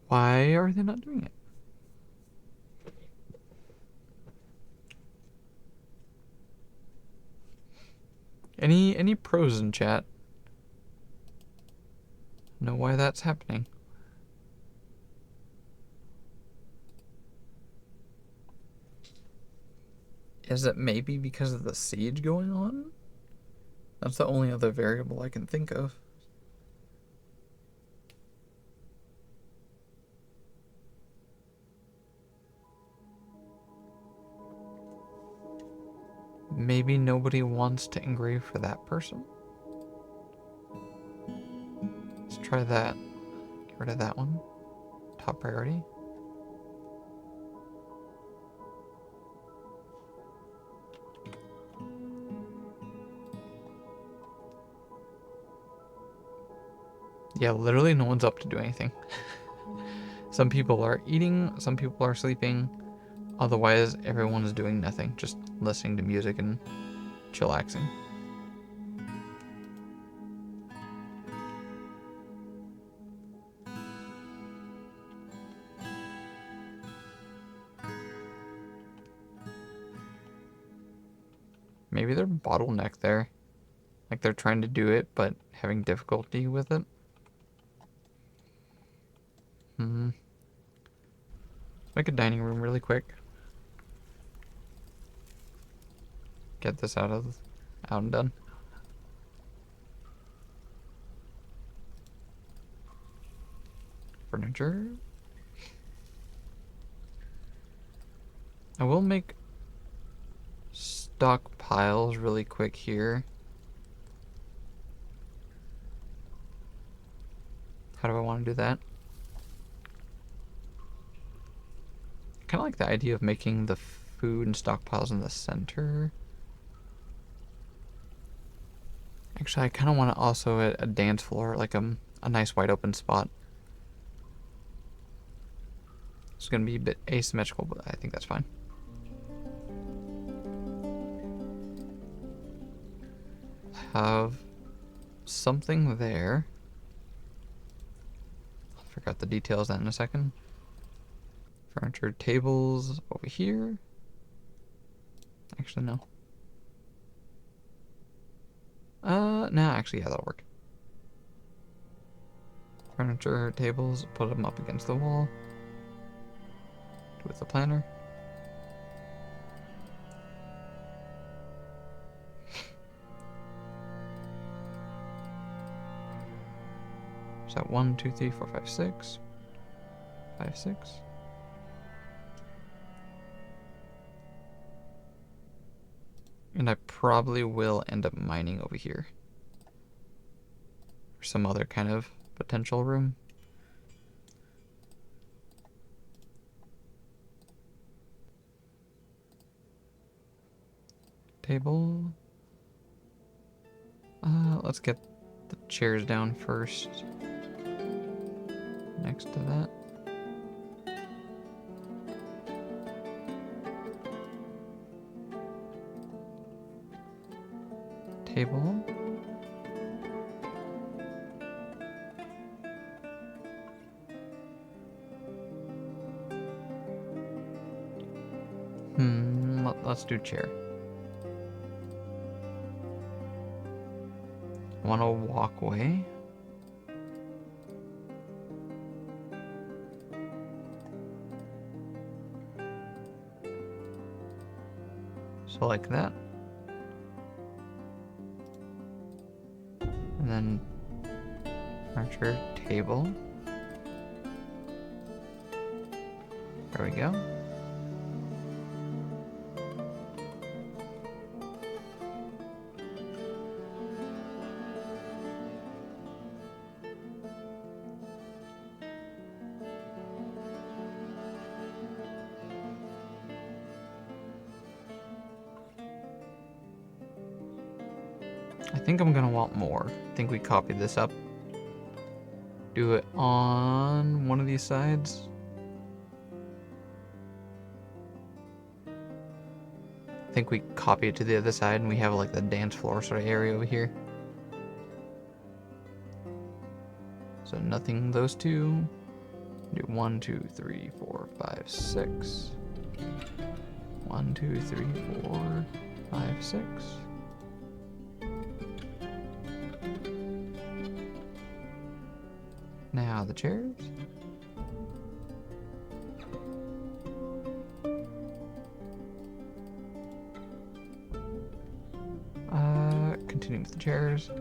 Why are they not doing it? Any pros in chat? Know why that's happening? Is it maybe because of the siege going on? That's the only other variable I can think of. Maybe nobody wants to engrave for that person? Let's try that. Get rid of that one. Top priority. Yeah, literally no one's up to do anything. Some people are eating, some people are sleeping. Otherwise, everyone is doing nothing, just listening to music and chillaxing. Maybe they're bottlenecked there. Like they're trying to do it, but having difficulty with it. Make a dining room really quick. Get this out and done. Furniture. I will make stockpiles really quick here. How do I want to do that? Kind of like the idea of making the food and stockpiles in the center. Actually, I kind of want to also a dance floor, like a nice wide open spot. It's going to be a bit asymmetrical, but I think that's fine. Have something there. I'll figure out the details of that in a second. Furniture, tables over here. Actually, no. No, actually, yeah, that'll work. Furniture, tables, put them up against the wall. With the planner. So 1, 2, 3, 4, 5, 6. 5, 6. And I probably will end up mining over here. Or some other kind of potential room. Table. Let's get the chairs down first. Next to that. Table. Let's do chair. I want a walkway. So like that. And then furniture, table. There we go. I think I'm gonna want more. I think we copied this up. Do it on one of these sides. I think we copy it to the other side and we have like the dance floor sort of area over here. So nothing those two. Do 1, 2, 3, 4, 5, 6. 1, 2, 3, 4, 5, 6. Now the chairs. Continuing with the chairs.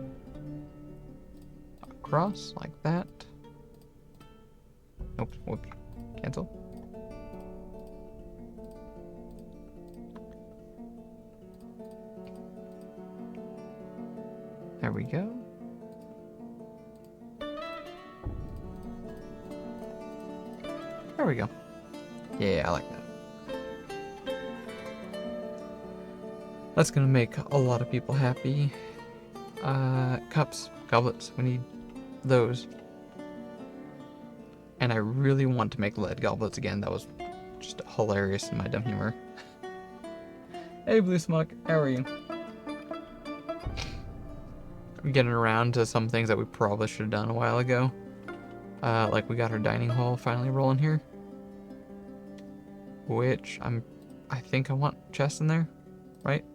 Across like that. Nope, whoops. Cancel. There we go. There we go. Yeah, I like that. That's gonna make a lot of people happy. Cups, goblets, we need those. And I really want to make lead goblets again. That was just hilarious in my dumb humor. Hey, Blue Smuck, how are you? I'm getting around to some things that we probably should have done a while ago. Like we got our dining hall finally rolling here. Which I think I want chests in there, right?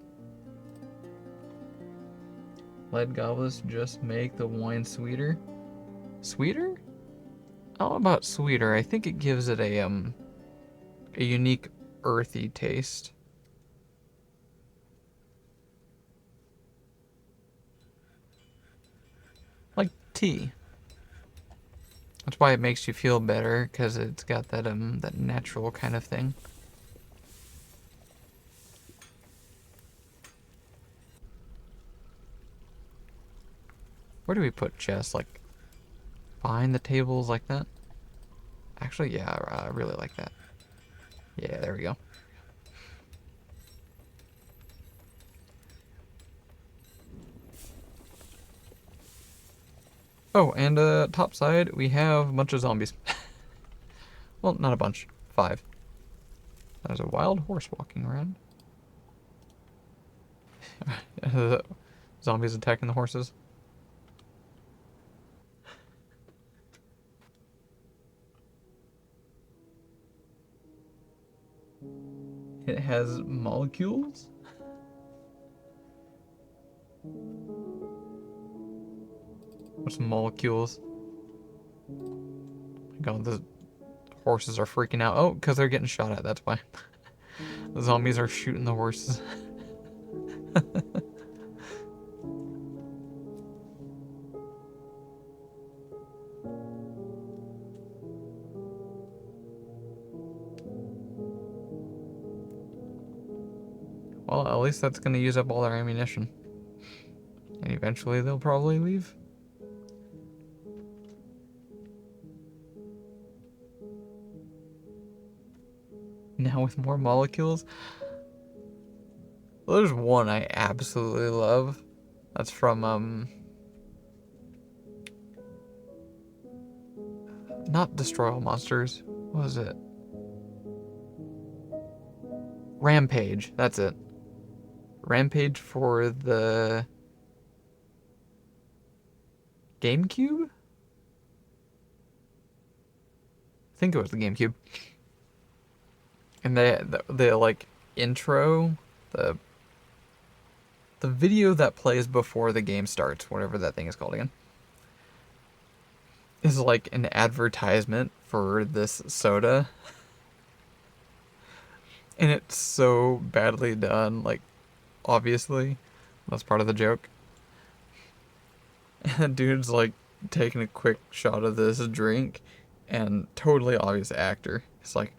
Lead goblets just make the wine sweeter. Sweeter? I don't know about sweeter. I think it gives it a unique earthy taste. Like tea. That's why it makes you feel better, because it's got that that natural kind of thing. Where do we put chests? Like behind the tables like that? Actually, yeah, I really like that. Yeah, there we go. Oh, and top side, we have a bunch of zombies. Well, not a bunch. 5. There's a wild horse walking around. Zombies attacking the horses. It has molecules? What's molecules? God, the horses are freaking out. Oh, because they're getting shot at, that's why. The zombies are shooting the horses. Well, at least that's going to use up all their ammunition. And eventually they'll probably leave. Now with more molecules. Well, there's one I absolutely love. That's from, not Destroy All Monsters. What was it? Rampage. That's it. Rampage for the GameCube? I think it was the GameCube. And the like intro, the video that plays before the game starts, whatever that thing is called again, is like an advertisement for this soda. And it's so badly done, like, obviously. That's part of the joke. And the dude's like taking a quick shot of this drink, and totally obvious actor. It's like,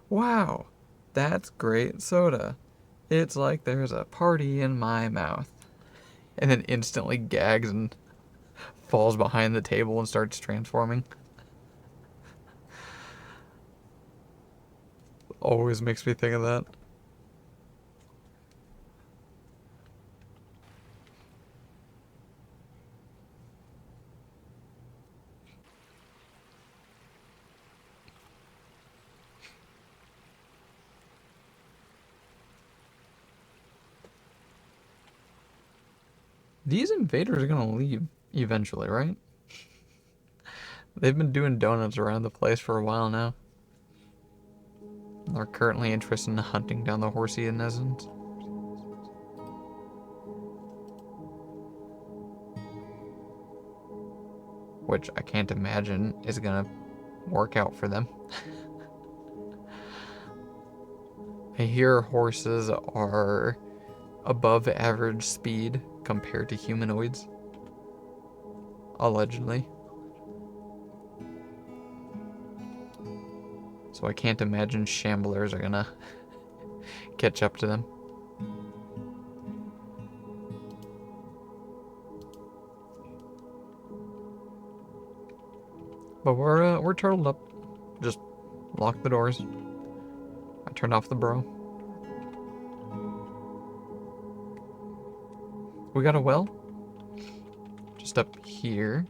wow, that's great soda. It's like there's a party in my mouth. And then instantly gags and falls behind the table and starts transforming. Always makes me think of that. These invaders are gonna leave eventually, right? They've been doing donuts around the place for a while now. They're currently interested in hunting down the horsey in essence. Which I can't imagine is gonna work out for them. I hear horses are above average speed compared to humanoids. Allegedly. So I can't imagine shamblers are gonna catch up to them. But we're turtled up. Just lock the doors. I turned off the bro. We got a well. Just up here.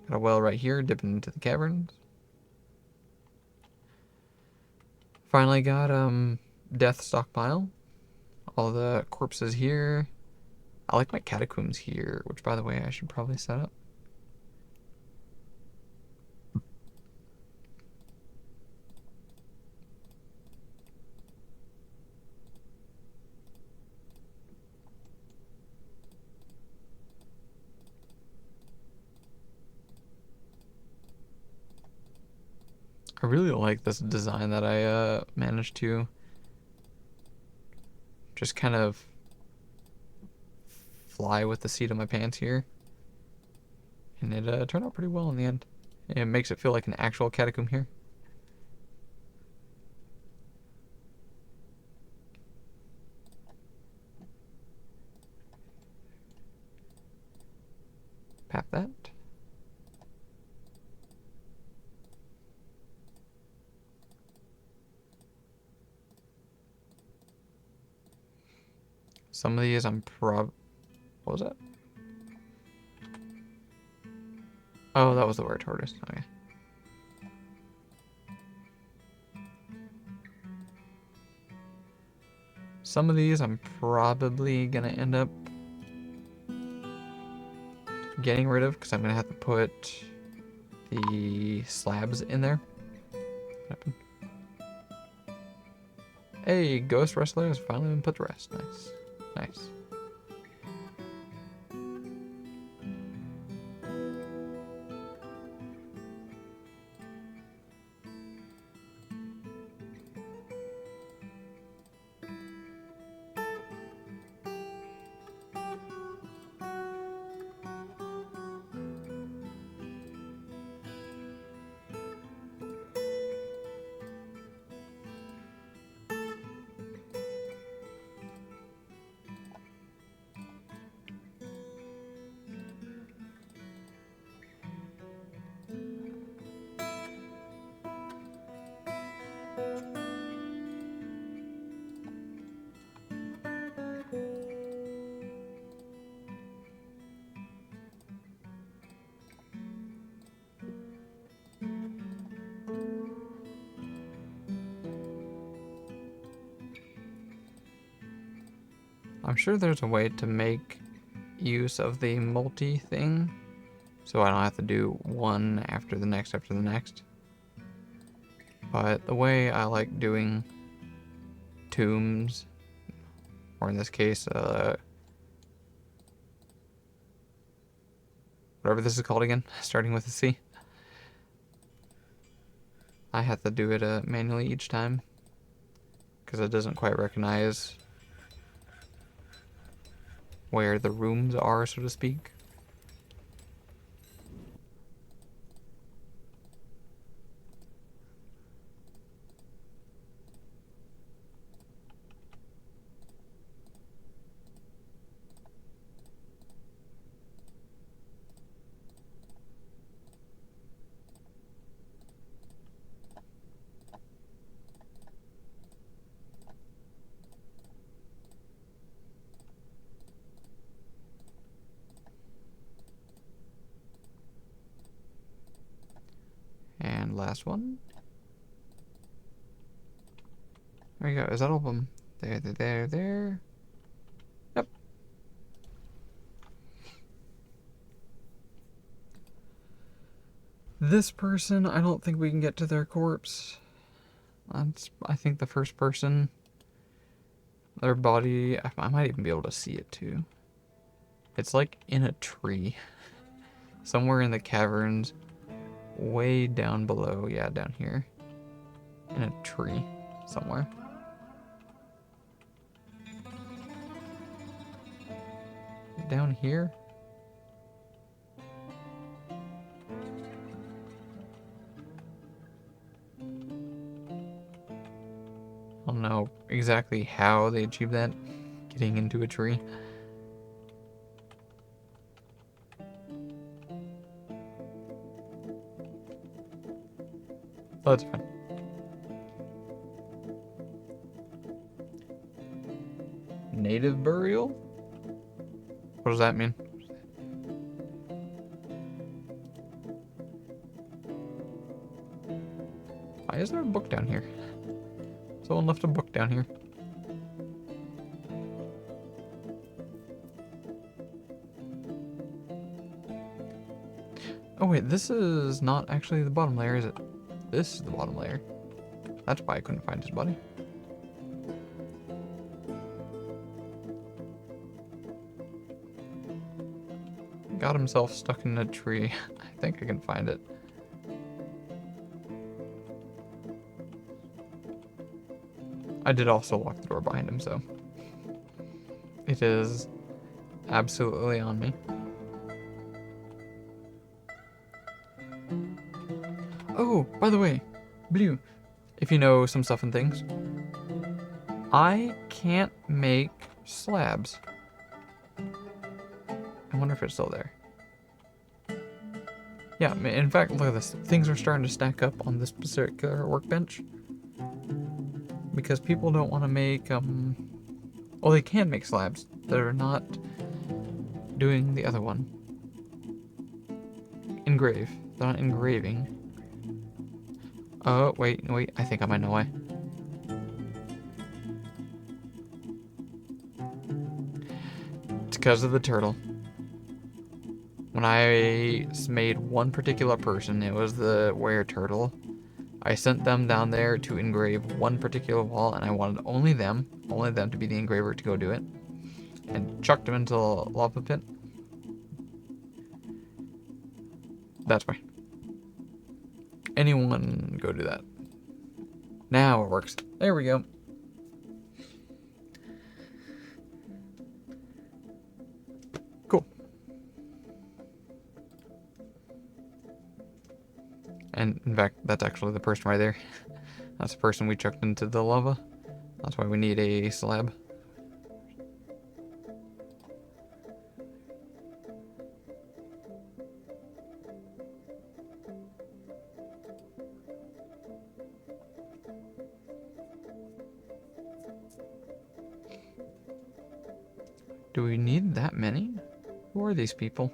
Got a well right here, dipping into the caverns. Finally got death stockpile. All the corpses here. I like my catacombs here, which by the way I should probably set up. I really like this design that I managed to just kind of fly with the seat of my pants here. And it turned out pretty well in the end. It makes it feel like an actual catacomb here. Pap that. Some of these what was that? Oh, that was the word tortoise. Okay. Some of these I'm probably gonna end up getting rid of because I'm gonna have to put the slabs in there. What happened? Hey, Ghost Wrestler has finally been put to rest. Nice. Nice. I'm sure there's a way to make use of the multi thing so I don't have to do one after the next after the next. But the way I like doing tombs, or in this case, whatever this is called again, starting with a C, I have to do it manually each time because it doesn't quite recognize where the rooms are, so to speak. And last one. There you go. Is that all of them? There. Yep. This person, I don't think we can get to their corpse. That's, I think, the first person. Their body, I might even be able to see it too. It's like in a tree. Somewhere in the caverns, way down below. Yeah, down here. In a tree somewhere. Down here? I don't know exactly how they achieved that. Getting into a tree. Oh, that's fine. Native burial? What does that mean? Why is there a book down here? Someone left a book down here. Oh wait, this is not actually the bottom layer, is it? This is the bottom layer. That's why I couldn't find his body. Got himself stuck in a tree. I think I can find it. I did also lock the door behind him, so it is absolutely on me. Oh, by the way, Blue, if you know some stuff and things, I can't make slabs. I wonder if it's still there. Yeah, in fact, look at this. Things are starting to stack up on this particular workbench. Because people don't want to make, well, they can make slabs. They're not doing the other one. Engrave. They're not engraving. Oh, wait, I think I might know why. It's because of the turtle. When I made one particular person, it was the were turtle. I sent them down there to engrave one particular wall, and I wanted only them to be the engraver to go do it. And chucked them into the lava pit. That's why. Anyone go do that. Now it works. There we go. Cool. And in fact, that's actually the person right there. That's the person we chucked into the lava. That's why we need a slab. Do we need that many? Who are these people?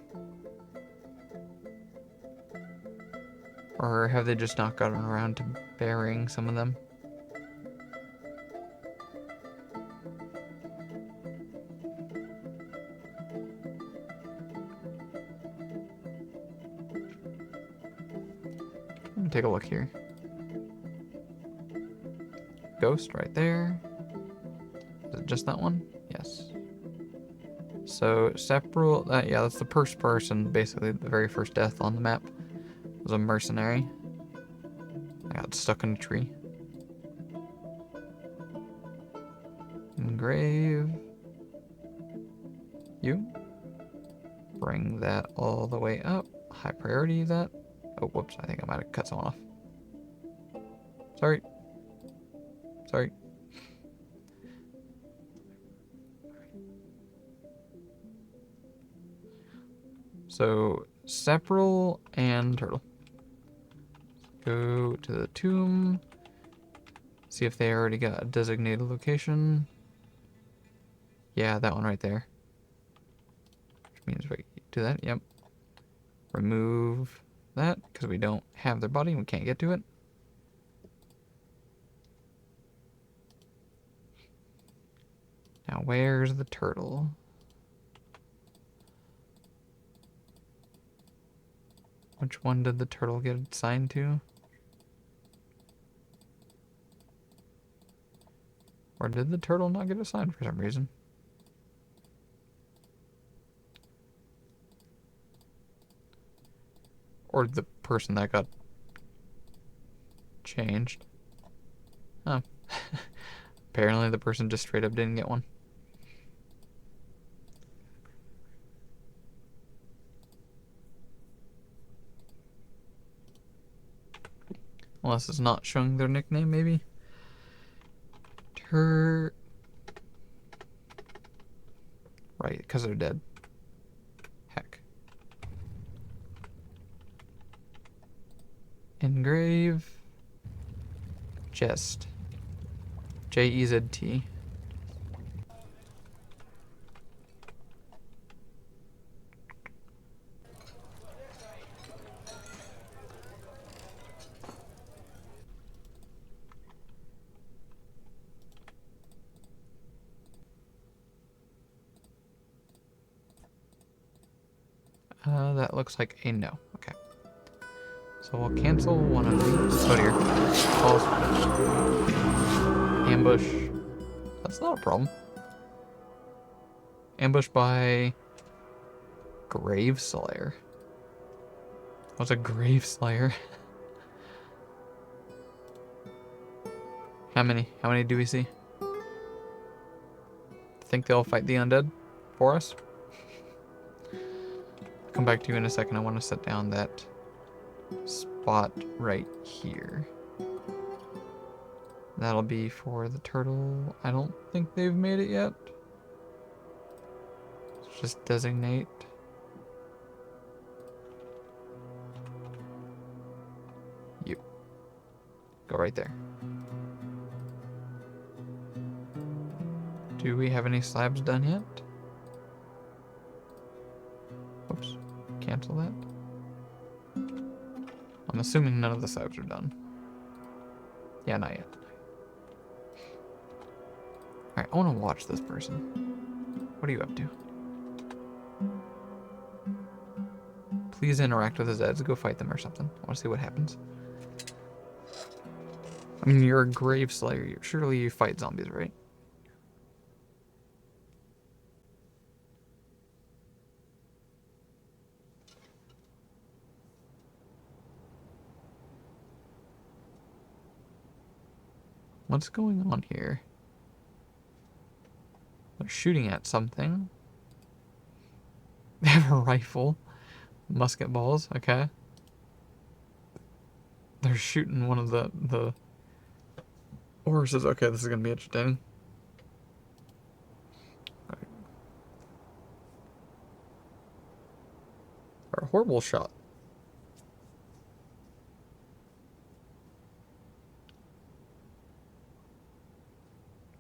Or have they just not gotten around to burying some of them? Let me take a look here. Ghost right there. Is it just that one? Yes. So, separate, yeah, that's the first person, basically the very first death on the map. Was a mercenary. I got stuck in a tree. Engrave. You. Bring that all the way up. High priority that. Oh, whoops, I think I might have cut someone off. Sorry. Sorry. So, Sepral and Turtle. Go to the tomb. See if they already got a designated location. Yeah, that one right there. Which means we do that, yep. Remove that, because we don't have their body and we can't get to it. Now, where's the turtle? Which one did the turtle get assigned to? Or did the turtle not get assigned for some reason? Or the person that got changed? Oh. Apparently the person just straight up didn't get one. Unless it's not showing their nickname, maybe? Right, because they're dead. Heck. Engrave. Jest. J-E-Z-T. That looks like a no. Okay. So we'll cancel one of these. Oh dear. False. Ambush. That's not a problem. Ambush by Grave Slayer. What's a Grave Slayer? How many? How many do we see? think they'll fight the undead for us. Come back to you in a second. I want to set down that spot right here. That'll be for the turtle. I don't think they've made it yet. Let's just designate. You. Go right there. Do we have any slabs done yet? Oops. Cancel that. I'm assuming none of the slabs are done. Yeah, not yet. Alright, I want to watch this person. What are you up to? Please interact with the Zeds. Go fight them or something. I want to see what happens. I mean, you're a grave slayer. Surely you fight zombies, right? What's going on here? They're shooting at something. They have a rifle. Musket balls, okay. They're shooting one of the horses. Okay, this is gonna be interesting. Right. A horrible shot.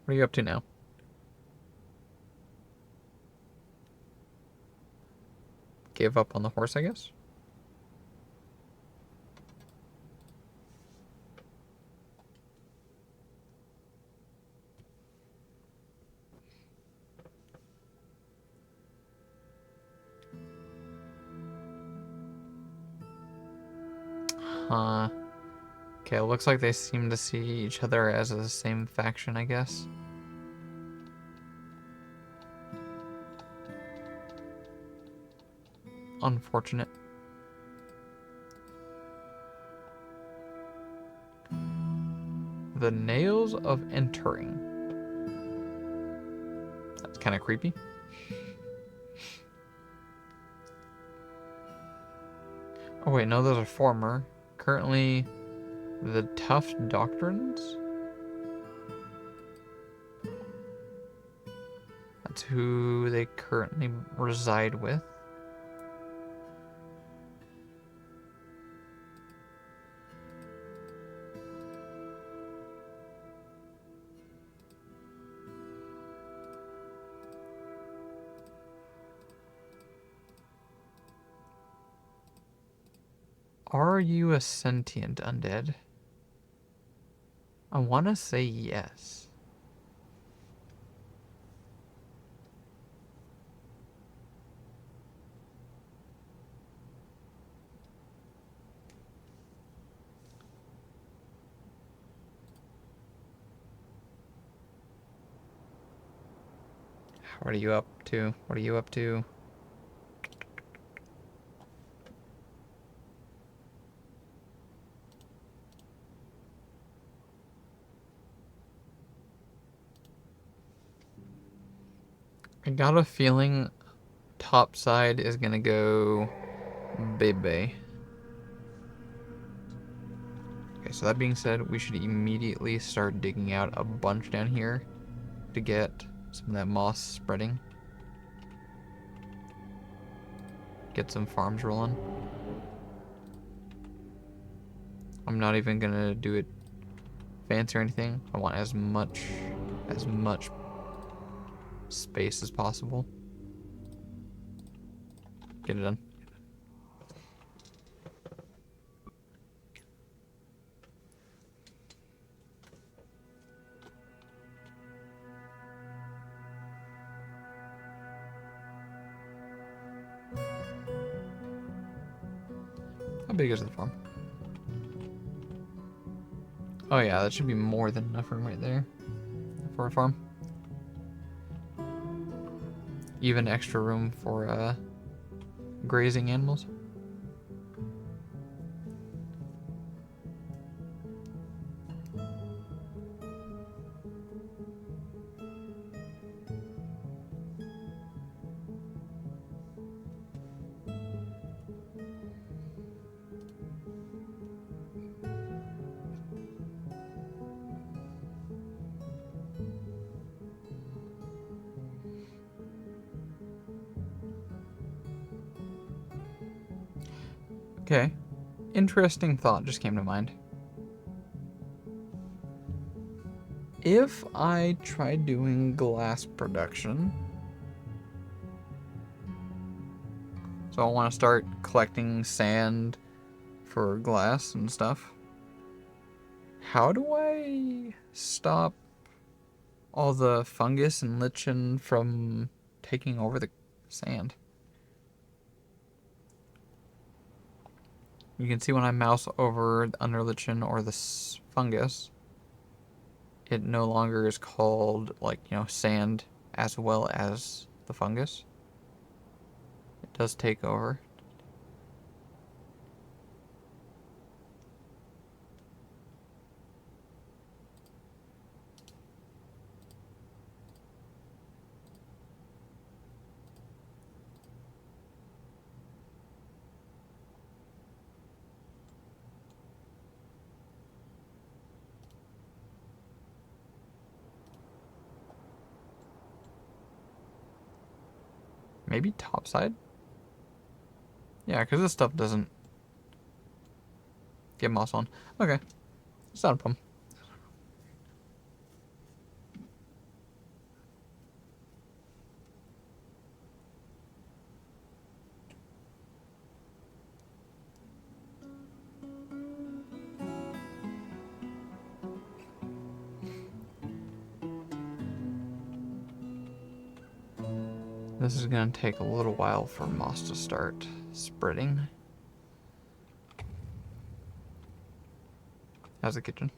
What are you up to now? Gave up on the horse, I guess? Huh. Okay, it looks like they seem to see each other as the same faction, I guess. Unfortunate. The nails of entering. That's kind of creepy. Oh wait, no, those are former. Currently, the tough doctrines? That's who they currently reside with. Are you a sentient undead? I want to say yes. What are you up to? What are you up to? I got a feeling top side is gonna go Bebe. Okay, so that being said, we should immediately start digging out a bunch down here to get some of that moss spreading. Get some farms rolling. I'm not even gonna do it fancy or anything. I want as much space as possible. Get it done. How big is the farm? Oh yeah, that should be more than enough room right there for a farm. Even extra room for grazing animals. Okay. Interesting thought just came to mind. If I tried doing glass production, so I want to start collecting sand for glass and stuff, how do I stop all the fungus and lichen from taking over the sand? You can see when I mouse over the under lichen or the fungus, it no longer is called, like, sand as well as the fungus. It does take over. Maybe topside? Yeah, because this stuff doesn't get moss on. Okay, it's not a problem. This is going to take a little while for moss to start spreading. How's the kitchen?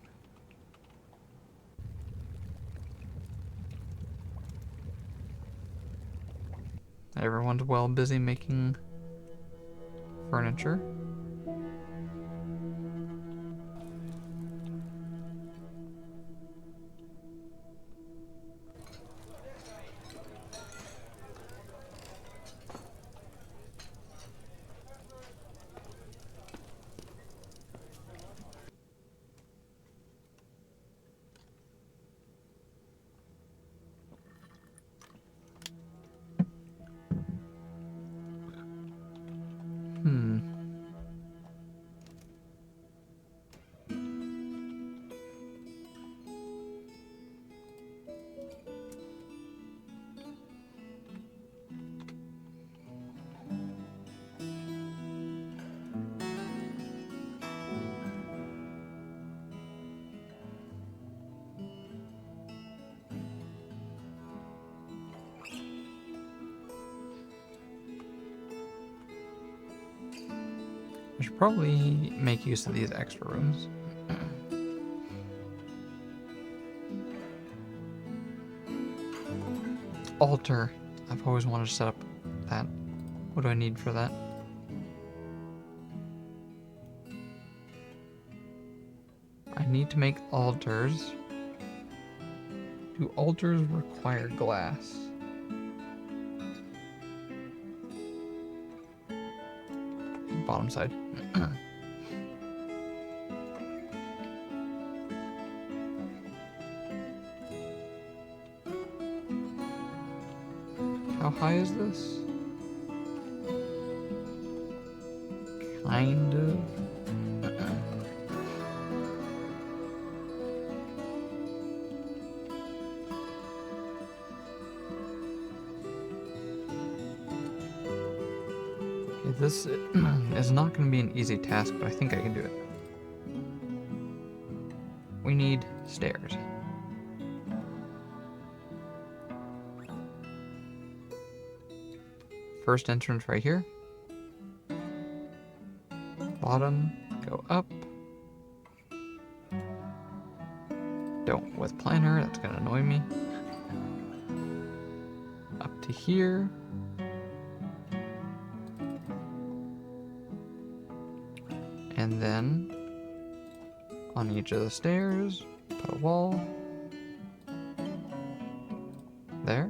Everyone's well busy making furniture. I should probably make use of these extra rooms. Altar. I've always wanted to set up that. What do I need for that? I need to make altars. Do altars require glass? Bottom side. How high is this? Kind of. Okay, this is not going to be an easy task, but I think I can do it. We need stairs. First entrance right here. Bottom, go up. Don't with planner, that's gonna annoy me. Up to here. And then on each of the stairs, put a wall. There.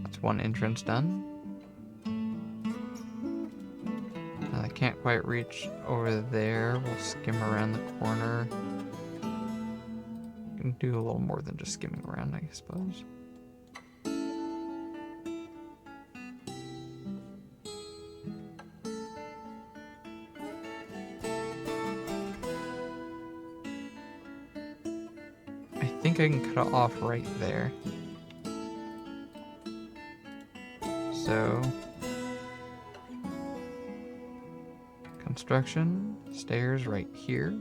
That's one entrance done. I can't quite reach over there. We'll skim around the corner. Can do a little more than just skimming around, I suppose. think I can cut it off right there. So, construction, stairs right here.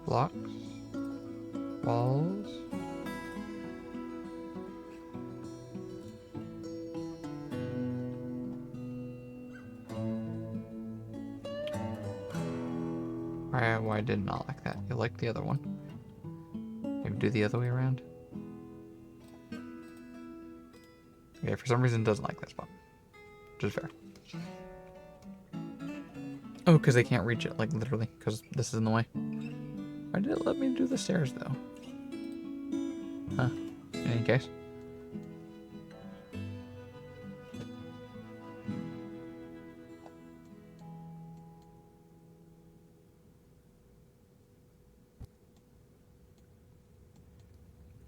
Blocks, walls. Why did it not like that? You like the other one? Maybe do the other way around. Okay, for some reason it doesn't like that spot. Which is fair. Oh, because they can't reach it, like literally, because this is in the way. Why did it let me do the stairs though? Huh. In any case.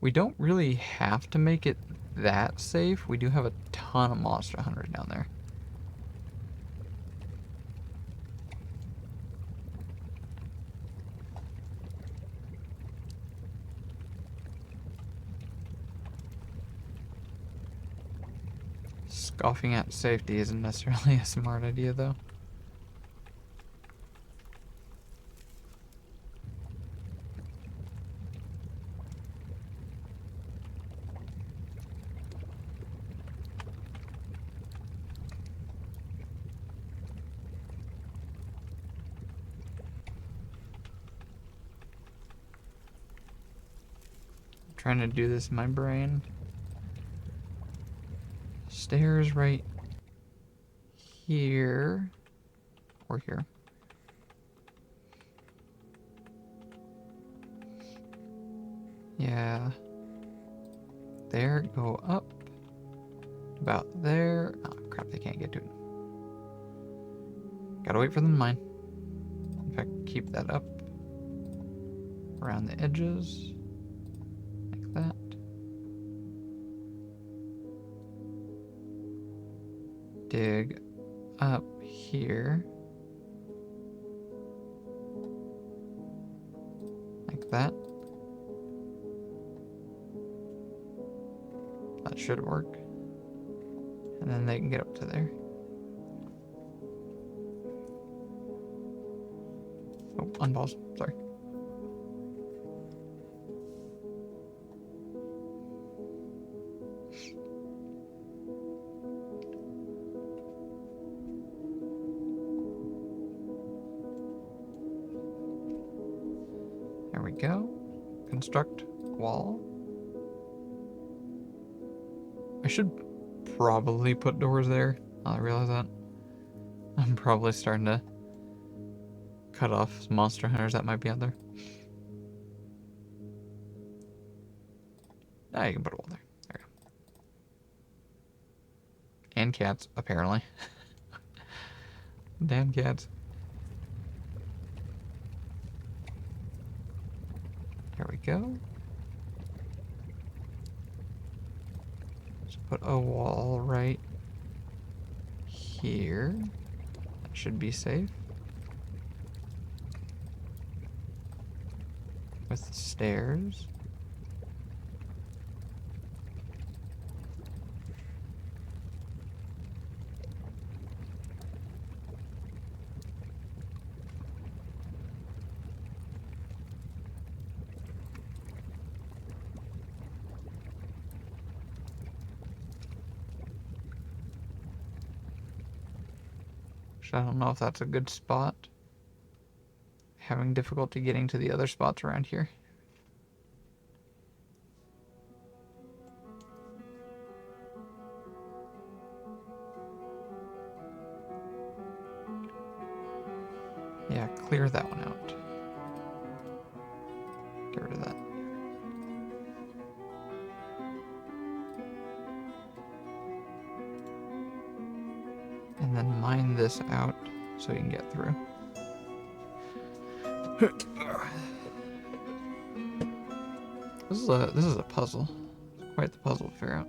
We don't really have to make it that safe. We do have a ton of monster hunters down there. Scoffing at safety isn't necessarily a smart idea, though. I'm trying to do this in my brain. Stairs right here. Or here. Yeah. There, go up. About there. Oh crap, they can't get to it. Gotta wait for them to mine. In fact, keep that up. Around the edges. Like that. Dig up here. Like that. That should work. And then they can get up to there. Oh, unpause. Sorry. There we go. Construct wall. I should probably put doors there. I realize that. I'm probably starting to cut off some monster hunters that might be out there. Ah, you can put a wall there. There you go. And cats, apparently. Damn cats. There we go. Just put a wall right here. That should be safe. With the stairs. I don't know if that's a good spot. Having difficulty getting to the other spots around here. Yeah, clear that one out. Get rid of that. And then mine this out so you can get through. This is a puzzle. It's quite the puzzle to figure out.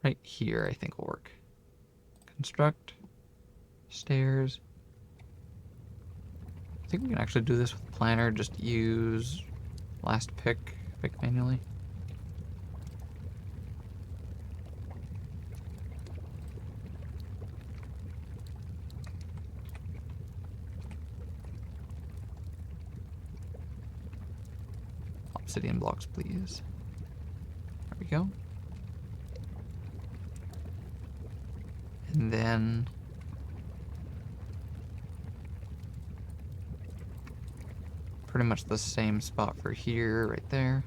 Right here, I think will work. Construct. Stairs. I think we can actually do this with planner. Just use last pick manually. Obsidian blocks, please. There we go. And then pretty much the same spot for here, right there.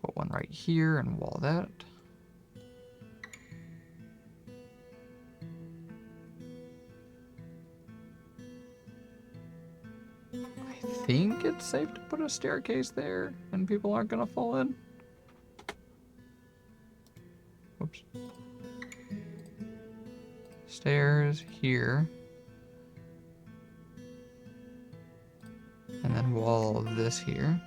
Put one right here and wall that. I think it's safe to put a staircase there and people aren't gonna fall in. Whoops. Stairs here. And then wall this here.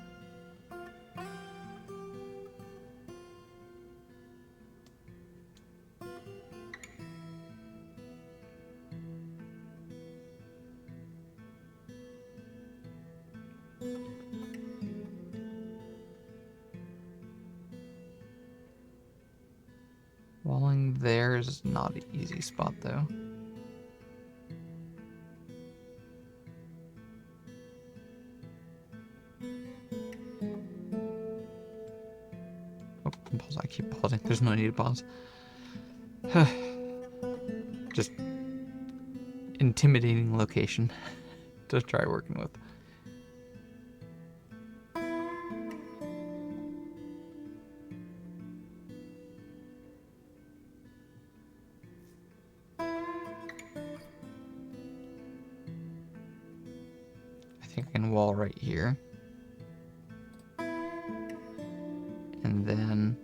Walling there is not an easy spot though. Oh, pause. I keep pausing. There's no need to pause. Just intimidating location to try working with. I think I can wall right here. And then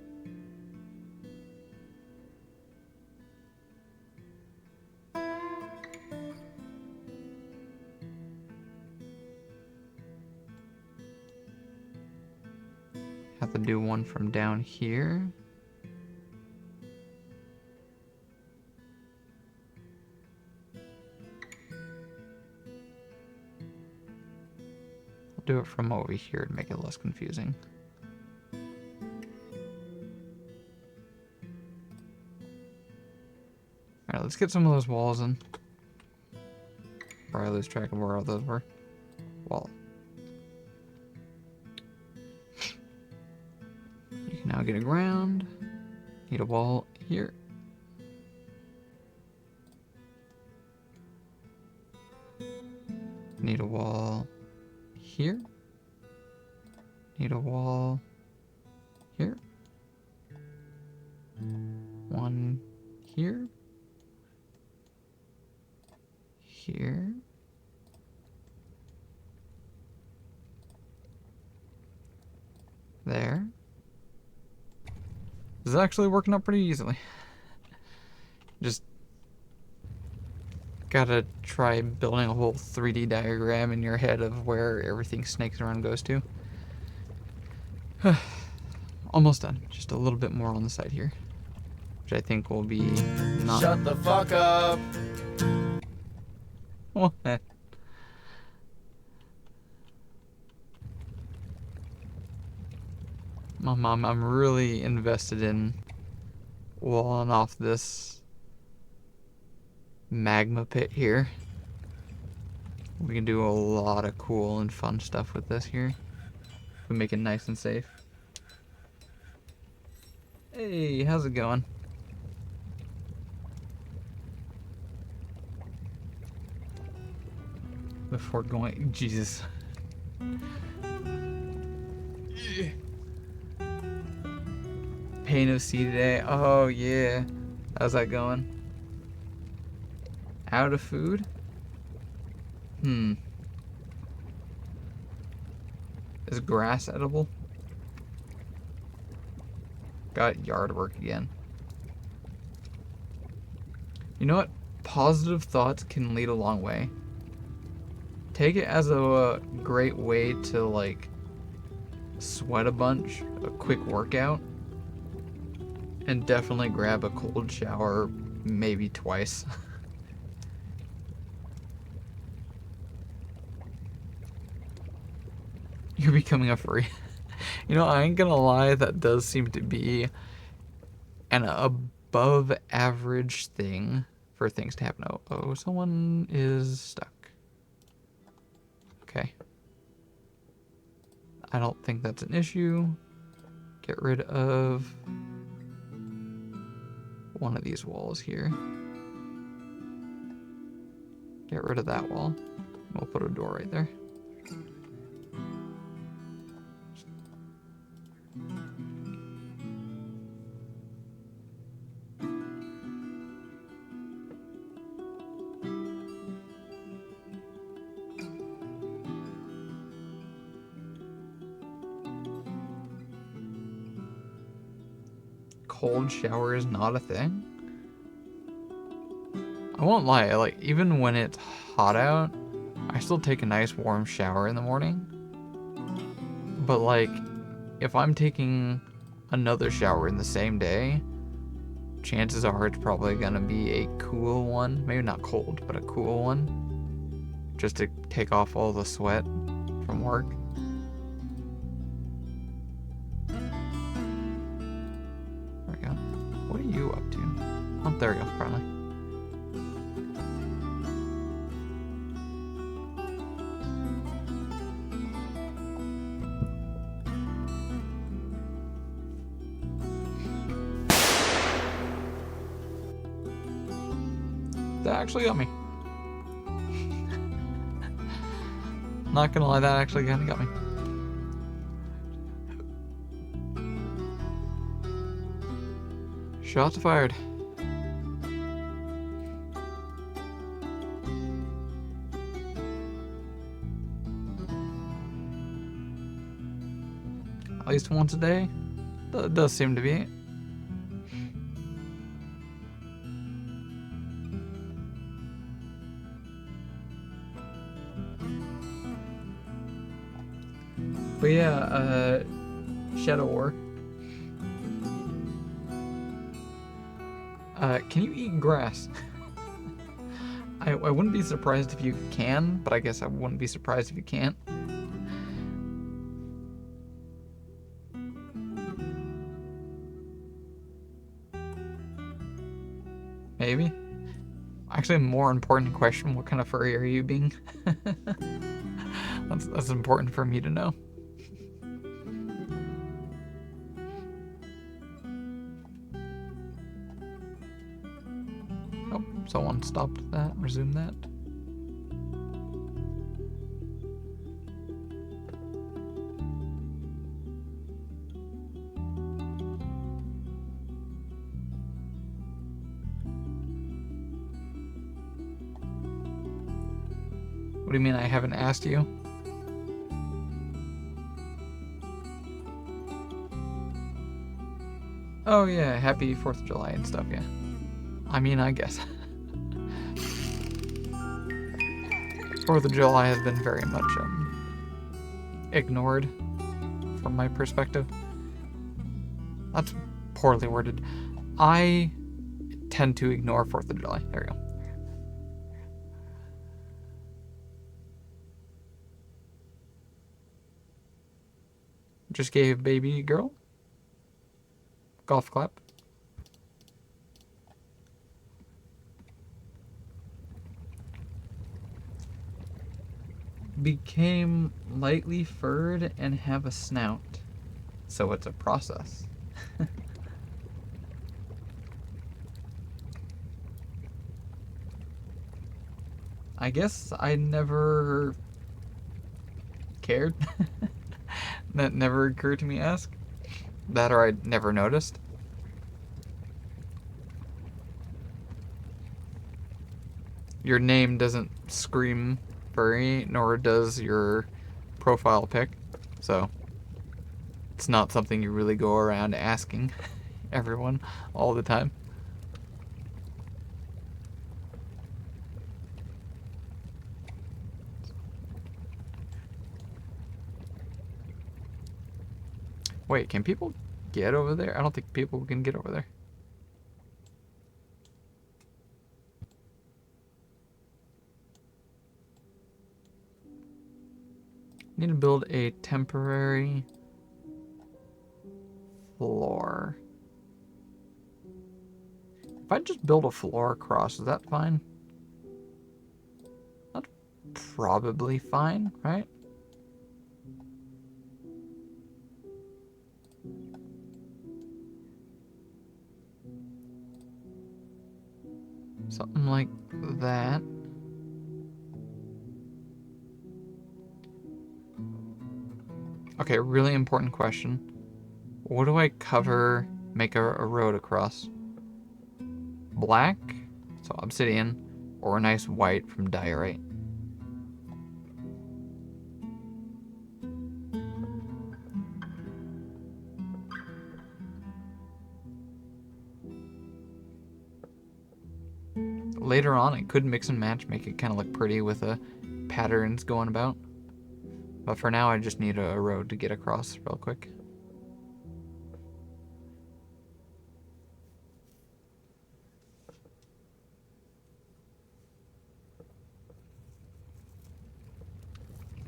have to do one from down here. I'll do it from over here to make it less confusing. Alright, let's get some of those walls in. Or I lose track of where all those were. Wall. You can now get a ground. Need a wall here. Need a wall here. Need a wall here. One here. Here. There. This is actually working out pretty easily. Just gotta try building a whole 3D diagram in your head of where everything snakes around goes to. Almost done. Just a little bit more on the side here, which I think will be not. Shut the fuck up. What? Mom, I'm really invested in walling off this magma pit here. We can do a lot of cool and fun stuff with this here. We make it nice and safe. Hey, how's it going? Before going, Jesus. Pain of sea today. Oh yeah. How's that going? Out of food? Is grass edible? got yard work again. You know what? Positive thoughts can lead a long way. Take it as a great way to, like, sweat a bunch, a quick workout, and definitely grab a cold shower maybe twice. You're becoming a furry. You know, I ain't gonna lie, that does seem to be an above average thing for things to happen. Oh, someone is stuck. Okay. I don't think that's an issue. Get rid of one of these walls here. Get rid of that wall. We'll put a door right there. Cold shower is not a thing? I won't lie, like, even when it's hot out, I still take a nice warm shower in the morning. But, like, if I'm taking another shower in the same day, chances are it's probably gonna be a cool one. Maybe not cold, but a cool one. Just to take off all the sweat from work. There we go. What are you up to? Oh, there we go, finally. That actually got me. Not gonna lie, that actually kinda got me. Shots fired. At least once a day? That does seem to be. But yeah, Shadow War. Can you eat grass? I wouldn't be surprised if you can, but I guess I wouldn't be surprised if you can't. Maybe. Actually, a more important question, what kind of furry are you being? That's important for me to know. Oh, someone stopped that, resumed that. What do you mean I haven't asked you? Oh yeah, happy 4th of July and stuff, yeah. I mean, I guess. 4th of July has been very much ignored from my perspective. That's poorly worded. I tend to ignore 4th of July. There we go. Just gave baby girl golf clap. Became lightly furred and have a snout. So it's a process. I guess I never cared. That never occurred to me to ask. That or I never noticed. Your name doesn't scream furry, nor does your profile pic. So, it's not something you really go around asking everyone all the time. Wait, can people get over there? I don't think people can get over there. Need to build a temporary floor. If I just build a floor across, is that fine? That's probably fine, right? Something like that. Okay, really important question. What do I cover, make a road across? Black, so obsidian, or a nice white from diorite? Later on, it could mix and match, make it kind of look pretty with patterns going about. But for now, I just need a road to get across real quick.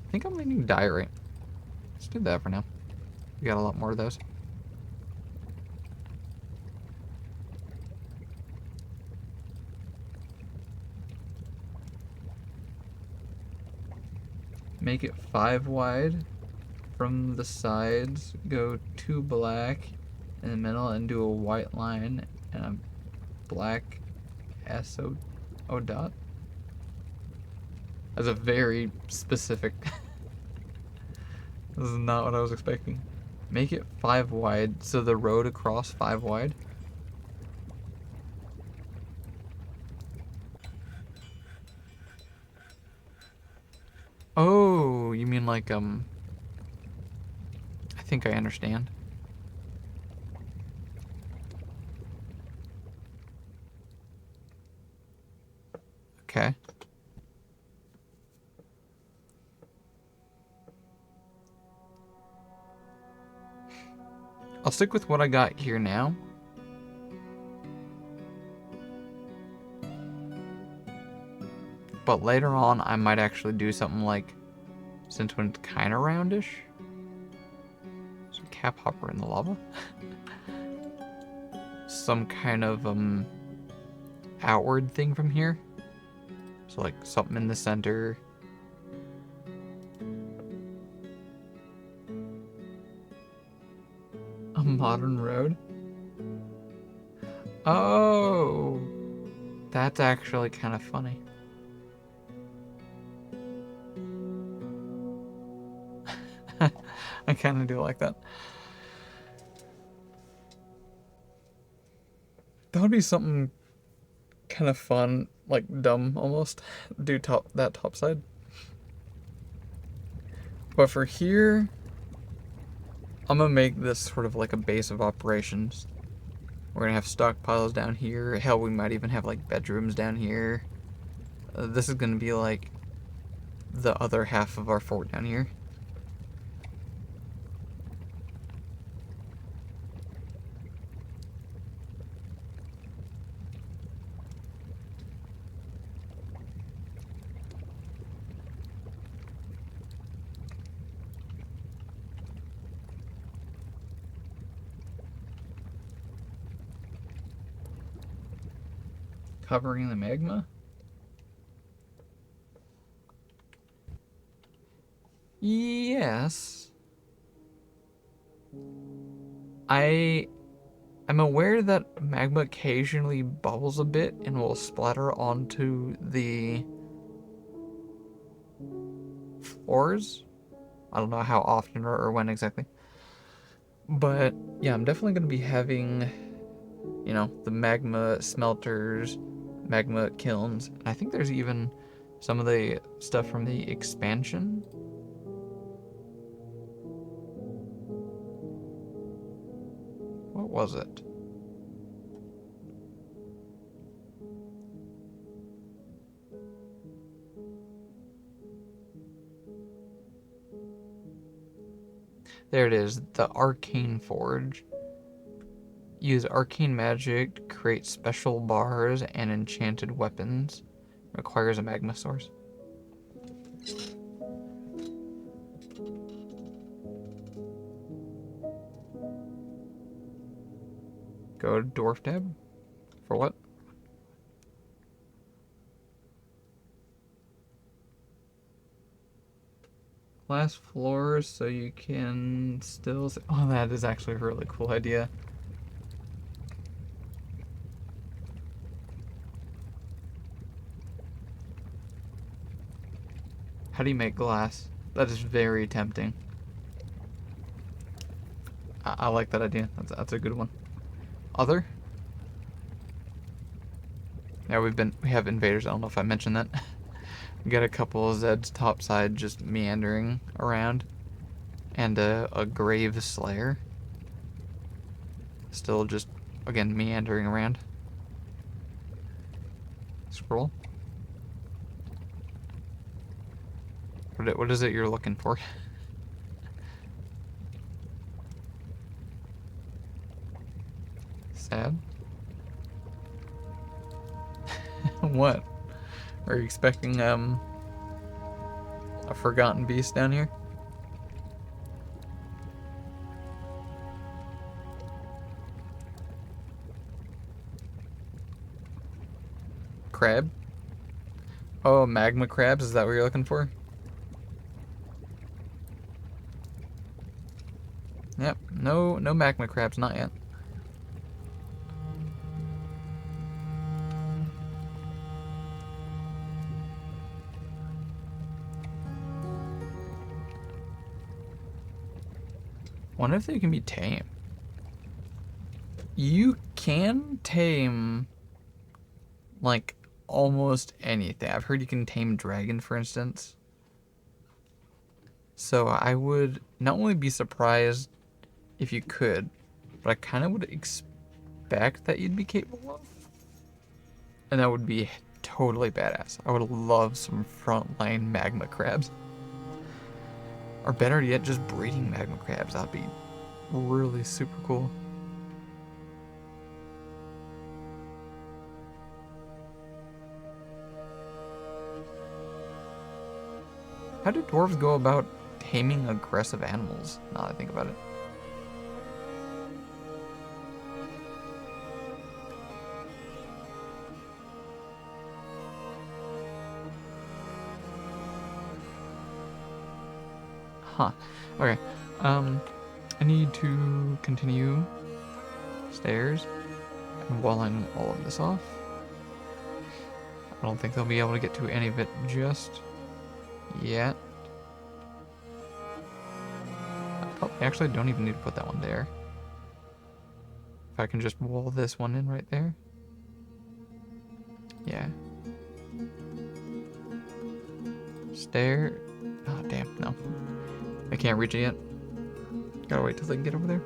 I think I'm leaning diorite. Let's do that for now. We got a lot more of those. Make it 5 wide from the sides. Go 2 black in the middle and do a white line and a black SO dot. That's a very specific. This is not what I was expecting. Make it 5 wide, so the road across 5 wide. Oh, you mean like, I think I understand. Okay. I'll stick with what I got here now. But later on, I might actually do something like, since when it's kind of roundish. Some cap hopper in the lava. Some kind of outward thing from here. So like something in the center. A modern road. Oh, that's actually kind of funny. I kind of do like that. That would be something kind of fun, like dumb almost. Do that top side. But for here, I'm gonna make this sort of like a base of operations. We're gonna have stockpiles down here. Hell, we might even have like bedrooms down here. This is gonna be like the other half of our fort down here. Covering the magma? Yes. I'm aware that magma occasionally bubbles a bit and will splatter onto the floors. I don't know how often or when exactly. But yeah, I'm definitely going to be having, you know, the magma smelters, magma kilns. I think there's even some of the stuff from the expansion. What was it? There it is, the Arcane Forge. Use arcane magic to create special bars and enchanted weapons. Requires a magma source. Go to Dwarf tab. For what? Glass floors so you can still... Oh, that is actually a really cool idea. How do you make glass? That is very tempting. I like that idea. That's a good one. Other? Yeah, we have invaders. I don't know if I mentioned that. We got a couple of Zeds topside just meandering around. And a Grave Slayer. Still just, again, meandering around. Scroll. What is it you're looking for? Sad? What? Are you expecting, a forgotten beast down here? Crab? Oh, magma crabs, is that what you're looking for? Yep, no magma crabs, not yet. Wonder if they can be tame. You can tame, like, almost anything. I've heard you can tame dragon, for instance. So I would not only be surprised if you could, but I kind of would expect that you'd be capable of. And that would be totally badass. I would love some frontline magma crabs. Or better yet, just breeding magma crabs. That'd be really super cool. How do dwarves go about taming aggressive animals, now that I think about it? Huh. Okay. I need to continue stairs and walling all of this off. I don't think they'll be able to get to any of it just yet. Oh, actually, I don't even need to put that one there. If I can just wall this one in right there. Yeah. Stair. Oh, damn, no. I can't reach it yet. Gotta wait till they can get over there.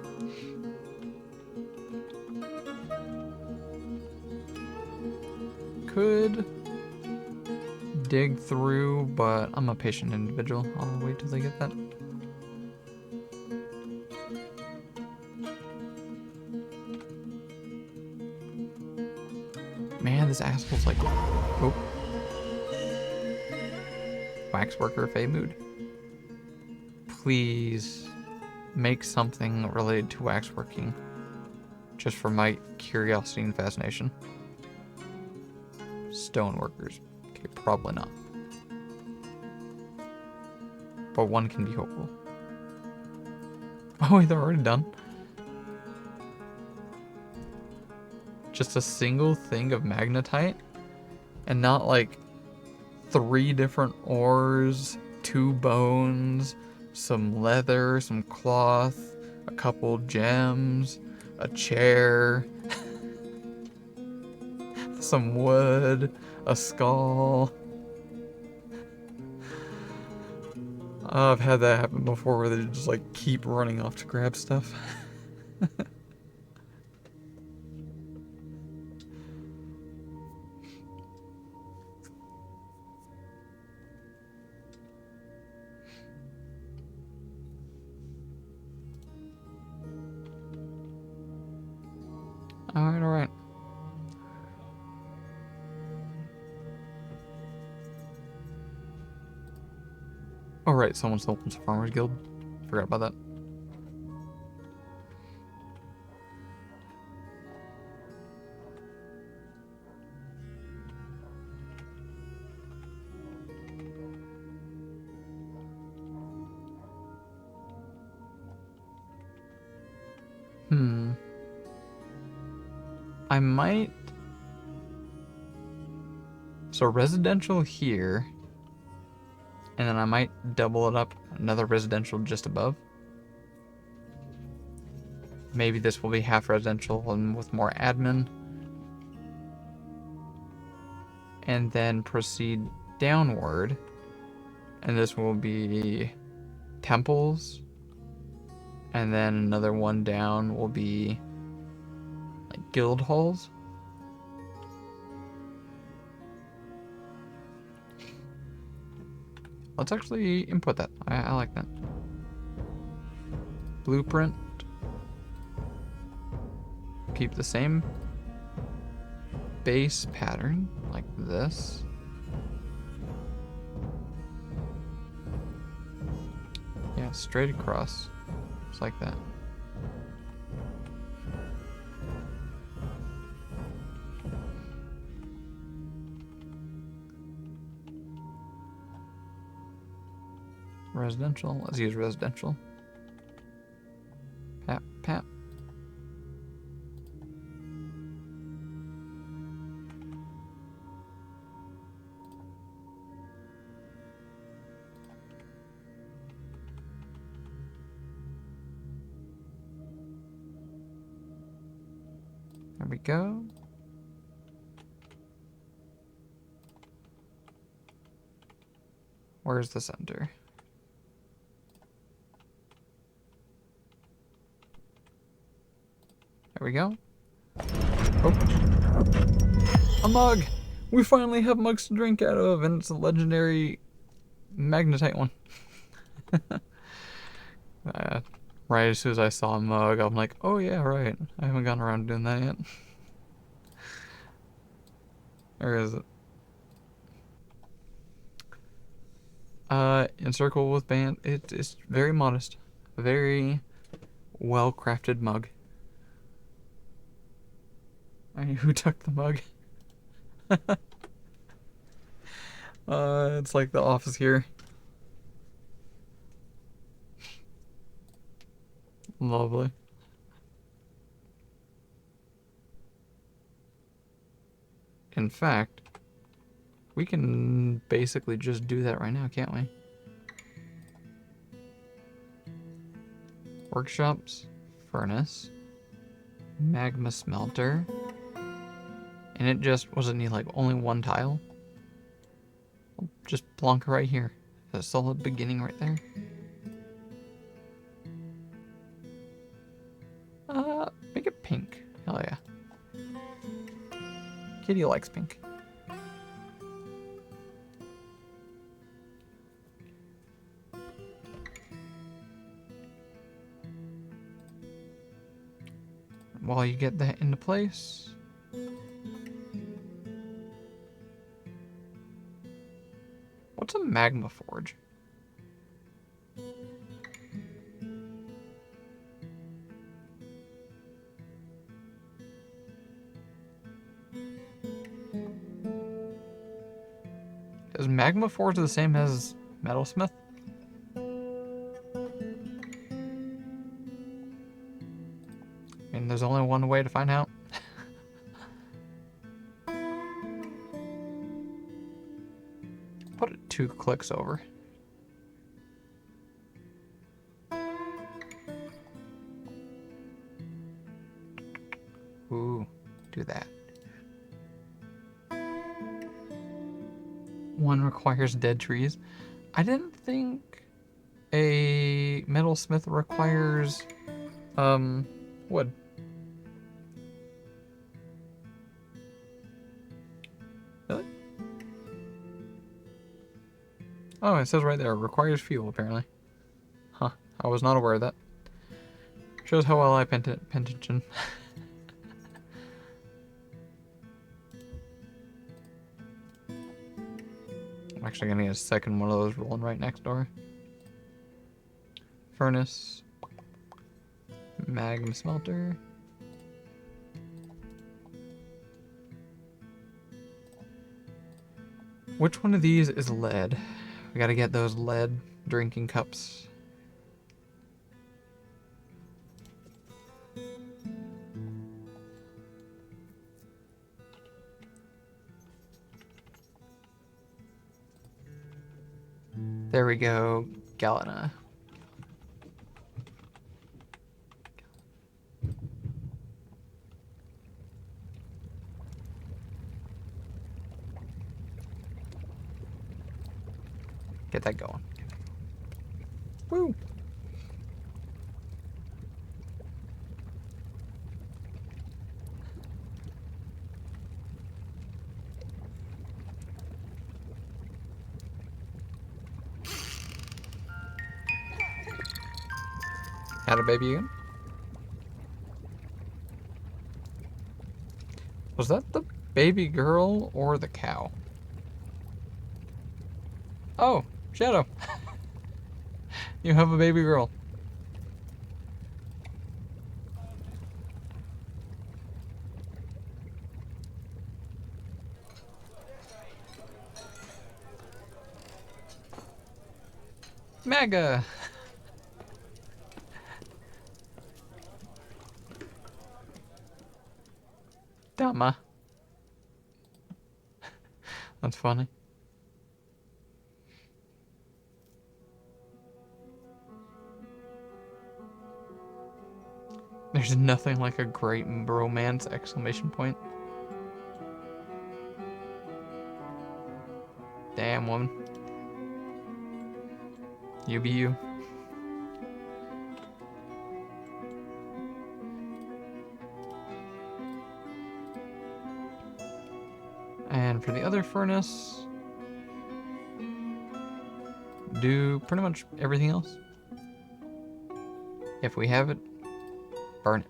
Could dig through, but I'm a patient individual. I'll wait till they get that. Man, this asshole's like... Oh. Waxworker Fey Mood. Please make something related to waxworking. Just for my curiosity and fascination. Stoneworkers. Okay, probably not. But one can be hopeful. Oh wait, they're already done. Just a single thing of magnetite? And not like 3 different ores, 2 bones, some leather, some cloth, a couple gems, a chair, some wood, a skull. I've had that happen before where they just like keep running off to grab stuff. Alright, alright. Oh, right, someone still wants a Farmers Guild. Forgot about that. I might... So residential here. And then I might double it up. Another residential just above. Maybe this will be half residential and with more admin. And then proceed downward. And this will be temples. And then another one down will be like guild halls. Let's actually input that. I like that. Blueprint. Keep the same base pattern like this. Yeah, straight across. Just like that. Residential. Let's use residential. Pap, pap. There we go. Where's the center? There we go. Oh. A mug! We finally have mugs to drink out of, and it's a legendary magnetite one. Right as soon as I saw a mug, I'm like, oh yeah, right. I haven't gotten around to doing that yet. Where is it? Encircle with band. It's very modest. Very well-crafted mug. Who took the mug? It's like the office here. Lovely. In fact, we can basically just do that right now, can't we? Workshops, furnace, magma smelter, and it just wasn't need like only one tile. I'll just plonk it right here. A solid beginning right there. Make it pink. Hell yeah. Kitty likes pink. While you get that into place, what's a magma forge? Is magma forge the same as metalsmith? I mean, there's only one way to find out. Put it 2 clicks over. Ooh, do that. One requires dead trees. I didn't think a metalsmith requires wood. Really? Oh, it says right there, requires fuel, apparently. Huh, I was not aware of that. Shows how well I pay attention. I'm actually gonna get a second one of those rolling right next door. Furnace. Magma smelter. Which one of these is lead? We gotta get those lead drinking cups. There we go, Galena. Get that going. Woo! Had a baby again? Was that the baby girl or the cow? Oh, Shadow. You have a baby girl. Mega! Dama. That's funny. There's nothing like a great bromance! Exclamation point. Damn, woman. You be you. And for the other furnace, do pretty much everything else. If we have it, burn it.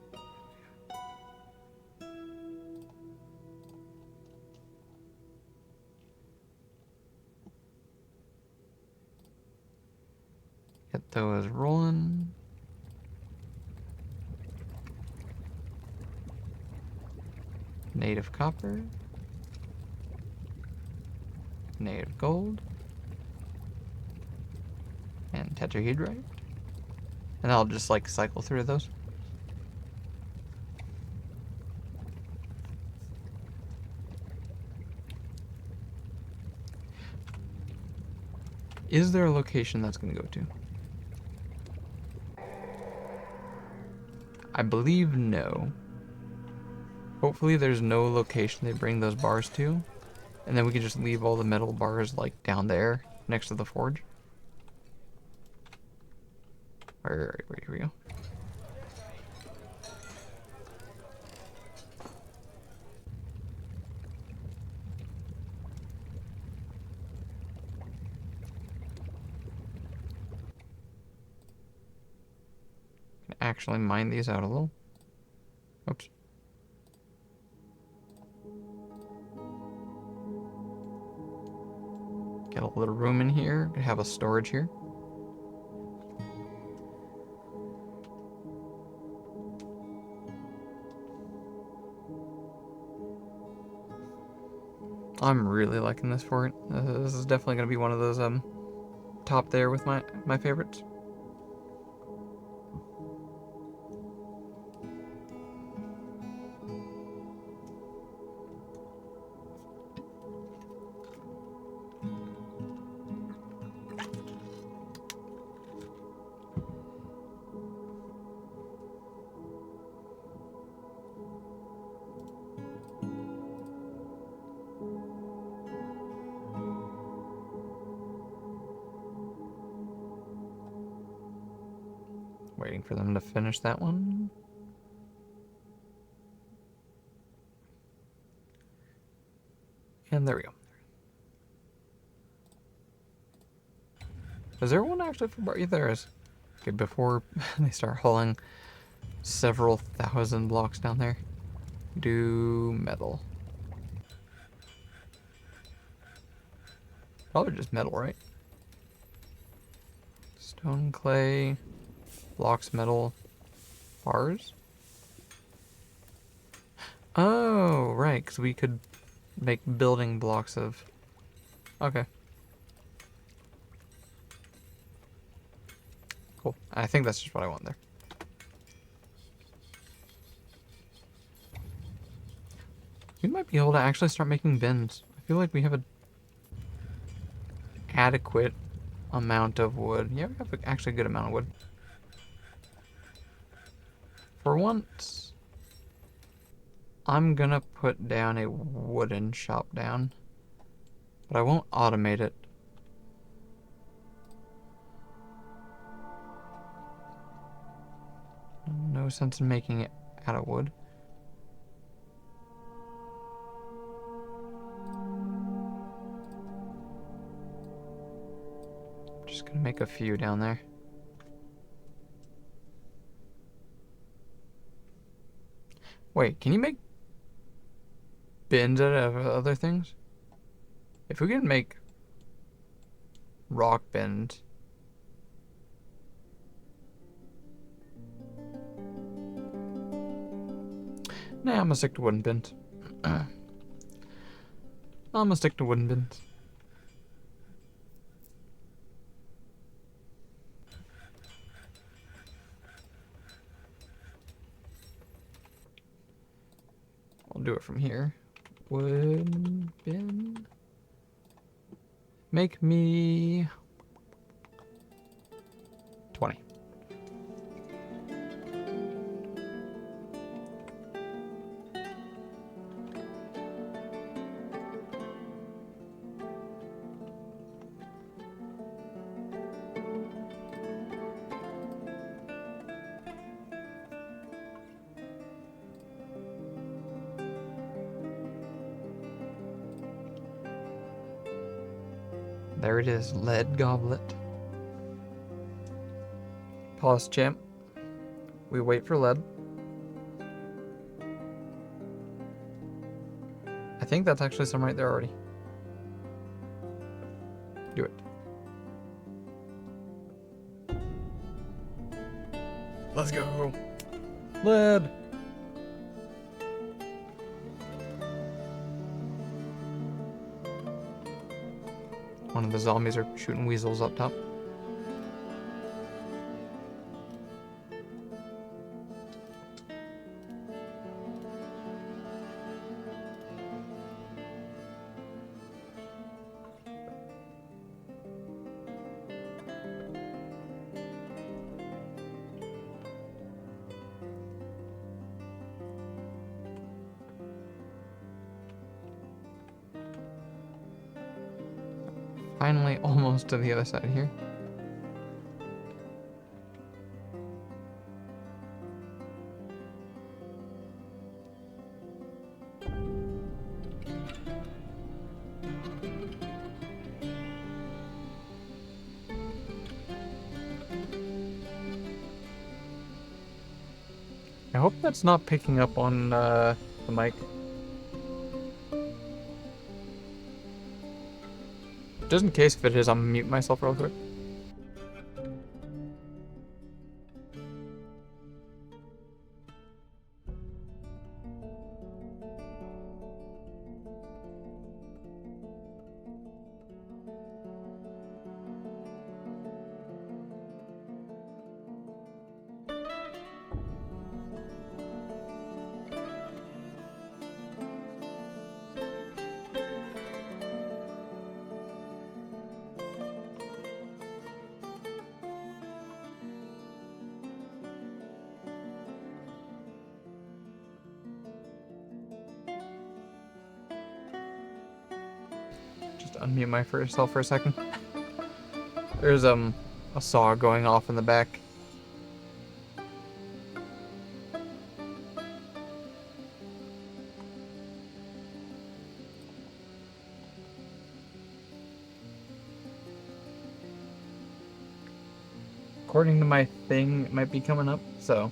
Get those rolling. Native copper. Native gold. And tetrahedrite. And I'll just like cycle through those. Is there a location that's going to go to? I believe no. Hopefully there's no location they bring those bars to. And then we can just leave all the metal bars like down there next to the forge. Where here we go. Can actually mine these out a little. Oops. Get a little room in here. Have a storage here. I'm really liking this fort. This is definitely gonna be one of those top there with my favorites. Waiting for them to finish that one. And there we go. Is there one actually for bar? Yeah, there is. Okay, before they start hauling several thousand blocks down there. Do metal. Probably just metal, right? Stone, clay, blocks, metal, bars. Oh, right, because we could make building blocks of... Okay. Cool. I think that's just what I want there. We might be able to actually start making bins. I feel like we have an adequate amount of wood. Yeah, we have actually a good amount of wood. For once, I'm gonna put down a wooden shop down. But I won't automate it. No sense in making it out of wood. Just gonna make a few down there. Wait, can you make bins out of other things? If we can make rock bins. Nah, I'm gonna stick to wooden bins. I'm gonna stick to wooden bins. I'll do it from here. Wooden bin. Make me 20. There it is, lead goblet. Pause, champ. We wait for lead. I think that's actually some right there already. Do it. Let's go. Lead. One of the zombies are shooting weasels up top. Finally, almost to the other side here. I hope that's not picking up on the mic. Just in case if it is, I'm gonna mute myself real quick. Just unmute myself for a second. There's a saw going off in the back. According to my thing, it might be coming up, so.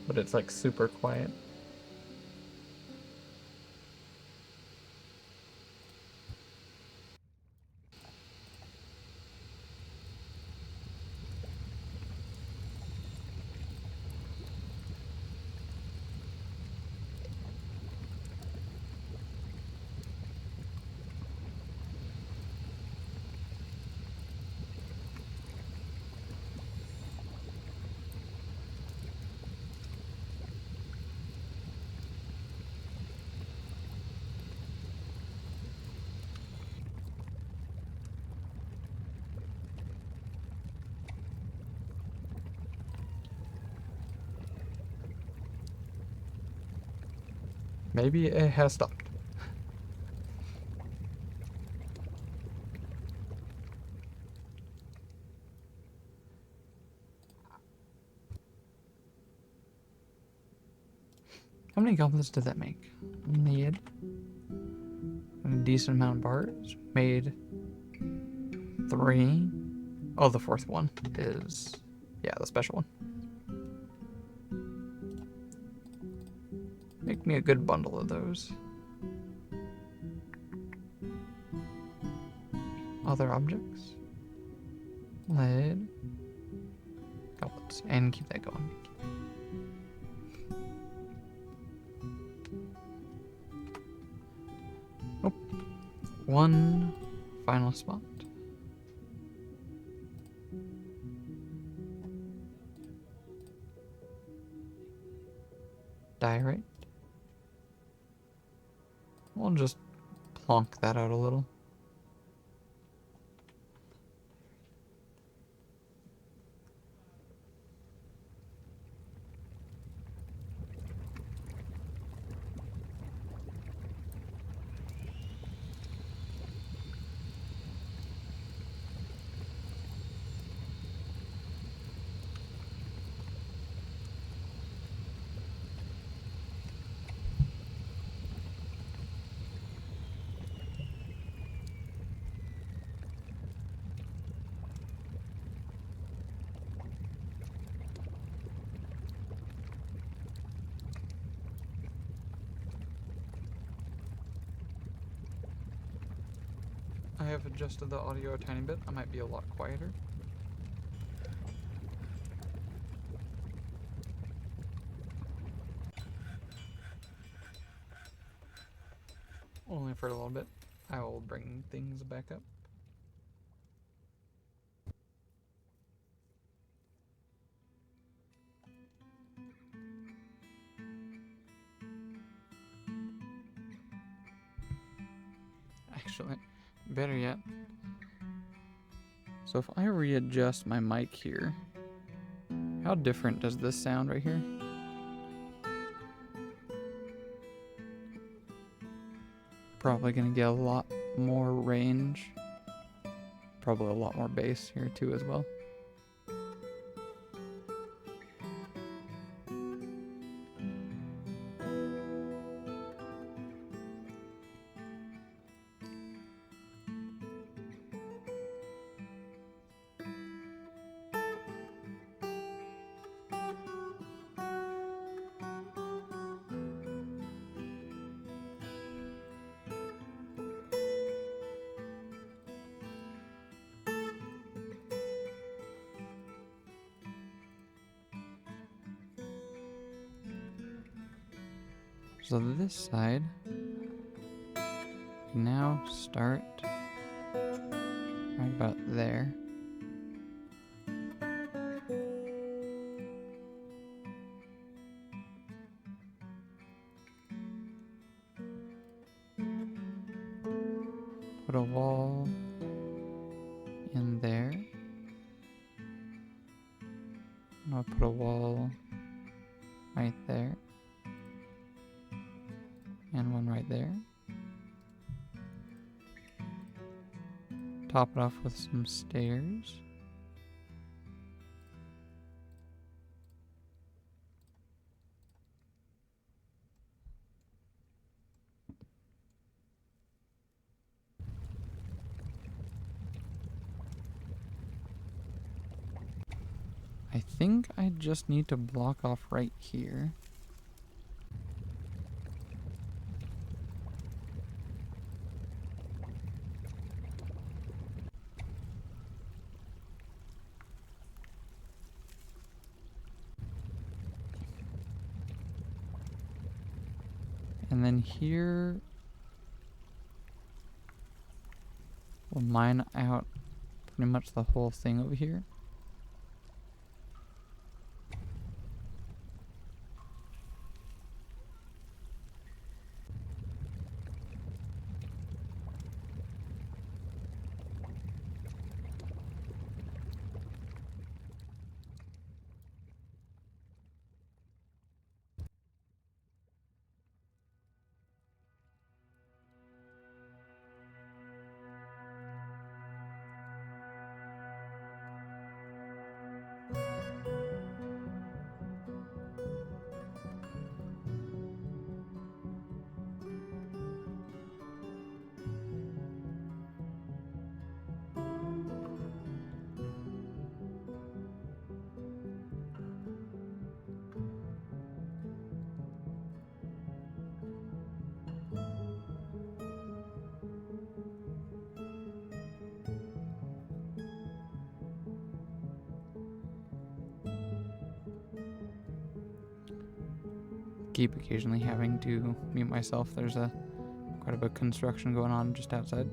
But it's like super quiet. Maybe it has stopped. How many goblins did that make? Made a decent amount of bars. Made 3. Oh, the 4th one is, yeah, the special one. Make me a good bundle of those. Other objects. Lead. Goblins. And keep that going. Oh. One final spot. Diorite. We'll just plonk that out a little. I have adjusted the audio a tiny bit. I might be a lot quieter. Only for a little bit. I will bring things back up. Actually, better yet. So if I readjust my mic here, how different does this sound right here? Probably gonna get a lot more range. Probably a lot more bass here too as well. So this side now start right about there. Put a wall in there. And I'll put a wall right there. And one right there. Top it off with some stairs. I think I just need to block off right here. And then here, we'll mine out pretty much the whole thing over here. keep occasionally having to mute myself. There's quite a bit of construction going on just outside.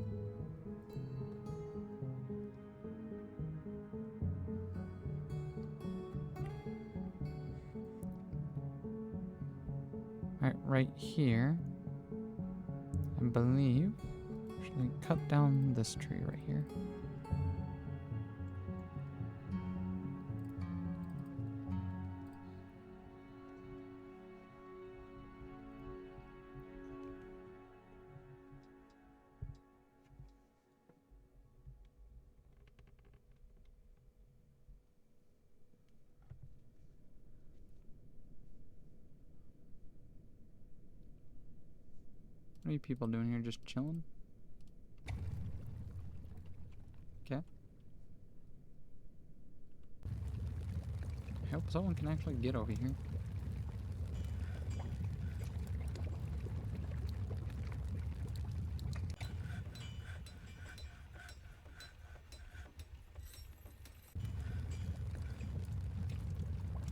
Alright, right here, I believe, actually cut down this tree right here. What are you people doing here? Just chilling? Okay. I hope someone can actually get over here.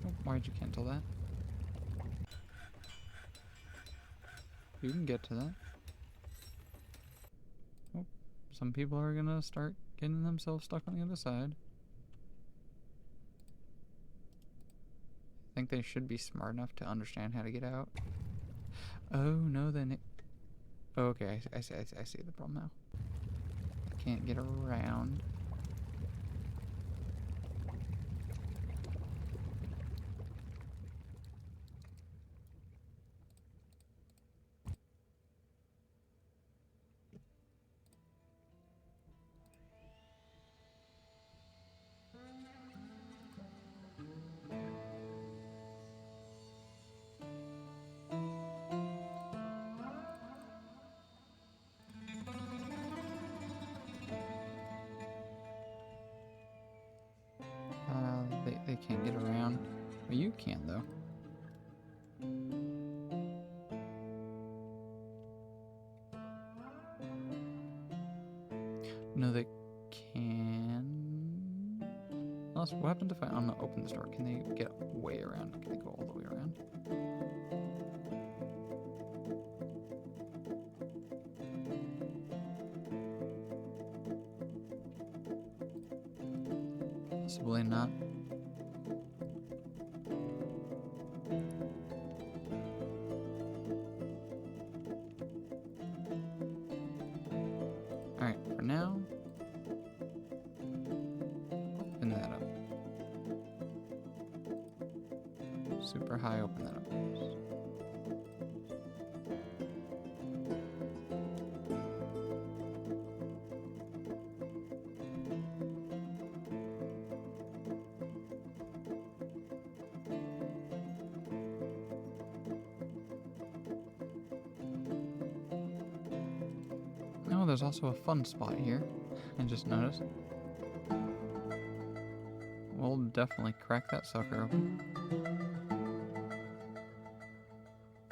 Oh, why'd you cancel that? You can get to that. Oh, some people are gonna start getting themselves stuck on the other side. I think they should be smart enough to understand how to get out. Oh, no, then... Oh, okay, I see the problem now. Can't get around. They can't get around. Well, you can, though. No, they can... Unless, what happens if I open this door? Can they get way around? Can they go all the way around? Possibly not. Alright, for now, open that up. Super high, open that up. Oh, there's also a fun spot here. I just noticed. We'll definitely crack that sucker open.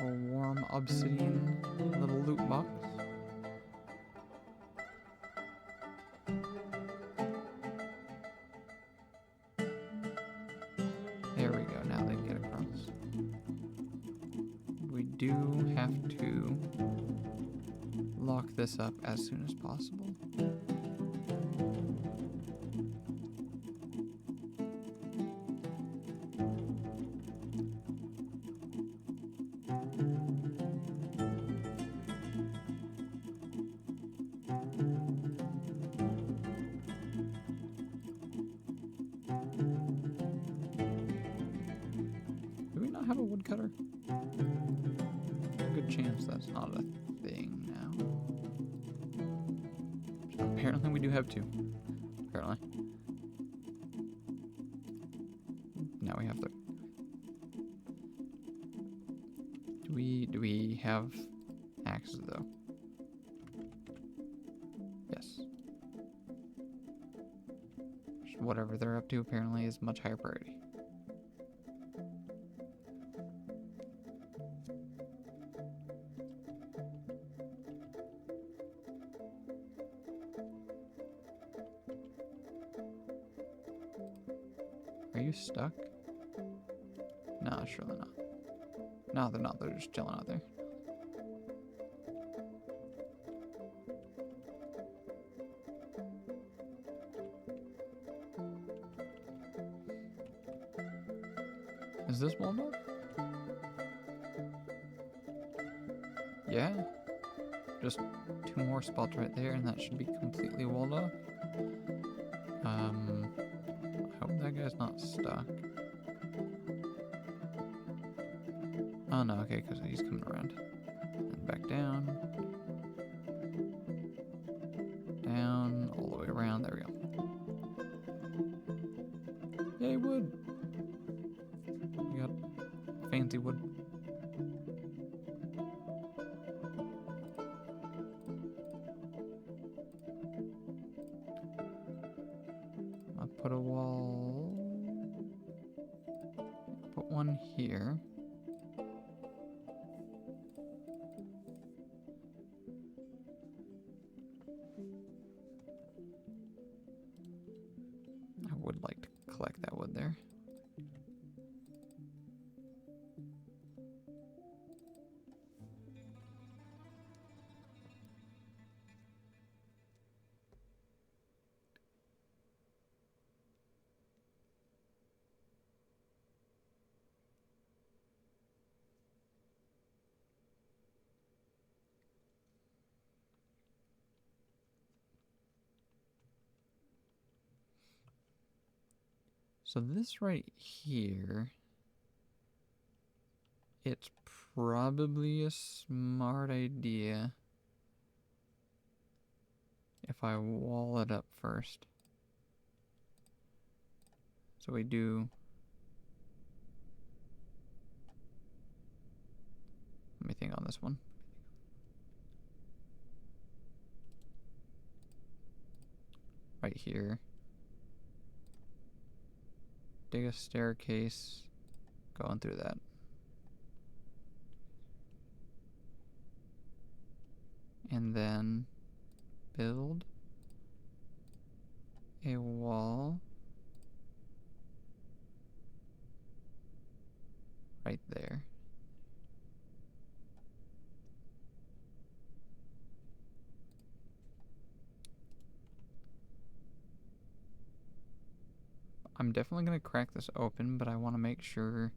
A warm obsidian little loot box. There we go, now they can get across. We do have to lock this up as soon as possible. Do we not have a woodcutter? Good chance that's not a thing now. Apparently we do have two. Apparently. Now we have to... Do we have axes though? Yes. Whatever they're up to apparently is much higher priority. Are you stuck? No, surely not. No, they're not. They're just chilling out there. Is this walled up? Yeah. Just 2 more spots right there, and that should be completely walled off. I hope that guy's not stuck. Oh no, okay, because he's coming around. And back down. Down, all the way around. There we go. Yay, wood! We got fancy wood. I'll put a wall. Put one here. I would like to collect that wood there. So this right here, it's probably a smart idea if I wall it up first. So we do... Let me think on this one. Right here. Dig a staircase going through that. And then build a wall right there. I'm definitely going to crack this open, but I want to make sure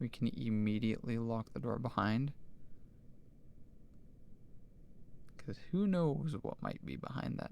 we can immediately lock the door behind. Because who knows what might be behind that.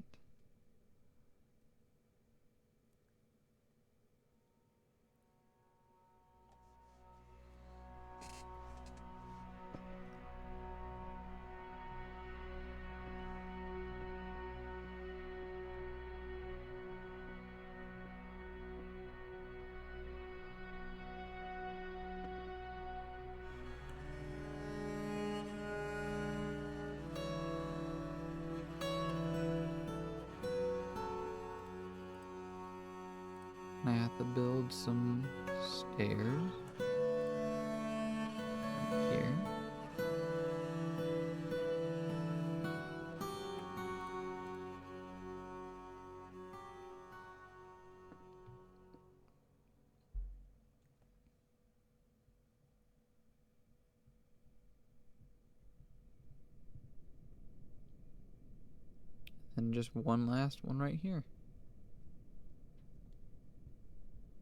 I have to build some stairs right here. And just one last one right here.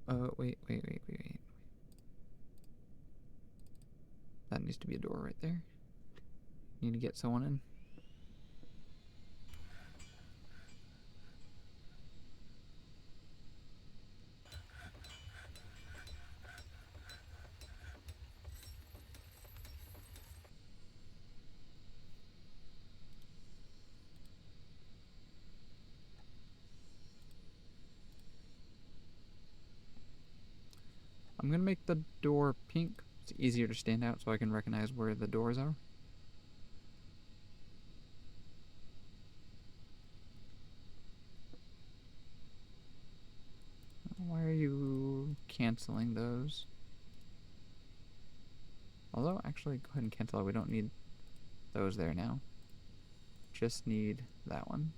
Oh, wait. That needs to be a door right there. Need to get someone in. I'm gonna make the door pink. It's easier to stand out so I can recognize where the doors are. Why are you canceling those? Although, actually, go ahead and cancel it. We don't need those there now. Just need that one.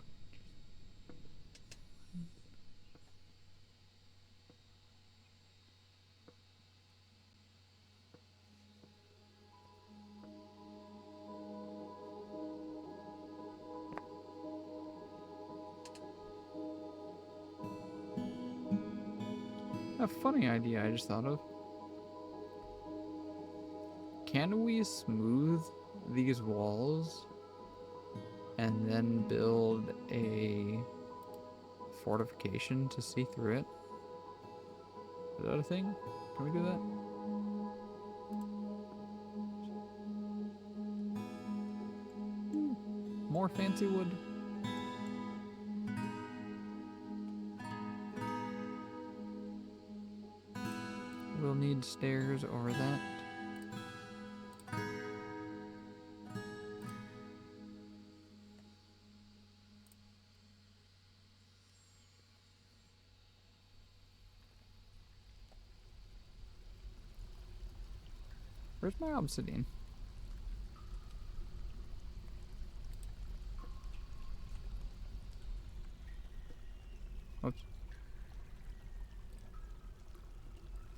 A funny idea I just thought of. Can we smooth these walls and then build a fortification to see through it? Is that a thing? Can we do that? More fancy wood. We'll need stairs over that. Where's my obsidian? Oops.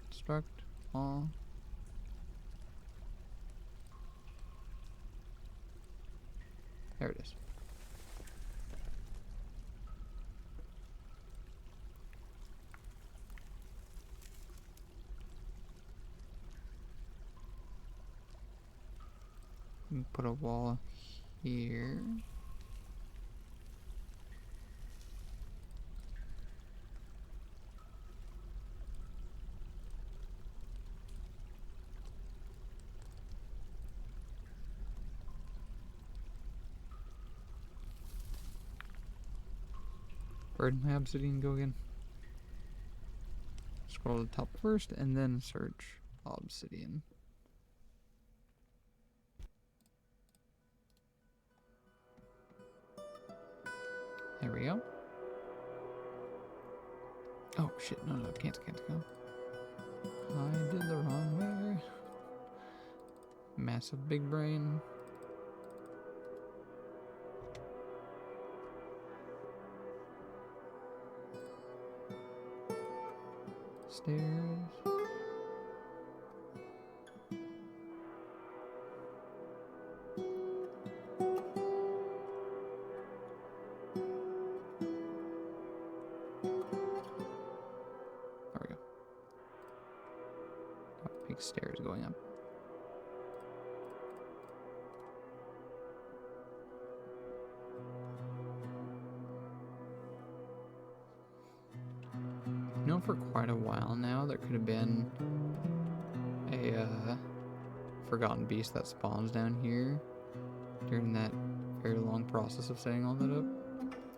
Construct all. There it is. Put a wall here. Where did my obsidian go again? Scroll to the top first and then search obsidian. There we go. Oh shit, no, can't go. I did the wrong way. Massive big brain. Stairs. There we go. Oh, big stairs going up. You know, for quite a while now, there could have been a forgotten beast that spawns down here during that very long process of setting all that up,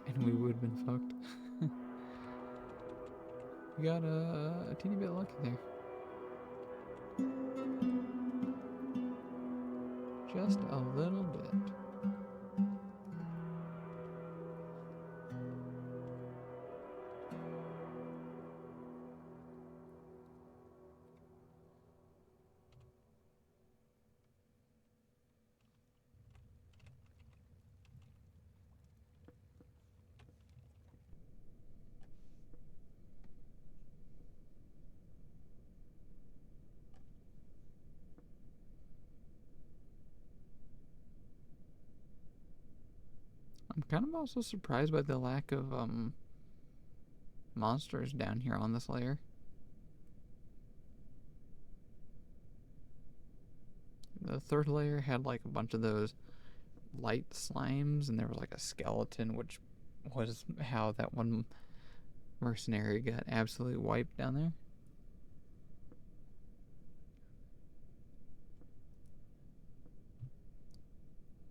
and we would have been fucked. We got a teeny bit lucky there. Just a little bit. I'm kind of also surprised by the lack of monsters down here on this layer. The third layer had like a bunch of those light slimes, and there was like a skeleton, which was how that one mercenary got absolutely wiped down there.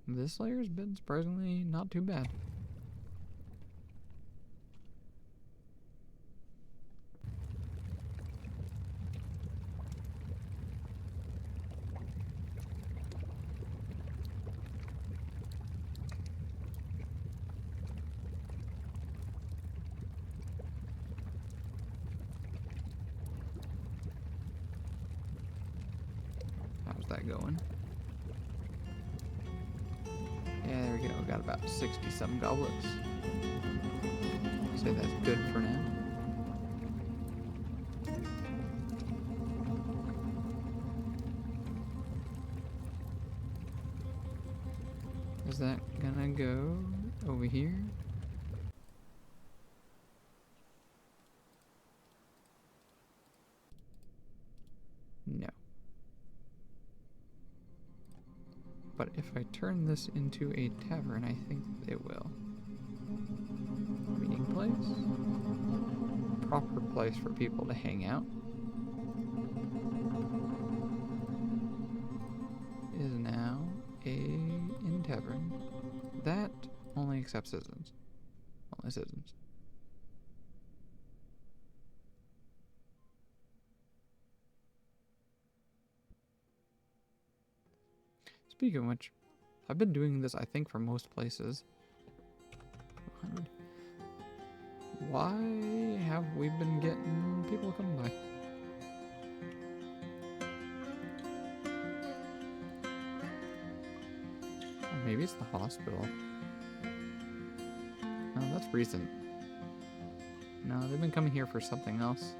This layer's been surprisingly not too bad. How's that going? Yeah, there we go. Got about 60-some goblets. Say that's good for now. Is that gonna go over here? But if I turn this into a tavern, I think it will. Meeting place. Proper place for people to hang out. Is now a inn tavern. That only accepts citizens. Only citizens. Speaking of which, I've been doing this, I think, for most places. 100. Why have we been getting people coming by? Or maybe it's the hospital. No, that's recent. No, they've been coming here for something else.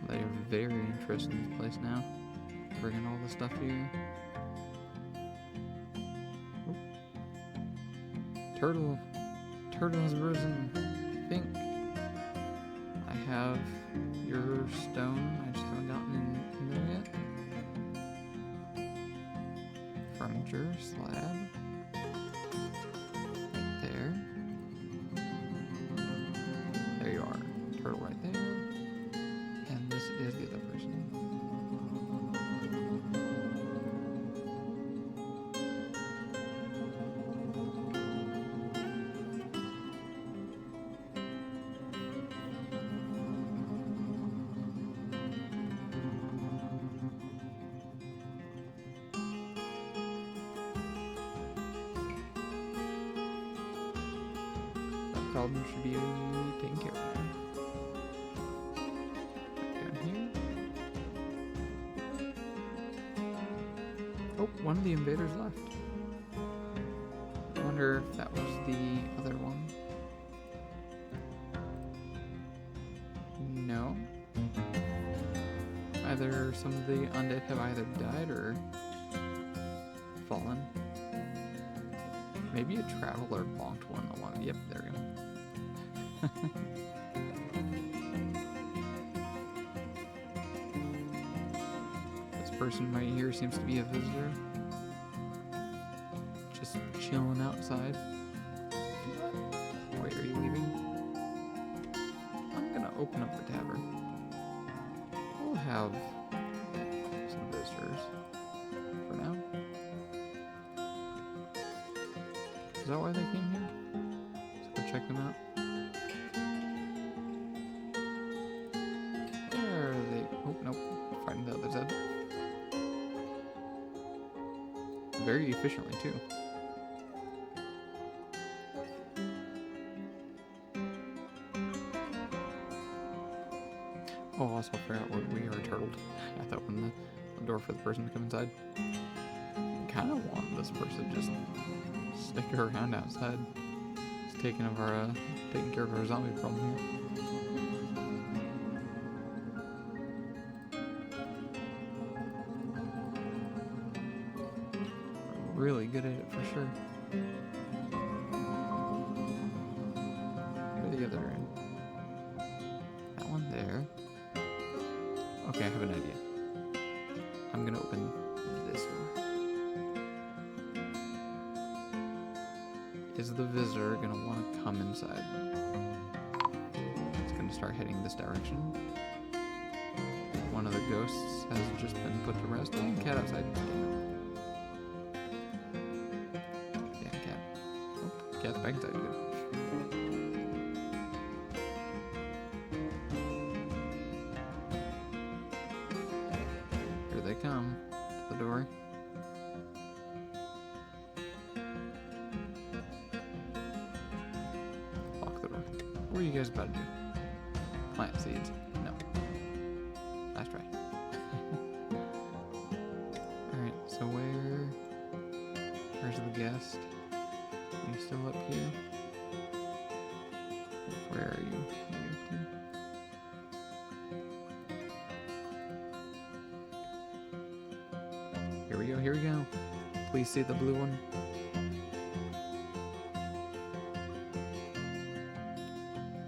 They are very interested in this place now. Bringing all the stuff here. Oop. Turtle. Turtle has risen. I think I have your stone. I just haven't gotten in there yet. Furniture slab. There. There you are. Turtle right there. And this is the other person. That problem should be taken care of now. Oh, one of the invaders left. I wonder if that was the other one. No. Either some of the undead have either died or fallen. Maybe a traveler bonked one along. Yep, there we go. Person right here seems to be a visitor. Just chilling outside. Wait, are you leaving? I'm gonna open up the tavern. We'll have some visitors for now. Is that why they came here? Let's go check them out. Where are they? Oh, nope. Fighting the other side. Very efficiently too. Oh, also I forgot we are turtled. I have to open the door for the person to come inside. Kind of want this person to just stick around outside. It's taking care of our zombie problem here. Really good at it for sure. Where the other end? That one there. Okay, I have an idea. I'm gonna open this door. Is the visitor gonna want to come inside? It's gonna start heading this direction. One of the ghosts has just been put to rest. And cat outside. Cat's back inside, good. Here they come to the door. Lock the door. What are you guys about to do? Plant seeds? No. Last try. Alright, so where's the guest? You still up here? Where are you? Here we go, here we go. Please see the blue one.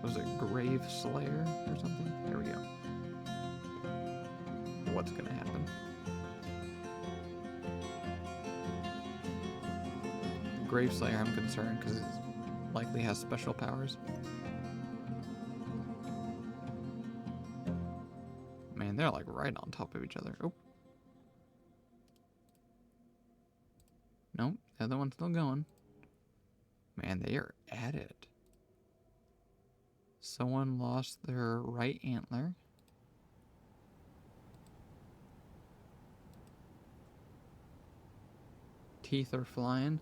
Was it Grave Slayer or something? There we go. What's gonna happen? Grave Slayer, I'm concerned because it likely has special powers. Man, they're like right on top of each other. Oh. Nope, the other one's still going. Man, they are at it. Someone lost their right antler. Teeth are flying.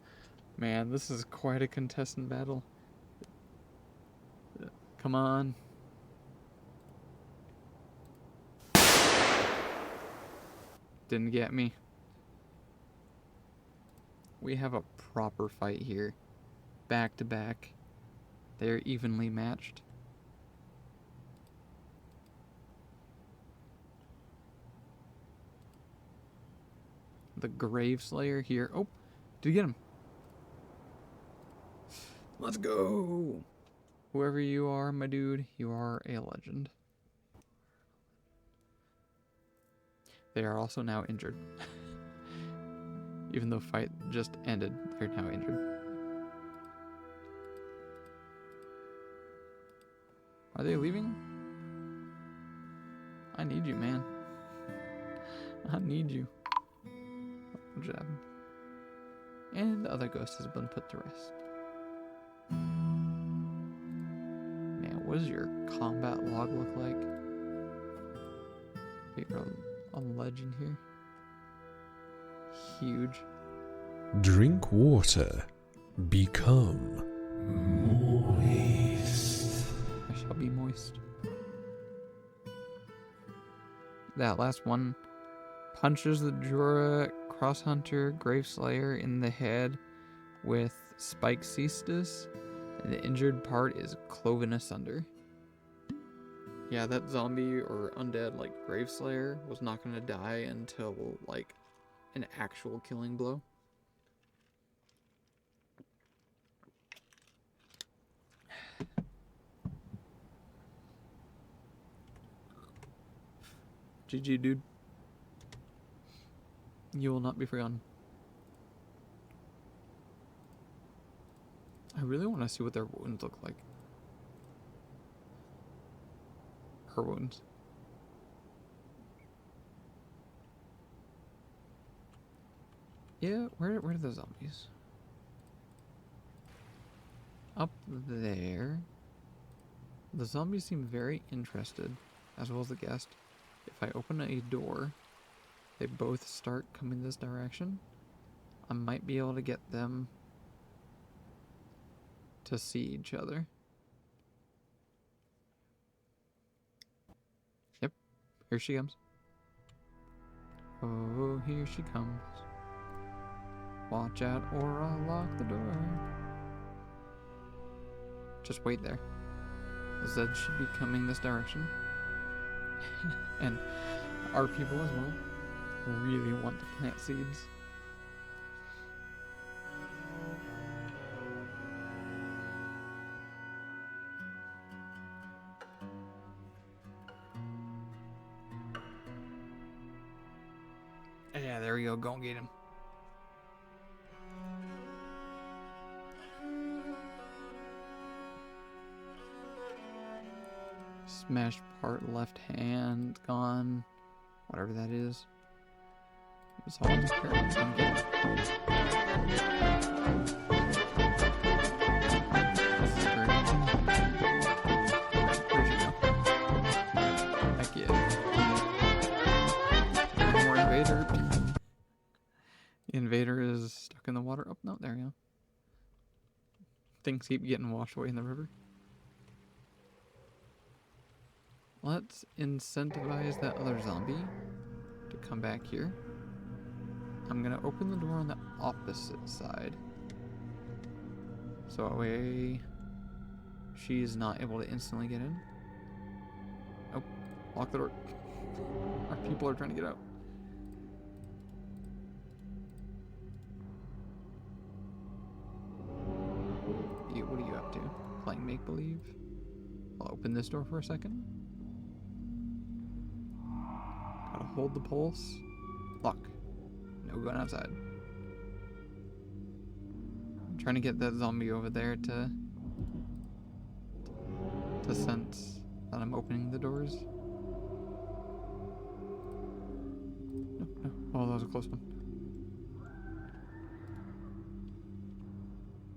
Man, this is quite a contestant battle. Come on. Didn't get me. We have a proper fight here. Back to back. They're evenly matched. The Grave Slayer here. Oh, did you get him? Let's go. Whoever you are, my dude, you are a legend. They are also now injured. Even though fight just ended, they're now injured. Are they leaving? I need you, man. I need you. What just happened? And the other ghost has been put to rest. Man, what does your combat log look like? You're a legend here. Huge. Drink water. Become Moist. I shall be moist. That last one punches the Jura Crosshunter Graveslayer in the head with Spike Cestus, and the injured part is cloven asunder. Yeah, that zombie or undead like Graveslayer was not gonna die until like an actual killing blow. GG, dude. You will not be forgotten. I really want to see what their wounds look like. Her wounds. Yeah, where are the zombies? Up there. The zombies seem very interested, as well as the guest. If I open a door, they both start coming this direction. I might be able to get them to see each other. Yep, here she comes. Oh, here she comes. Watch out or I'll lock the door. Just wait there. The Zed should be coming this direction. And our people as well really want to plant seeds. Yeah, there we go. Go and get him. Smashed part left hand gone. Whatever that is. It's all just apparently gonna get it. This is great. Where'd you go? Heck yeah. One more invader. The invader is stuck in the water. Oh, no, there you go. Things keep getting washed away in the river. Let's incentivize that other zombie to come back here. I'm gonna open the door on the opposite side. So she's not able to instantly get in. Oh, lock the door. Our people are trying to get out. What are you up to? Playing make-believe? I'll open this door for a second. Gotta hold the pulse. Lock. No going outside. I'm trying to get that zombie over there to sense that I'm opening the doors. No, no. Oh, that was a close one.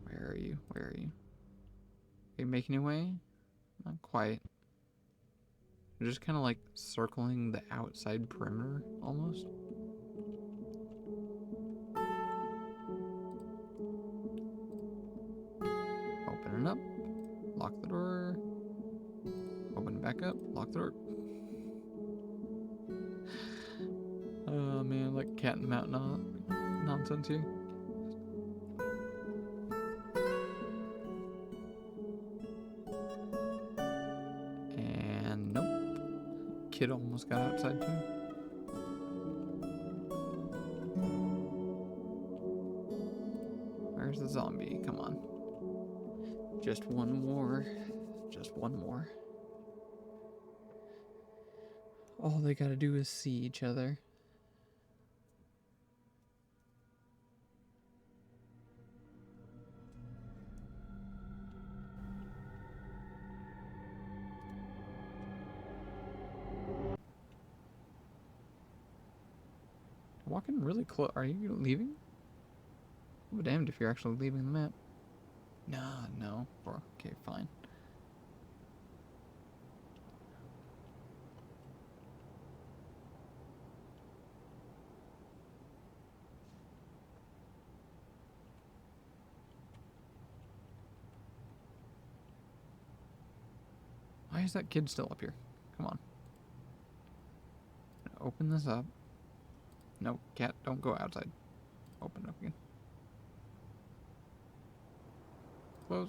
Where are you? Where are you? Are you making your way? Not quite. You're just kind of like circling the outside perimeter, almost. Open it up. Lock the door. Open it back up. Lock the door. Oh man, like cat and mouse nonsense here. And nope. Kid almost got outside too. Where's the zombie? Come on. Just one more. Just one more. All they gotta do is see each other. Walking really close. Are you leaving? I'm damned if you're actually leaving the map. Nah, no. Okay, fine. Why is that kid still up here? Come on. Open this up. No, cat, don't go outside. Open it up again. Close.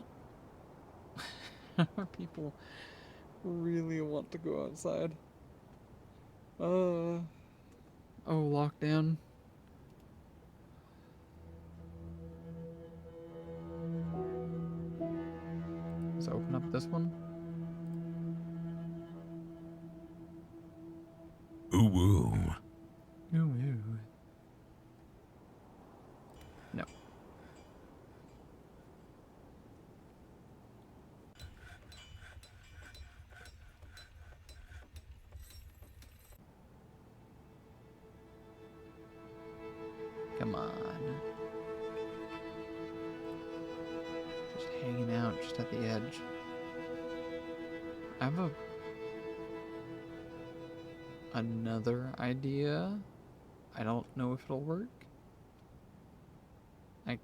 Our people really want to go outside. Oh, lockdown. Let's open up this one. Ooh, ooh. Ooh, ooh. No. Come on. Just hanging out just at the edge. I have another idea. I don't know if it'll work. I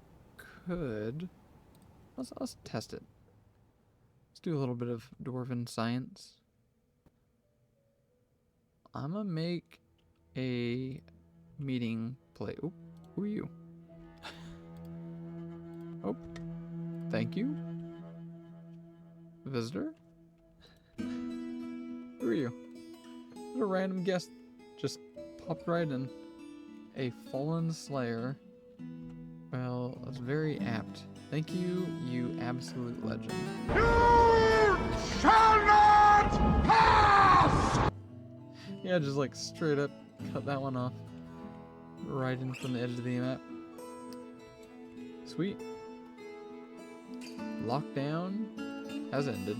could. Let's test it. Let's do a little bit of dwarven science. I'm gonna make a meeting play. Oh, who are you? Oh, thank you. Visitor? Who are you? What a random guest just popped right in. A fallen slayer. Well, that's very apt. Thank you, you absolute legend. You shall not pass! Yeah, just like straight up cut that one off. Right in from the edge of the map. Sweet. Lockdown has ended.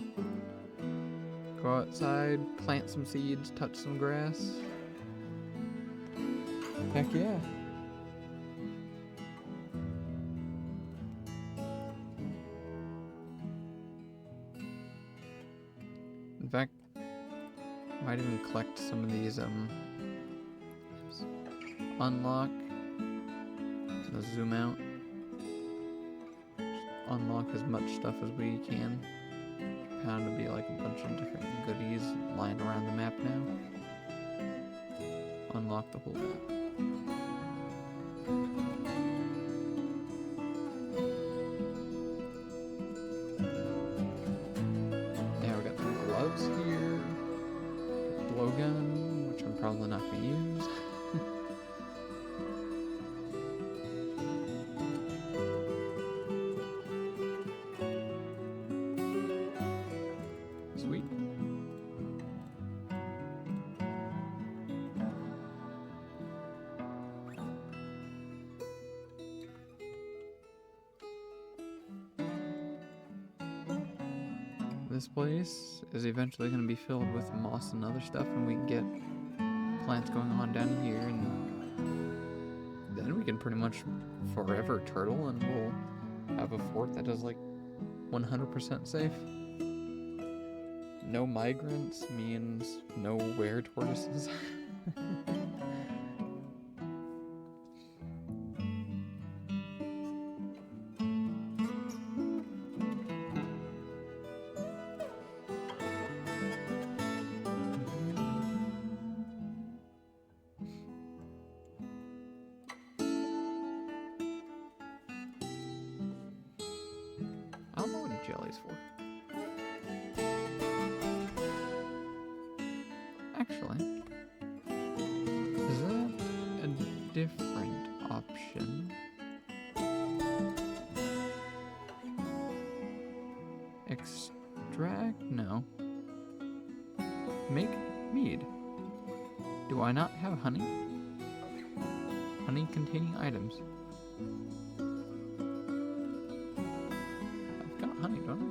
Go outside, plant some seeds, touch some grass. Heck yeah. In fact, might even collect some of these, unlock, the zoom out, just unlock as much stuff as we can. Found to be like a bunch of different goodies lying around the map now. Unlock the whole map. traps here. Blowgun, which I'm probably not going to use. Sweet. This place is eventually going to be filled with moss and other stuff, and we can get plants going on down here, and then we can pretty much forever turtle, and we'll have a fort that is like 100% safe. No migrants means no were tortoises. I don't know what jelly's for. Actually, is that a different option? Extract? No. Make mead. Do I not have honey? Honey containing items. I've got honey, don't I?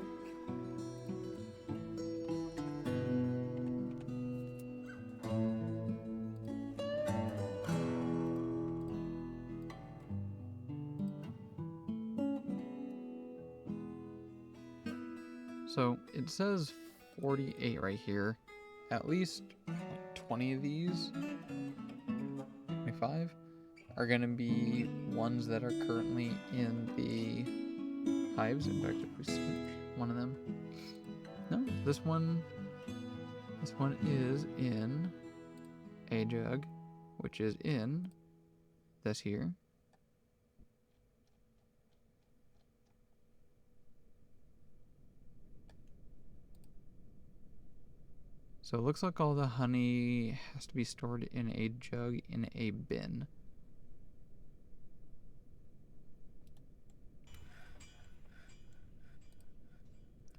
So it says 48 right here. At least like 20 of these, 25, are going to be ones that are currently in the hives. In fact, if we switch one of them. No, this one is in a jug, which is in this here. So it looks like all the honey has to be stored in a jug in a bin.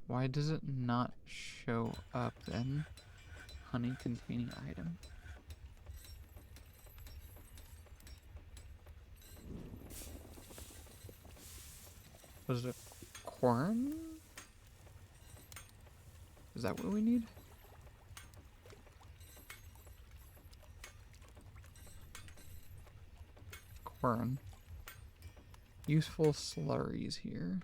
Why does it not show up then? Honey containing item. Was it corn? Is that what we need? Corn. Useful slurries here.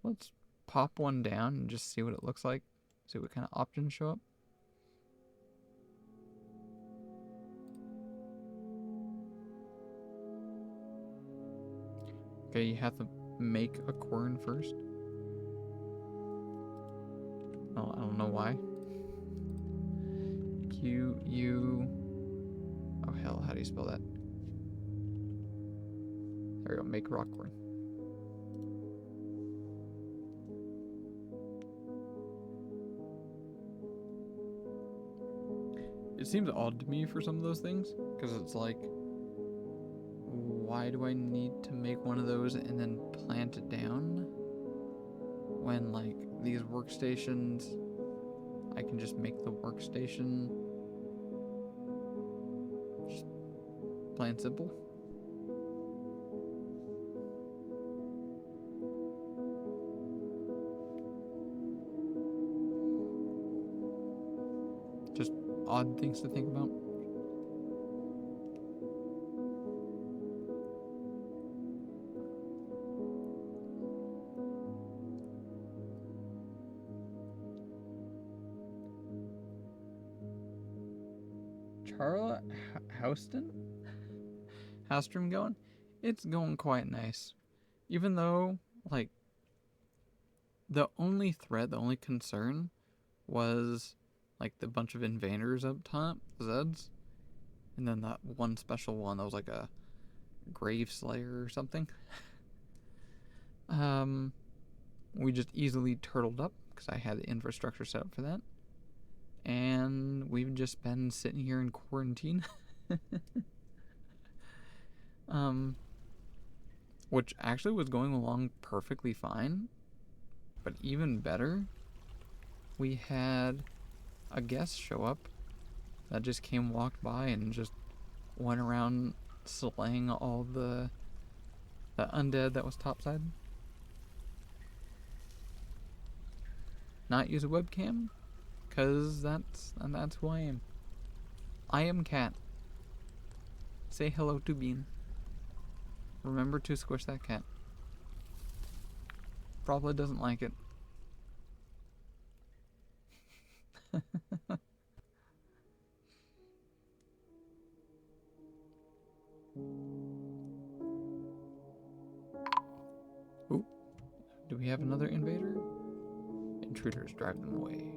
Let's pop one down and just see what it looks like. See what kind of options show up. Okay, you have to make a corn first. Oh, I don't know why. Oh hell, how do you spell that? There we go, make rock corn. It seems odd to me for some of those things, because it's like, why do I need to make one of those and then plant it down? When, like, these workstations, I can just make the workstation just plain simple. Just odd things to think about. Charla Houston going? It's going quite nice. Even though, like, the only concern was like the bunch of invaders up top, Zeds, and then that one special one that was like a grave slayer or something. We just easily turtled up because I had the infrastructure set up for that, and we've just been sitting here in quarantine. Which actually was going along perfectly fine, but even better, we had a guest show up that just walked by and just went around slaying all the undead that was topside. Not use a webcam, cause that's who I am. I am Cat. Say hello to Bean. Remember to squish that cat. Probably doesn't like it. Ooh. Do we have another invader? Intruders, drive them away.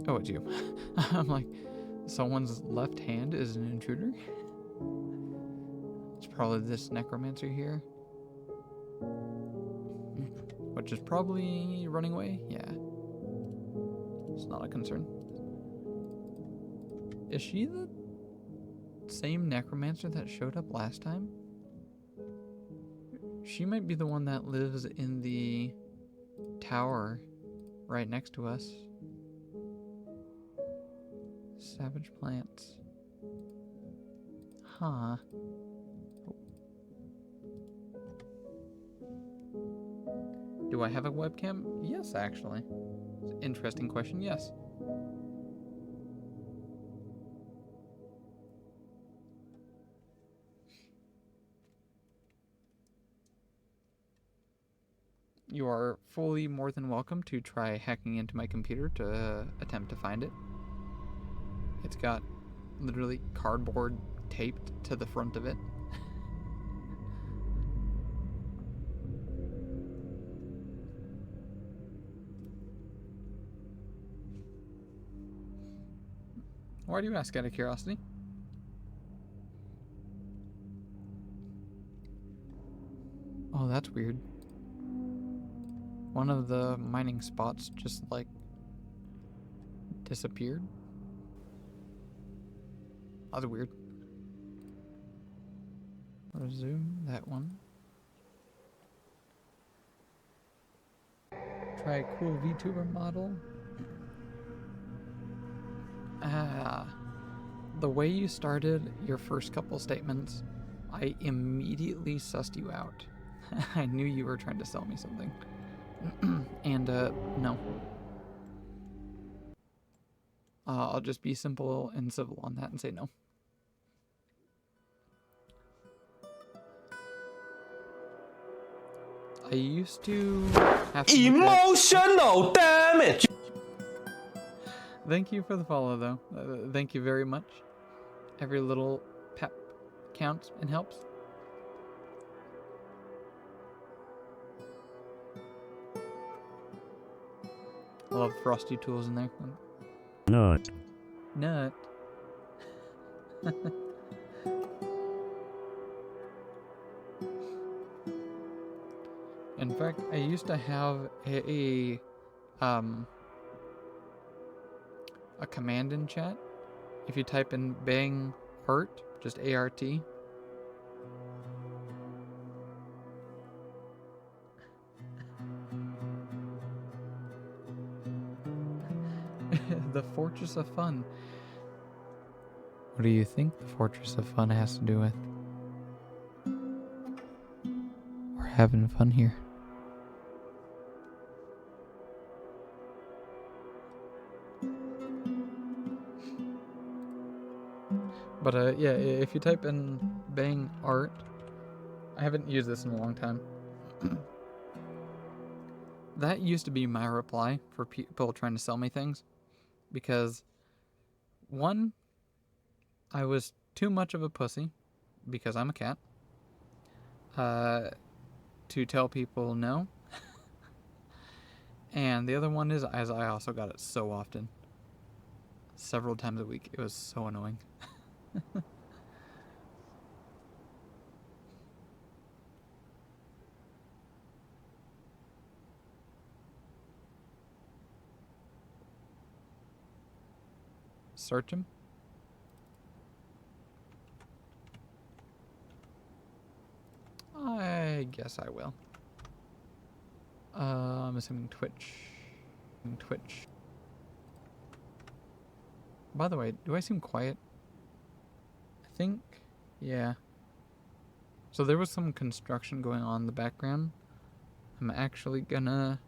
Oh, it's you. I'm like, someone's left hand is an intruder? It's probably this necromancer here. Which is probably running away? Yeah. It's not a concern. Is she the same necromancer that showed up last time? She might be the one that lives in the tower right next to us. Savage plants. Huh. Do I have a webcam? Yes, actually. It's an interesting question. Yes. You are fully more than welcome to try hacking into my computer to attempt to find it. It's got literally cardboard taped to the front of it. Why do you ask out of curiosity? Oh, that's weird. One of the mining spots just like disappeared. That's weird. Resume that one. Try a cool VTuber model. The way you started your first couple statements, I immediately sussed you out. I knew you were trying to sell me something. And, no. I'll just be simple and civil on that and say no. I used to have to Emotional damage! Thank you for the follow, though. Thank you very much. Every little pep counts and helps. I love frosty tools in there. Nut. Nut. In fact, I used to have a command in chat. If you type in bang art, just ART. The Fortress of Fun. What do you think the Fortress of Fun has to do with? We're having fun here. But yeah, if you type in bang art, I haven't used this in a long time. That used to be my reply for people trying to sell me things. Because, one, I was too much of a pussy because I'm a cat. to tell people no. And the other one is, as I also got it so often. Several times a week. It was so annoying. Search him. I guess I will. I'm assuming Twitch. Twitch. By the way, do I seem quiet? I think, yeah. So there was some construction going on in the background. I'm actually gonna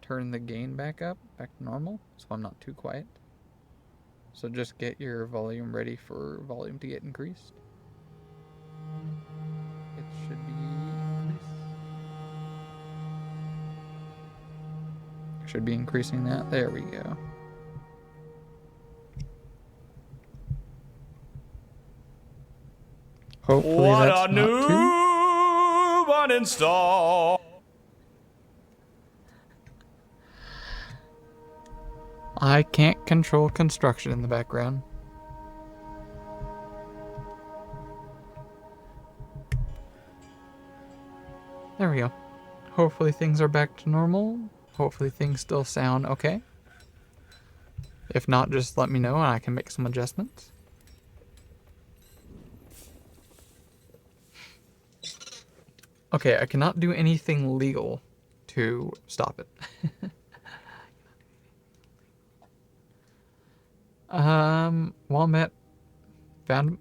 turn the gain back up, back to normal, so I'm not too quiet. So just get your volume ready for volume to get increased. It should be increased. Should be increasing that. There we go. Hopefully What that's a not too. noob uninstall. I can't control construction in the background. There we go. Hopefully things are back to normal. Hopefully things still sound okay. If not, just let me know and I can make some adjustments. Okay, I cannot do anything legal to stop it. Wombat found him.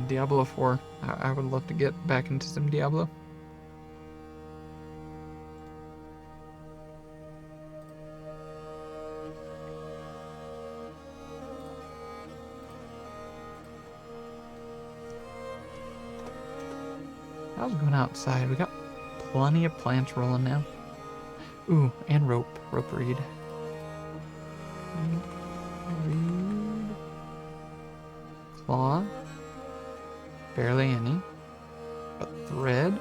Diablo 4. I would love to get back into some Diablo. How's it going outside? We got plenty of plants rolling now. Ooh, and rope. Rope reed. Reed. Claw. Barely any. But thread.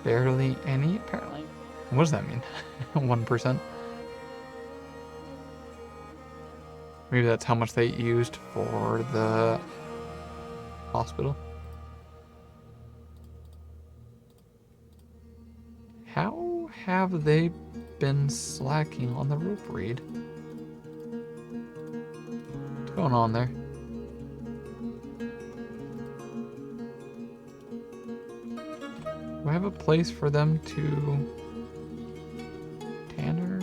Barely any, apparently. What does that mean? 1%? Maybe that's how much they used for the hospital. How have they been slacking on the rope reed? What's going on there? Do I have a place for them to... Tanner?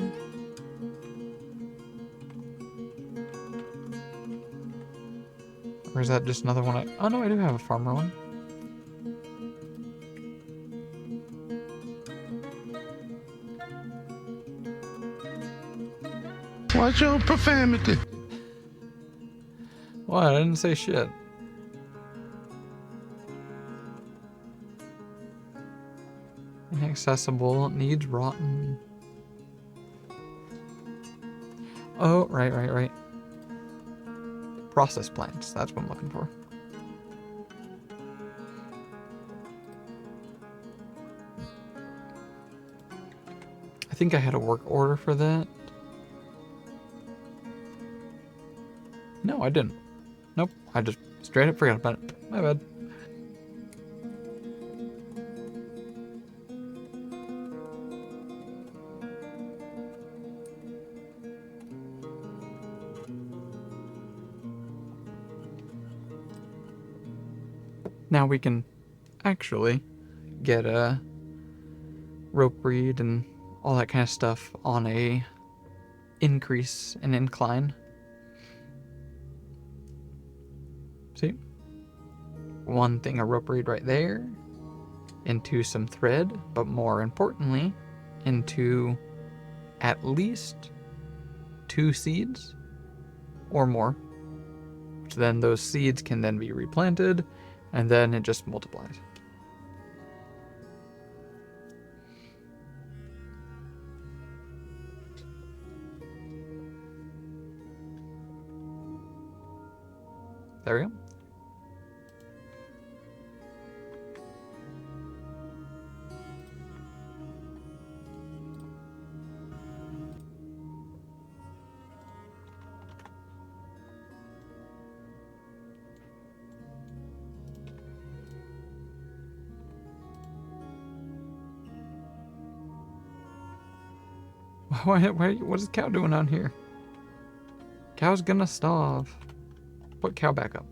Or is that just another one oh no, I do have a farmer one. Watch your profanity. What? I didn't say shit. Inaccessible, needs rotten. Oh, right. Process plants, that's what I'm looking for. I think I had a work order for that. No, I didn't. Nope, I just straight up forgot about it. My bad. Now we can actually get a rope reed and all that kind of stuff on a increase and incline. See? One thing a rope reed right there, into some thread, but more importantly, into at least 2 seeds or more. Which then those seeds can then be replanted, and then it just multiplies. There we go. What is Cow doing on here? Cow's gonna starve. Put Cow back up.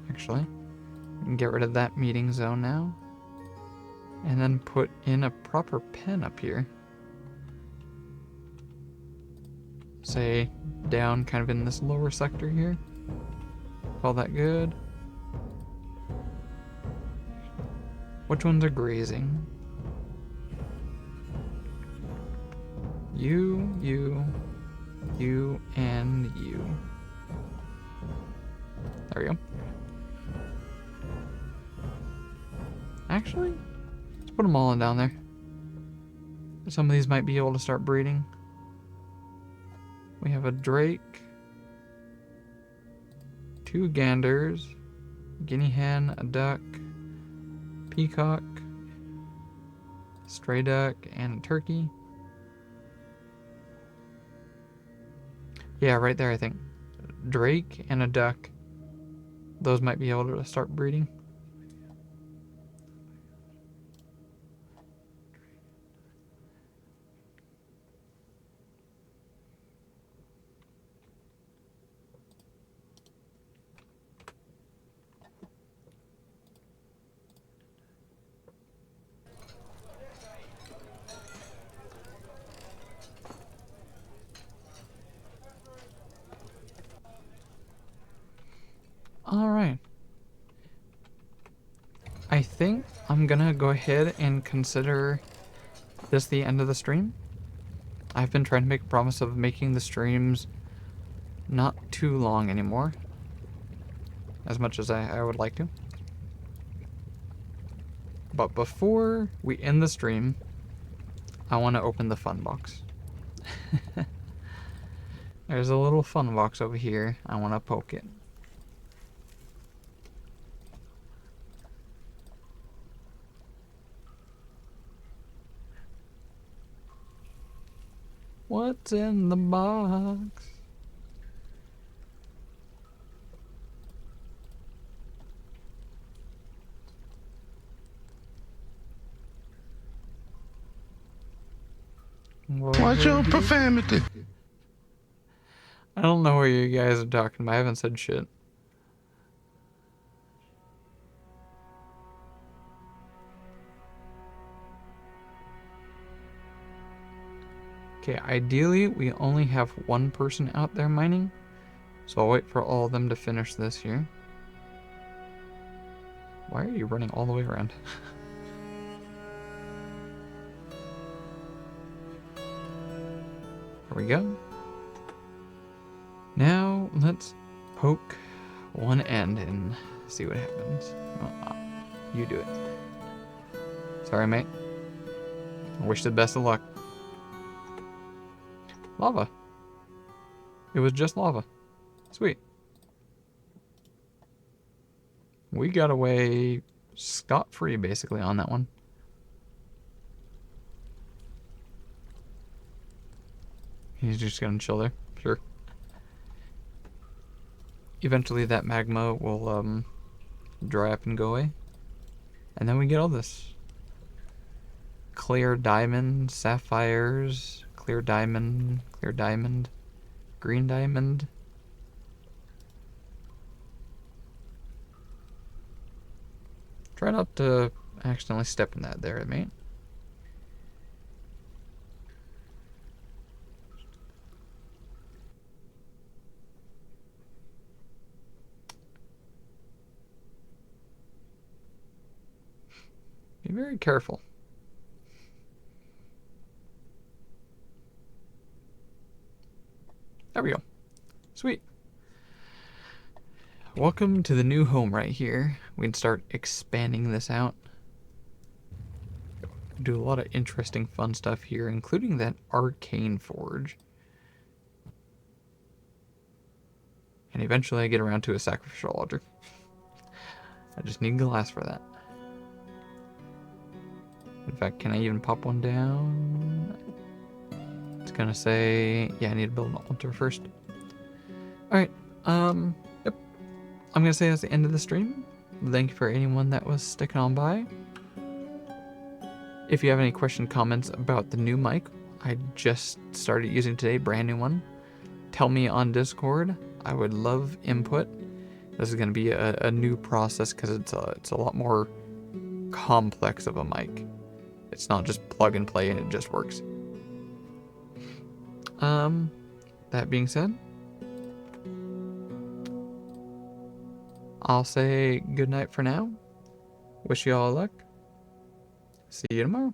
Actually, we can get rid of that meeting zone now. And then put in a proper pen up here. Say, down kind of in this lower sector here. All that good. Which ones are grazing? You, and you. There we go. Actually, let's put them all in down there. Some of these might be able to start breeding. We have a drake, 2 ganders, guinea hen, a duck, peacock, stray duck, and a turkey. Yeah, right there, I think. Drake and a duck. Those might be able to start breeding. Alright. I think I'm gonna go ahead and consider this the end of the stream. I've been trying to make a promise of making the streams not too long anymore. As much as I would like to. But before we end the stream, I want to open the fun box. There's a little fun box over here. I want to poke it. What's in the box? Watch your profanity. I don't know what you guys are talking about. I haven't said shit. Okay, ideally, we only have one person out there mining. So I'll wait for all of them to finish this here. Why are you running all the way around? There we go. Now, let's poke one end and see what happens. Oh, you do it. Sorry, mate. I wish you the best of luck. Lava. It was just lava. Sweet. We got away scot-free, basically, on that one. He's just gonna chill there. Sure. Eventually that magma will dry up and go away. And then we get all this. Clear diamond, sapphires, clear diamond, green diamond. Try not to accidentally step in that there, mate. Be very careful. There we go. Sweet. Welcome to the new home right here. We can start expanding this out. Do a lot of interesting fun stuff here, including that arcane forge. And eventually I get around to a sacrificial altar. I just need glass for that. In fact, can I even pop one down? It's gonna say, yeah, I need to build an altar first. Alright, yep. I'm gonna say that's the end of the stream. Thank you for anyone that was sticking on by. If you have any question, comments about the new mic, I just started using today, brand new one. Tell me on Discord. I would love input. This is gonna be a new process because it's a lot more complex of a mic. It's not just plug and play and it just works. That being said, I'll say good night for now. Wish you all luck. See you tomorrow.